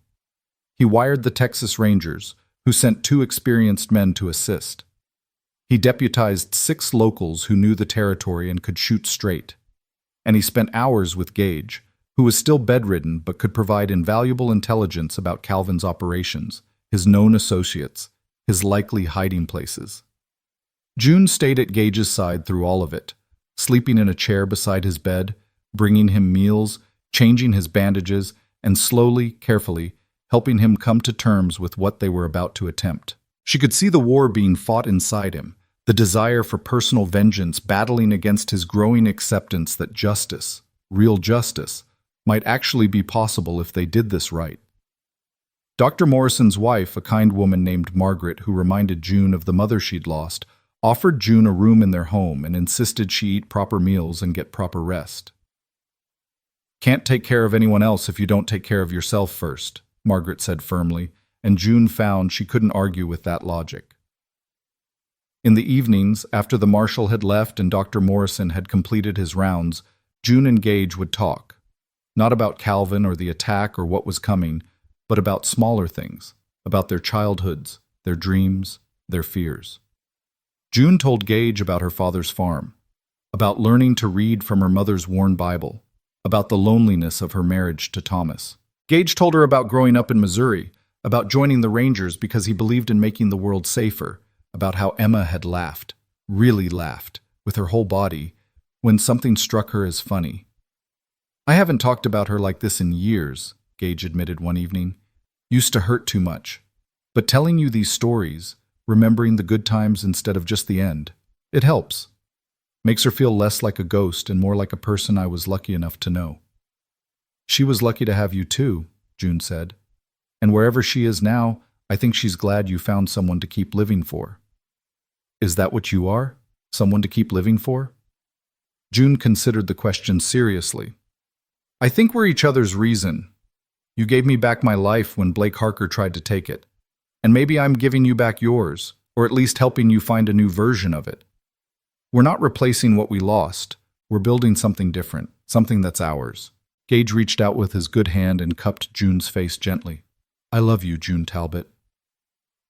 He wired the Texas Rangers, who sent 2 experienced men to assist. He deputized 6 locals who knew the territory and could shoot straight. And he spent hours with Gage, who was still bedridden but could provide invaluable intelligence about Calvin's operations, his known associates, his likely hiding places. June stayed at Gage's side through all of it, sleeping in a chair beside his bed, bringing him meals, changing his bandages, and slowly, carefully, helping him come to terms with what they were about to attempt. She could see the war being fought inside him, the desire for personal vengeance battling against his growing acceptance that justice, real justice, might actually be possible if they did this right. Dr. Morrison's wife, a kind woman named Margaret who reminded June of the mother she'd lost, offered June a room in their home and insisted she eat proper meals and get proper rest. Can't take care of anyone else if you don't take care of yourself first, Margaret said firmly, and June found she couldn't argue with that logic. In the evenings, after the marshal had left and Dr. Morrison had completed his rounds, June and Gage would talk. Not about Calvin or the attack or what was coming, but about smaller things, about their childhoods, their dreams, their fears. June told Gage about her father's farm, about learning to read from her mother's worn Bible, about the loneliness of her marriage to Thomas. Gage told her about growing up in Missouri, about joining the Rangers because he believed in making the world safer, about how Emma had laughed, really laughed, with her whole body, when something struck her as funny. I haven't talked about her like this in years, Gage admitted one evening. Used to hurt too much. But telling you these stories, remembering the good times instead of just the end, it helps. Makes her feel less like a ghost and more like a person I was lucky enough to know. She was lucky to have you too, June said. And wherever she is now, I think she's glad you found someone to keep living for. Is that what you are? Someone to keep living for? June considered the question seriously. I think we're each other's reason. You gave me back my life when Blake Harker tried to take it. And maybe I'm giving you back yours, or at least helping you find a new version of it. We're not replacing what we lost. We're building something different, something that's ours. Gage reached out with his good hand and cupped June's face gently. I love you, June Talbot.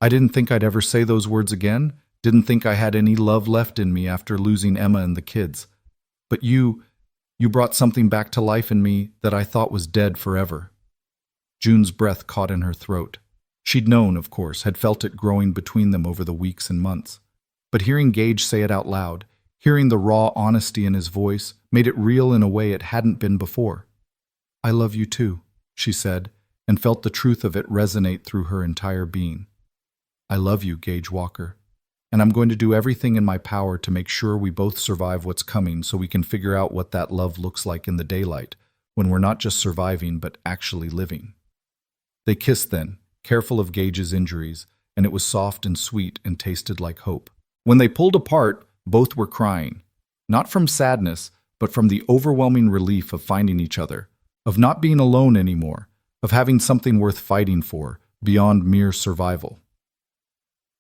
I didn't think I'd ever say those words again, didn't think I had any love left in me after losing Emma and the kids. But you brought something back to life in me that I thought was dead forever. June's breath caught in her throat. She'd known, of course, had felt it growing between them over the weeks and months. But hearing Gage say it out loud, hearing the raw honesty in his voice, made it real in a way it hadn't been before. I love you too, she said, and felt the truth of it resonate through her entire being. I love you, Gage Walker. and I'm going to do everything in my power to make sure we both survive what's coming so we can figure out what that love looks like in the daylight, when we're not just surviving but actually living." They kissed then, careful of Gage's injuries, and it was soft and sweet and tasted like hope. When they pulled apart, both were crying, not from sadness, but from the overwhelming relief of finding each other, of not being alone anymore, of having something worth fighting for, beyond mere survival.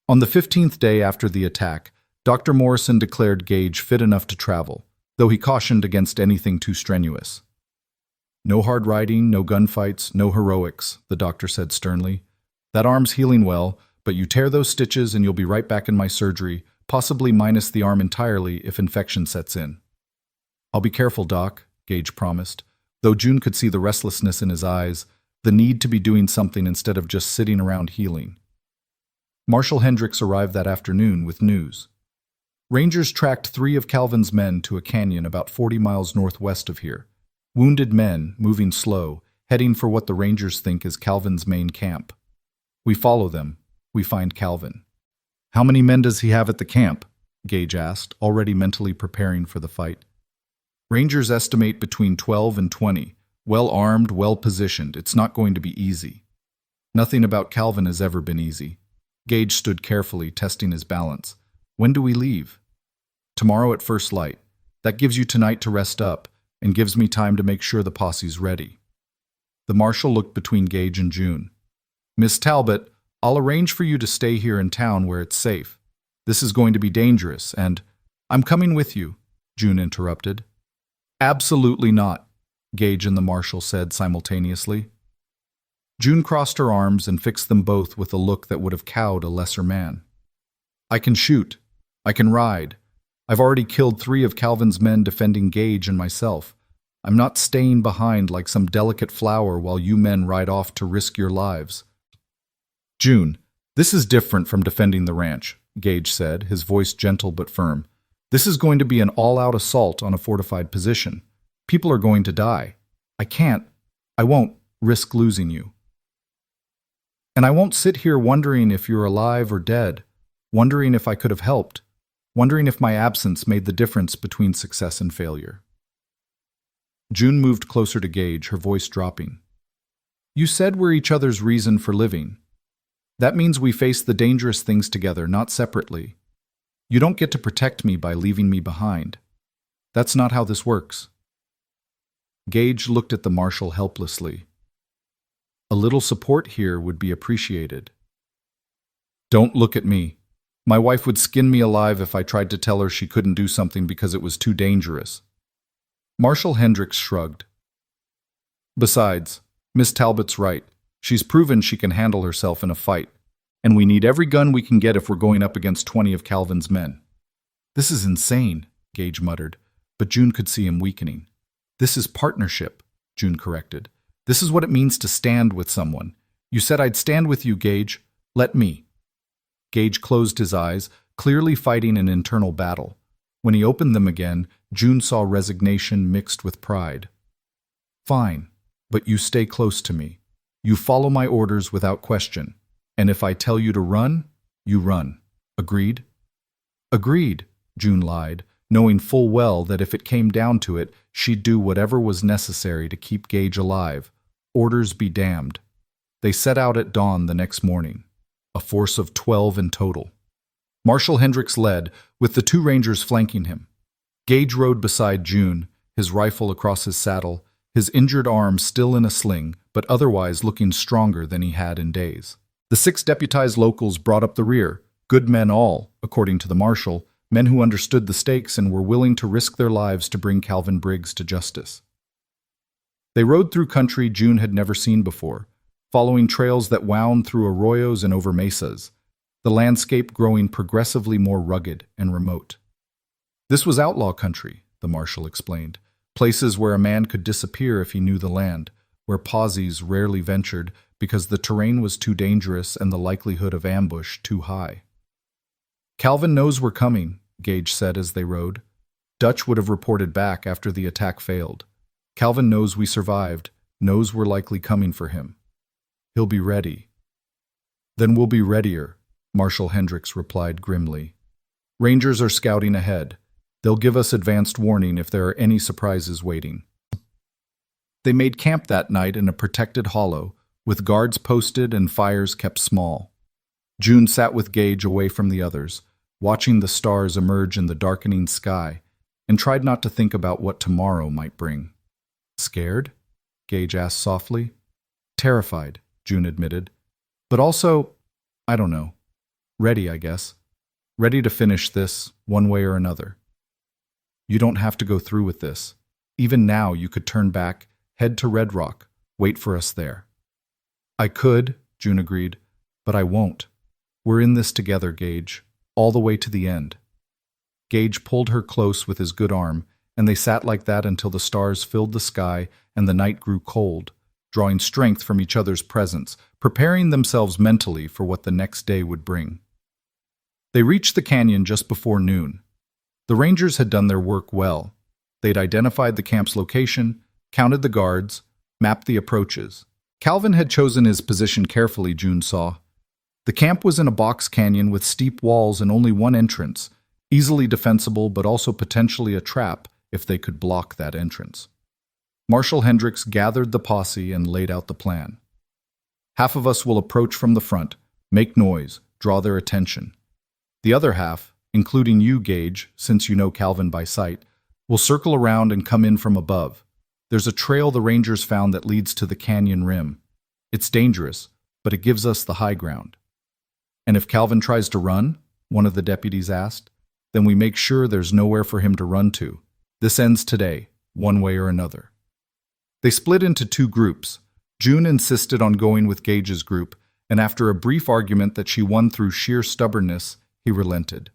On the 15th day after the attack, Dr. Morrison declared Gage fit enough to travel, though he cautioned against anything too strenuous. "No hard riding, no gunfights, no heroics," the doctor said sternly. "That arm's healing well, but you tear those stitches and you'll be right back in my surgery, possibly minus the arm entirely if infection sets in." "I'll be careful, Doc," Gage promised, though June could see the restlessness in his eyes, the need to be doing something instead of just sitting around healing. Marshal Hendricks arrived that afternoon with news. Rangers tracked 3 of Calvin's men to a canyon about 40 miles northwest of here. Wounded men, moving slow, heading for what the Rangers think is Calvin's main camp. "We follow them. We find Calvin." "How many men does he have at the camp?" Gage asked, already mentally preparing for the fight. "Rangers estimate between 12 and 20. Well armed, well positioned. It's not going to be easy." "Nothing about Calvin has ever been easy." Gage stood carefully, testing his balance. "When do we leave?" "Tomorrow at first light. That gives you tonight to rest up, and gives me time to make sure the posse's ready." The marshal looked between Gage and June. "Miss Talbot, I'll arrange for you to stay here in town where it's safe. This is going to be dangerous, and—" "I'm coming with you," June interrupted. "Absolutely not," Gage and the marshal said simultaneously. June crossed her arms and fixed them both with a look that would have cowed a lesser man. "I can shoot. I can ride. I've already killed 3 of Calvin's men defending Gage and myself. I'm not staying behind like some delicate flower while you men ride off to risk your lives." "June, this is different from defending the ranch," Gage said, his voice gentle but firm. "This is going to be an all-out assault on a fortified position. People are going to die. I won't risk losing you. And I won't sit here wondering if you're alive or dead, wondering if I could have helped, wondering if my absence made the difference between success and failure." June moved closer to Gage, her voice dropping. "You said we're each other's reason for living. That means we face the dangerous things together, not separately. You don't get to protect me by leaving me behind. That's not how this works." Gage looked at the marshal helplessly. "A little support here would be appreciated." "Don't look at me. My wife would skin me alive if I tried to tell her she couldn't do something because it was too dangerous." Marshal Hendricks shrugged. "Besides, Miss Talbot's right. She's proven she can handle herself in a fight, and we need every gun we can get if we're going up against 20 of Calvin's men." "This is insane," Gage muttered, but June could see him weakening. "This is partnership," June corrected. "This is what it means to stand with someone. You said I'd stand with you, Gage. Let me." Gage closed his eyes, clearly fighting an internal battle. When he opened them again, June saw resignation mixed with pride. "Fine, but you stay close to me. You follow my orders without question. And if I tell you to run, you run. Agreed?" "Agreed," June lied, knowing full well that if it came down to it, she'd do whatever was necessary to keep Gage alive. Orders be damned. They set out at dawn the next morning, a force of 12 in total. Marshal Hendricks led, with the 2 Rangers flanking him. Gage rode beside June, his rifle across his saddle, his injured arm still in a sling, but otherwise looking stronger than he had in days. The 6 deputized locals brought up the rear, good men all, according to the marshal, men who understood the stakes and were willing to risk their lives to bring Calvin Briggs to justice. They rode through country June had never seen before, following trails that wound through arroyos and over mesas, the landscape growing progressively more rugged and remote. This was outlaw country, the marshal explained, places where a man could disappear if he knew the land, where posses rarely ventured because the terrain was too dangerous and the likelihood of ambush too high. "Calvin knows we're coming," Gage said as they rode. "Dutch would have reported back after the attack failed. Calvin knows we survived, knows we're likely coming for him. He'll be ready." "Then we'll be readier," Marshal Hendricks replied grimly. Rangers are scouting ahead. They'll give us advanced warning if there are any surprises waiting. They made camp that night in a protected hollow, with guards posted and fires kept small. June sat with Gage away from the others, watching the stars emerge in the darkening sky, and tried not to think about what tomorrow might bring. Scared? Gage asked softly. Terrified, June admitted. But also, I don't know. Ready, I guess. Ready to finish this, one way or another. You don't have to go through with this. Even now you could turn back, head to Red Rock, wait for us there. I could, June agreed, but I won't. We're in this together, Gage, all the way to the end. Gage pulled her close with his good arm, and they sat like that until the stars filled the sky and the night grew cold, drawing strength from each other's presence, preparing themselves mentally for what the next day would bring. They reached the canyon just before noon. The Rangers had done their work well. They'd identified the camp's location, counted the guards, mapped the approaches. Calvin had chosen his position carefully, June saw. The camp was in a box canyon with steep walls and only one entrance, easily defensible but also potentially a trap if they could block that entrance. Marshal Hendricks gathered the posse and laid out the plan. Half of us will approach from the front, make noise, draw their attention. The other half, including you, Gage, since you know Calvin by sight, will circle around and come in from above. There's a trail the Rangers found that leads to the canyon rim. It's dangerous, but it gives us the high ground. And if Calvin tries to run, one of the deputies asked, then we make sure there's nowhere for him to run to. This ends today, one way or another. They split into two groups. June insisted on going with Gage's group, and after a brief argument that she won through sheer stubbornness, he relented.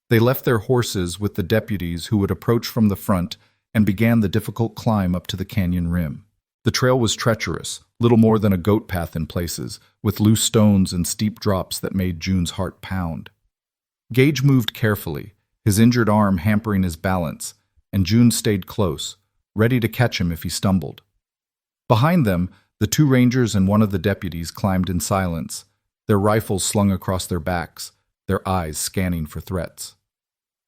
They left their horses with the deputies who would approach from the front and began the difficult climb up to the canyon rim. The trail was treacherous, little more than a goat path in places, with loose stones and steep drops that made June's heart pound. Gage moved carefully, his injured arm hampering his balance, and June stayed close, ready to catch him if he stumbled. Behind them, the two Rangers and one of the deputies climbed in silence, their rifles slung across their backs, their eyes scanning for threats.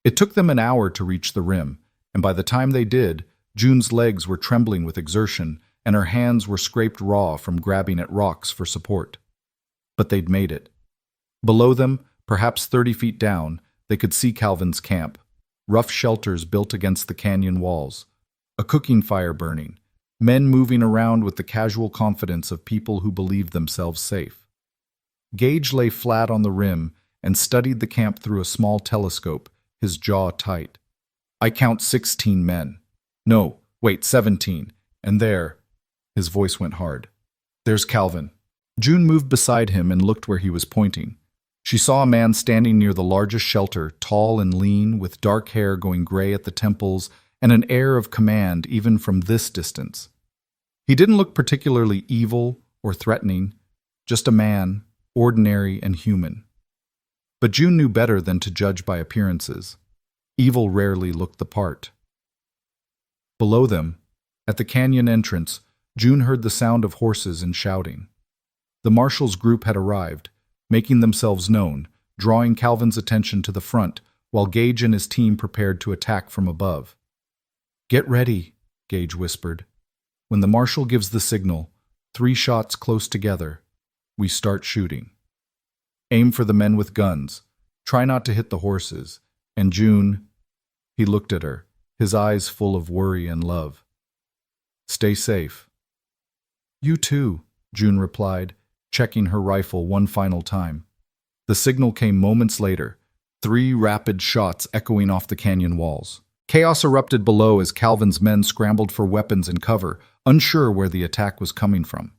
It took them an hour to reach the rim, and by the time they did, June's legs were trembling with exertion, and her hands were scraped raw from grabbing at rocks for support. But they'd made it. Below them, perhaps 30 feet down, they could see Calvin's camp, rough shelters built against the canyon walls, a cooking fire burning, men moving around with the casual confidence of people who believed themselves safe. Gage lay flat on the rim and studied the camp through a small telescope, his jaw tight. I count 16 men. No, wait, 17. And there, his voice went hard. There's Calvin. June moved beside him and looked where he was pointing. She saw a man standing near the largest shelter, tall and lean, with dark hair going gray at the temples and an air of command even from this distance. He didn't look particularly evil or threatening, just a man, ordinary and human. But June knew better than to judge by appearances. Evil rarely looked the part. Below them, at the canyon entrance, June heard the sound of horses and shouting. The marshal's group had arrived, making themselves known, drawing Calvin's attention to the front, while Gage and his team prepared to attack from above. Get ready, Gage whispered. When the marshal gives the signal, 3 shots close together, we start shooting. Aim for the men with guns. Try not to hit the horses. And June, he looked at her, his eyes full of worry and love. Stay safe. You too, June replied, checking her rifle one final time. The signal came moments later, 3 rapid shots echoing off the canyon walls. Chaos erupted below as Calvin's men scrambled for weapons and cover, unsure where the attack was coming from.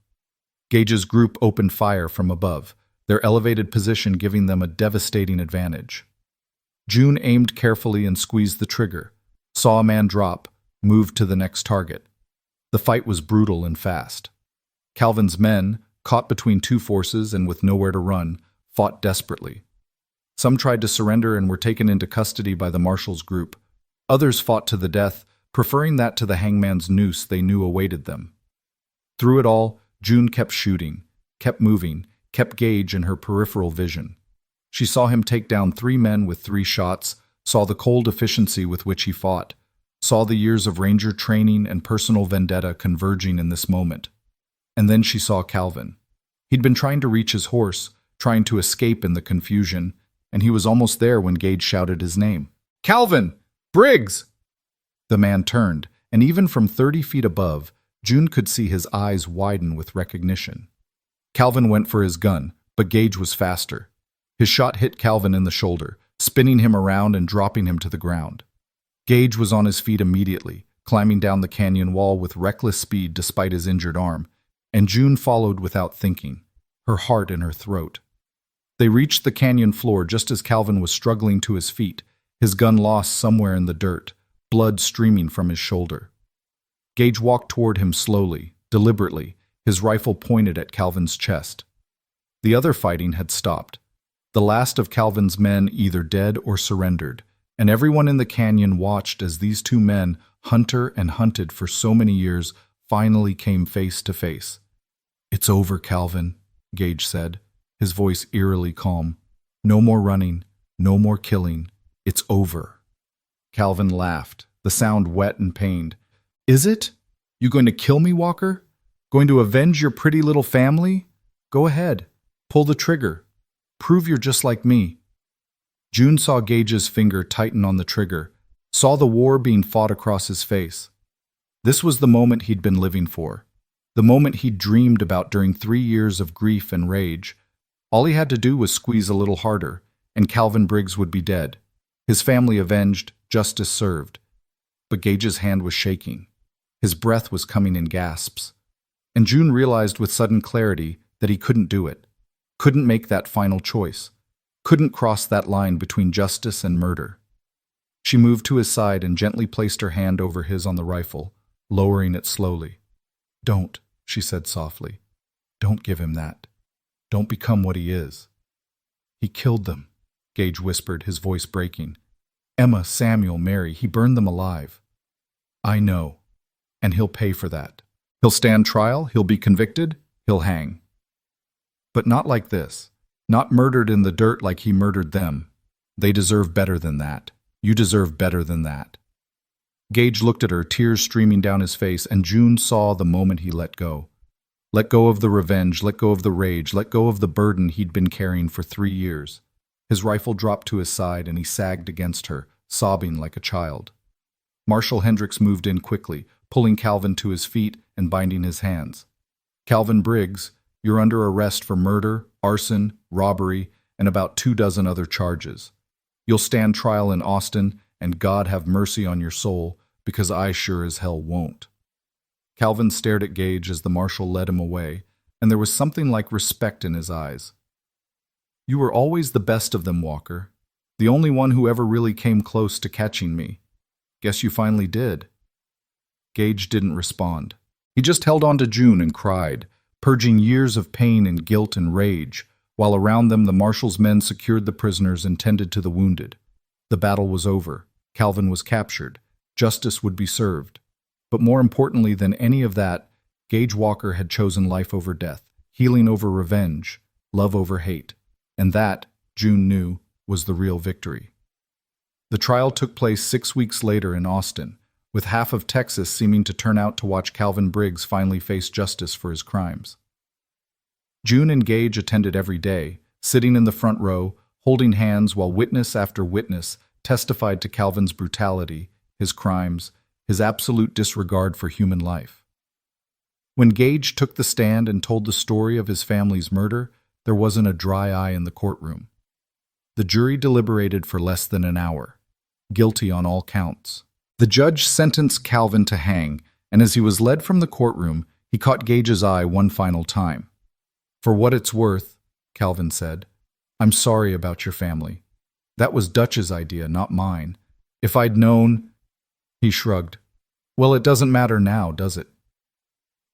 Gage's group opened fire from above, their elevated position giving them a devastating advantage. June aimed carefully and squeezed the trigger, saw a man drop, moved to the next target. The fight was brutal and fast. Calvin's men, caught between 2 forces and with nowhere to run, fought desperately. Some tried to surrender and were taken into custody by the marshal's group. Others fought to the death, preferring that to the hangman's noose they knew awaited them. Through it all, June kept shooting, kept moving, kept Gage in her peripheral vision. She saw him take down 3 men with 3 shots, saw the cold efficiency with which he fought, saw the years of ranger training and personal vendetta converging in this moment. And then she saw Calvin. He'd been trying to reach his horse, trying to escape in the confusion, and he was almost there when Gage shouted his name. "Calvin! Briggs!" The man turned, and even from 30 feet above, June could see his eyes widen with recognition. Calvin went for his gun, but Gage was faster. His shot hit Calvin in the shoulder, spinning him around and dropping him to the ground. Gage was on his feet immediately, climbing down the canyon wall with reckless speed despite his injured arm, and June followed without thinking, her heart in her throat. They reached the canyon floor just as Calvin was struggling to his feet, his gun lost somewhere in the dirt, blood streaming from his shoulder. Gage walked toward him slowly, deliberately, his rifle pointed at Calvin's chest. The other fighting had stopped. The last of Calvin's men either dead or surrendered, and everyone in the canyon watched as these 2 men, hunter and hunted for so many years, finally came face to face. "It's over, Calvin," Gage said, his voice eerily calm. "No more running, no more killing. It's over." Calvin laughed, the sound wet and pained. "Is it? You going to kill me, Walker? Going to avenge your pretty little family? Go ahead. Pull the trigger. Prove you're just like me." June saw Gage's finger tighten on the trigger, saw the war being fought across his face. This was the moment he'd been living for, the moment he'd dreamed about during 3 years of grief and rage. All he had to do was squeeze a little harder, and Calvin Briggs would be dead. His family avenged, justice served. But Gage's hand was shaking. His breath was coming in gasps. And June realized with sudden clarity that he couldn't do it, couldn't make that final choice, couldn't cross that line between justice and murder. She moved to his side and gently placed her hand over his on the rifle, lowering it slowly. "Don't," she said softly. "Don't give him that. Don't become what he is." "He killed them," Gage whispered, his voice breaking. "Emma, Samuel, Mary, he burned them alive." "I know, and he'll pay for that. He'll stand trial, he'll be convicted, he'll hang. But not like this. Not murdered in the dirt like he murdered them. They deserve better than that. You deserve better than that." Gage looked at her, tears streaming down his face, and June saw the moment he let go. Let go of the revenge, let go of the rage, let go of the burden he'd been carrying for 3 years. His rifle dropped to his side and he sagged against her, sobbing like a child. Marshal Hendricks moved in quickly, pulling Calvin to his feet and binding his hands. "Calvin Briggs, you're under arrest for murder, arson, robbery, and about 24 other charges. You'll stand trial in Austin, and God have mercy on your soul, because I sure as hell won't." Calvin stared at Gage as the marshal led him away, and there was something like respect in his eyes. "You were always the best of them, Walker. The only one who ever really came close to catching me. Guess you finally did." Gage didn't respond. He just held on to June and cried, purging years of pain and guilt and rage, while around them the marshal's men secured the prisoners and tended to the wounded. The battle was over. Calvin was captured. Justice would be served. But more importantly than any of that, Gage Walker had chosen life over death, healing over revenge, love over hate. And that, June knew, was the real victory. The trial took place 6 weeks later in Austin, with half of Texas seeming to turn out to watch Calvin Briggs finally face justice for his crimes. June and Gage attended every day, sitting in the front row, holding hands while witness after witness testified to Calvin's brutality, his crimes, his absolute disregard for human life. When Gage took the stand and told the story of his family's murder, there wasn't a dry eye in the courtroom. The jury deliberated for less than an hour, guilty on all counts. The judge sentenced Calvin to hang, and as he was led from the courtroom, he caught Gage's eye one final time. "For what it's worth," Calvin said, "I'm sorry about your family. That was Dutch's idea, not mine. If I'd known—" He shrugged. "Well, it doesn't matter now, does it?"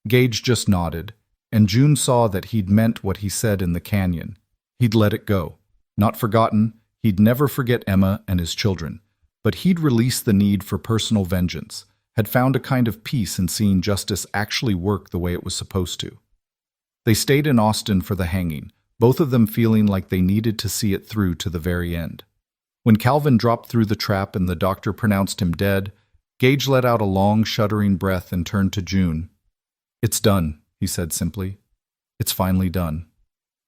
Gage just nodded, and June saw that he'd meant what he said in the canyon. He'd let it go. Not forgotten, he'd never forget Emma and his children. But he'd released the need for personal vengeance, had found a kind of peace in seeing justice actually work the way it was supposed to. They stayed in Austin for the hanging, both of them feeling like they needed to see it through to the very end. When Calvin dropped through the trap and the doctor pronounced him dead, Gage let out a long, shuddering breath and turned to June. "It's done," he said simply. "It's finally done."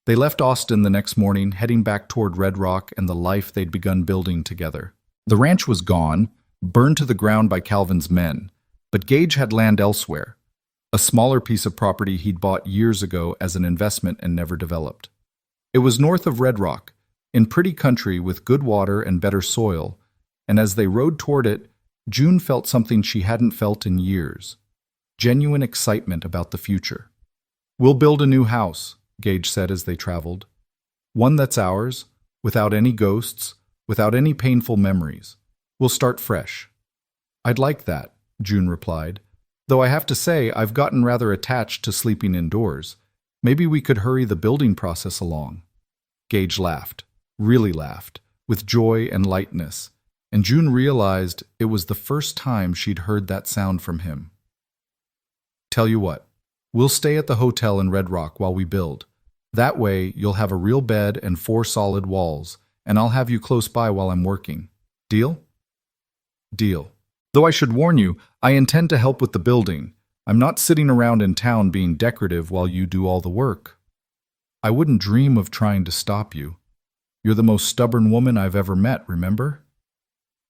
They left Austin the next morning, heading back toward Red Rock and the life they'd begun building together. The ranch was gone, burned to the ground by Calvin's men, but Gage had land elsewhere, a smaller piece of property he'd bought years ago as an investment and never developed. It was north of Red Rock, in pretty country with good water and better soil, and as they rode toward it, June felt something she hadn't felt in years: genuine excitement about the future. "We'll build a new house," Gage said as they traveled. "One that's ours, without any ghosts, without any painful memories. We'll start fresh." "I'd like that," June replied, "though I have to say I've gotten rather attached to sleeping indoors. Maybe we could hurry the building process along." Gage laughed, really laughed, with joy and lightness, and June realized it was the first time she'd heard that sound from him. "Tell you what, we'll stay at the hotel in Red Rock while we build. That way you'll have a real bed and 4 solid walls, and I'll have you close by while I'm working. Deal?" "Deal. Though I should warn you, I intend to help with the building. I'm not sitting around in town being decorative while you do all the work." "I wouldn't dream of trying to stop you. You're the most stubborn woman I've ever met, remember?"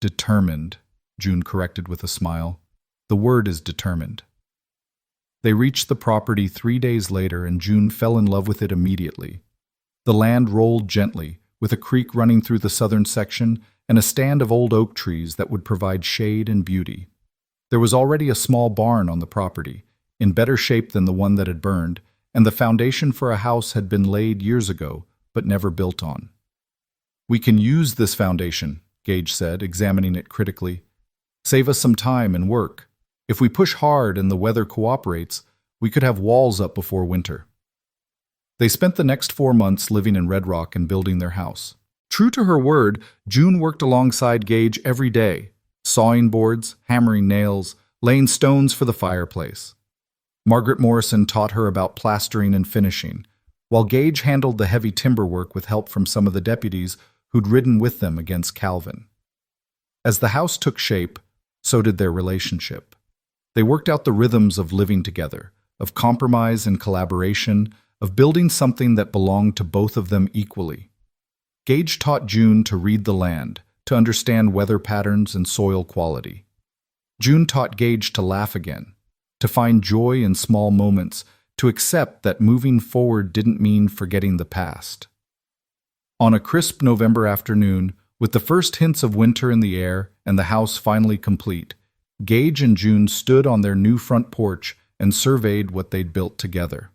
"Determined," June corrected with a smile. "The word is determined." They reached the property 3 days later, and June fell in love with it immediately. The land rolled gently, with a creek running through the southern section and a stand of old oak trees that would provide shade and beauty. There was already a small barn on the property, in better shape than the one that had burned, and the foundation for a house had been laid years ago, but never built on. "We can use this foundation," Gage said, examining it critically. "Save us some time and work. If we push hard and the weather cooperates, we could have walls up before winter." They spent the next 4 months living in Red Rock and building their house. True to her word, June worked alongside Gage every day, sawing boards, hammering nails, laying stones for the fireplace. Margaret Morrison taught her about plastering and finishing, while Gage handled the heavy timber work with help from some of the deputies who'd ridden with them against Calvin. As the house took shape, so did their relationship. They worked out the rhythms of living together, of compromise and collaboration, of building something that belonged to both of them equally. Gage taught June to read the land, to understand weather patterns and soil quality. June taught Gage to laugh again, to find joy in small moments, to accept that moving forward didn't mean forgetting the past. On a crisp November afternoon, with the first hints of winter in the air and the house finally complete, Gage and June stood on their new front porch and surveyed what they'd built together.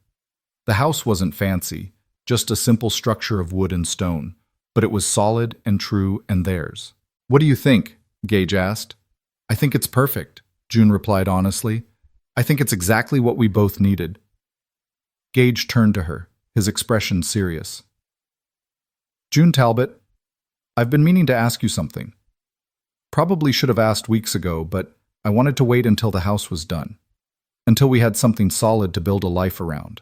The house wasn't fancy, just a simple structure of wood and stone, but it was solid and true and theirs. "What do you think?" Gage asked. "I think it's perfect," June replied honestly. "I think it's exactly what we both needed." Gage turned to her, his expression serious. "June Talbot, I've been meaning to ask you something. Probably should have asked weeks ago, but I wanted to wait until the house was done, until we had something solid to build a life around."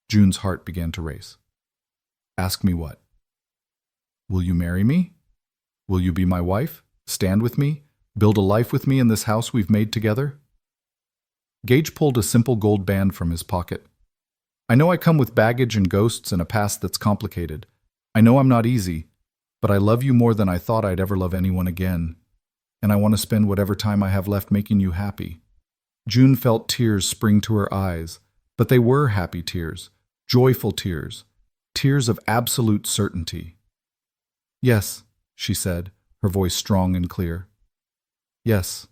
June's heart began to race. "Ask me what?" "Will you marry me? Will you be my wife, stand with me, build a life with me in this house we've made together?" Gage pulled a simple gold band from his pocket. "I know I come with baggage and ghosts and a past that's complicated. I know I'm not easy, but I love you more than I thought I'd ever love anyone again. And I want to spend whatever time I have left making you happy." June felt tears spring to her eyes, but they were happy tears, joyful tears, tears of absolute certainty. "Yes," she said, her voice strong and clear. "Yes,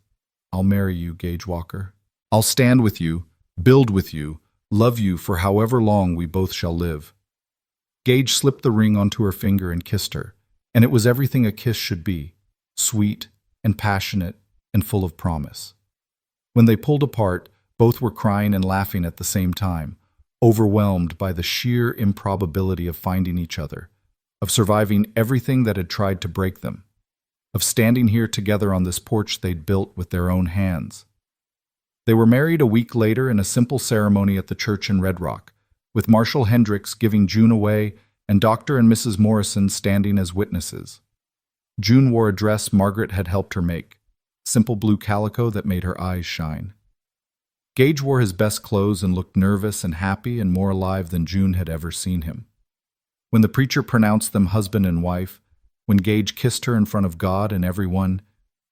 I'll marry you, Gage Walker. I'll stand with you, build with you, love you for however long we both shall live." Gage slipped the ring onto her finger and kissed her, and it was everything a kiss should be, sweet and passionate and full of promise. When they pulled apart, both were crying and laughing at the same time, overwhelmed by the sheer improbability of finding each other, of surviving everything that had tried to break them, of standing here together on this porch they'd built with their own hands. They were married a week later in a simple ceremony at the church in Red Rock, with Marshall Hendricks giving June away and Dr. and Mrs. Morrison standing as witnesses. June wore a dress Margaret had helped her make, simple blue calico that made her eyes shine. Gage wore his best clothes and looked nervous and happy and more alive than June had ever seen him. When the preacher pronounced them husband and wife, when Gage kissed her in front of God and everyone,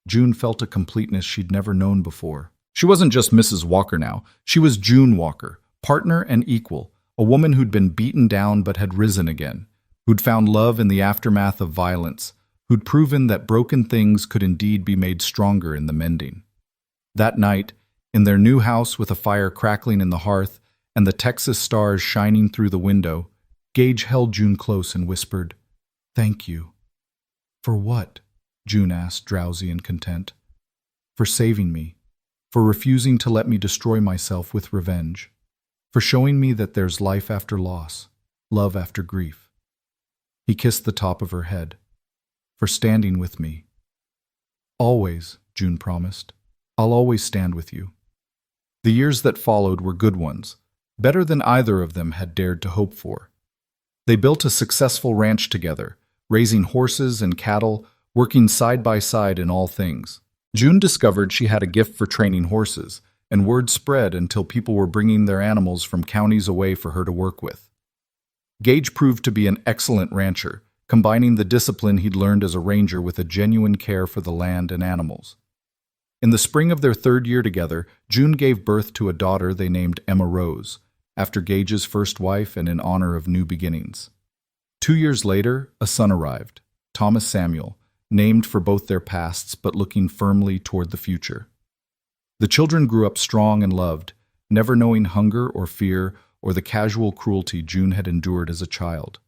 June felt a completeness she'd never known before. She wasn't just Mrs. Walker now. She was June Walker, partner and equal, a woman who'd been beaten down but had risen again, who'd found love in the aftermath of violence, who'd proven that broken things could indeed be made stronger in the mending. That night, in their new house with a fire crackling in the hearth and the Texas stars shining through the window, Gage held June close and whispered, "Thank you." "For what?" June asked, drowsy and content. "For saving me, for refusing to let me destroy myself with revenge, for showing me that there's life after loss, love after grief." He kissed the top of her head. "For standing with me." "Always," June promised. "I'll always stand with you." The years that followed were good ones, better than either of them had dared to hope for. They built a successful ranch together, raising horses and cattle, working side by side in all things. June discovered she had a gift for training horses, and word spread until people were bringing their animals from counties away for her to work with. Gage proved to be an excellent rancher, combining the discipline he'd learned as a ranger with a genuine care for the land and animals. In the spring of their third year together, June gave birth to a daughter they named Emma Rose, after Gage's first wife and in honor of new beginnings. 2 years later, a son arrived, Thomas Samuel, named for both their pasts but looking firmly toward the future. The children grew up strong and loved, never knowing hunger or fear or the casual cruelty June had endured as a child.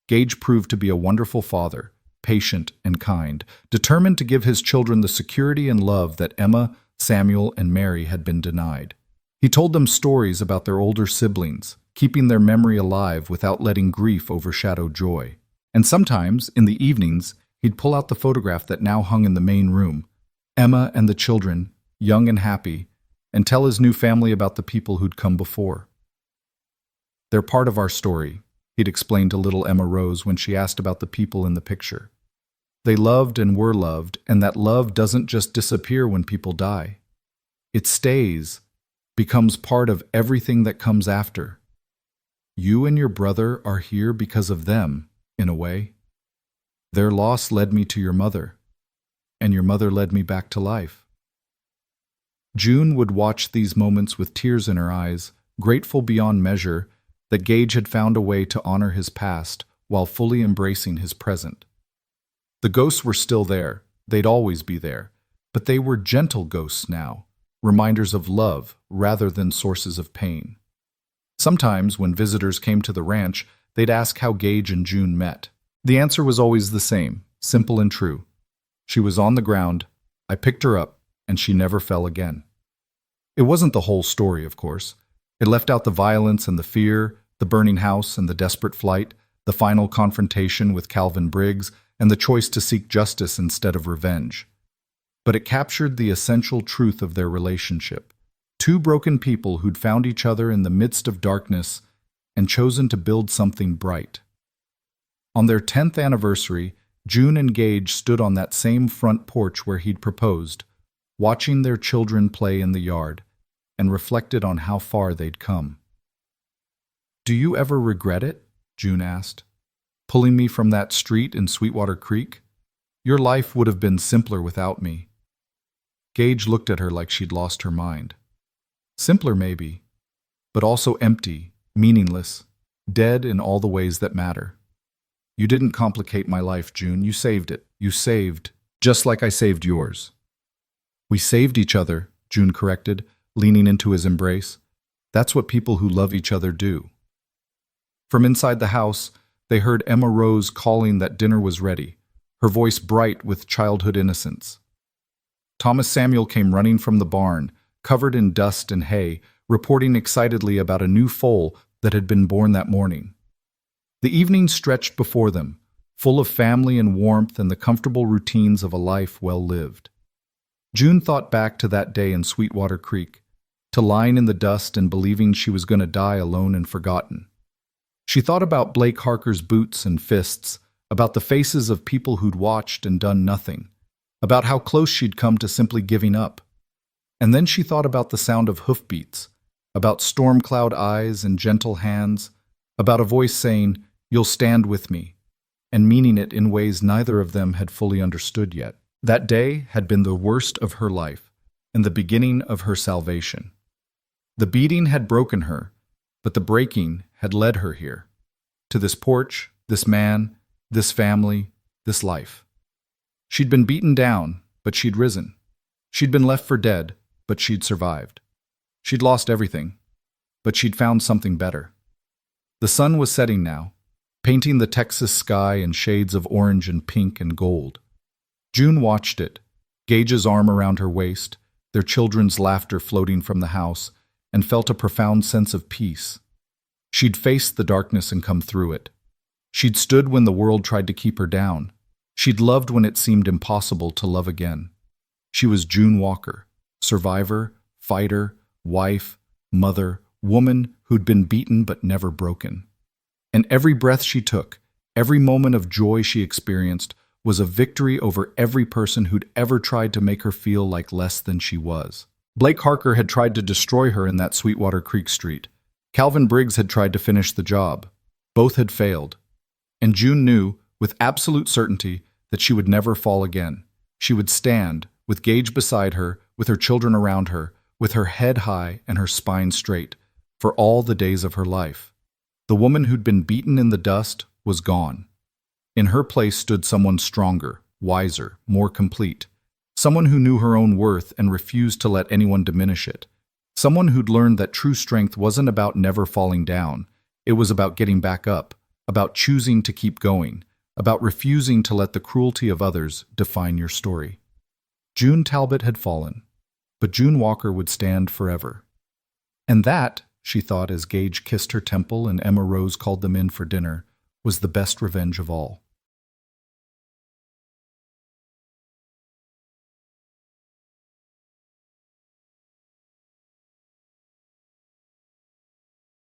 Gage proved to be a wonderful father, patient and kind, determined to give his children the security and love that Emma, Samuel, and Mary had been denied. He told them stories about their older siblings, keeping their memory alive without letting grief overshadow joy. And sometimes, in the evenings, he'd pull out the photograph that now hung in the main room, Emma and the children, young and happy, and tell his new family about the people who'd come before. "They're part of our story," he'd explained to little Emma Rose when she asked about the people in the picture. "They loved and were loved, and that love doesn't just disappear when people die. It stays, becomes part of everything that comes after. You and your brother are here because of them, in a way. Their loss led me to your mother, and your mother led me back to life." June would watch these moments with tears in her eyes, grateful beyond measure that Gage had found a way to honor his past while fully embracing his present. The ghosts were still there, they'd always be there, but they were gentle ghosts now, reminders of love rather than sources of pain. Sometimes, when visitors came to the ranch, they'd ask how Gage and June met. The answer was always the same, simple and true. She was on the ground, I picked her up, and she never fell again. It wasn't the whole story, of course. It left out the violence and the fear, the burning house and the desperate flight, the final confrontation with Calvin Briggs, and the choice to seek justice instead of revenge. But it captured the essential truth of their relationship. Two broken people who'd found each other in the midst of darkness and chosen to build something bright. On their 10th anniversary, June and Gage stood on that same front porch where he'd proposed, watching their children play in the yard, and reflected on how far they'd come. "Do you ever regret it?" June asked. "Pulling me from that street in Sweetwater Creek? Your life would have been simpler without me." Gage looked at her like she'd lost her mind. "Simpler, maybe, but also empty, meaningless, dead in all the ways that matter. You didn't complicate my life, June. You saved it. You saved, just like I saved yours." "We saved each other," June corrected, leaning into his embrace. "That's what people who love each other do." From inside the house, they heard Emma Rose calling that dinner was ready, her voice bright with childhood innocence. Thomas Samuel came running from the barn, covered in dust and hay, reporting excitedly about a new foal that had been born that morning. The evening stretched before them, full of family and warmth and the comfortable routines of a life well lived. June thought back to that day in Sweetwater Creek, to lying in the dust and believing she was going to die alone and forgotten. She thought about Blake Harker's boots and fists, about the faces of people who'd watched and done nothing, about how close she'd come to simply giving up. And then she thought about the sound of hoofbeats, about storm cloud eyes and gentle hands, about a voice saying, "You'll stand with me," and meaning it in ways neither of them had fully understood yet. That day had been the worst of her life and the beginning of her salvation. The beating had broken her, but the breaking had led her here, to this porch, this man, this family, this life. She'd been beaten down, but she'd risen. She'd been left for dead, but she'd survived. She'd lost everything, but she'd found something better. The sun was setting now, painting the Texas sky in shades of orange and pink and gold. June watched it, Gage's arm around her waist, their children's laughter floating from the house, and felt a profound sense of peace. She'd faced the darkness and come through it. She'd stood when the world tried to keep her down. She'd loved when it seemed impossible to love again. She was June Walker, survivor, fighter, wife, mother, woman who'd been beaten but never broken. And every breath she took, every moment of joy she experienced, was a victory over every person who'd ever tried to make her feel like less than she was. Blake Harker had tried to destroy her in that Sweetwater Creek street. Calvin Briggs had tried to finish the job. Both had failed. And June knew, with absolute certainty, that she would never fall again. She would stand, with Gage beside her, with her children around her, with her head high and her spine straight, for all the days of her life. The woman who'd been beaten in the dust was gone. In her place stood someone stronger, wiser, more complete. Someone who knew her own worth and refused to let anyone diminish it. Someone who'd learned that true strength wasn't about never falling down. It was about getting back up, about choosing to keep going, about refusing to let the cruelty of others define your story. June Talbot had fallen, but June Walker would stand forever. And that, she thought as Gage kissed her temple and Emma Rose called them in for dinner, was the best revenge of all.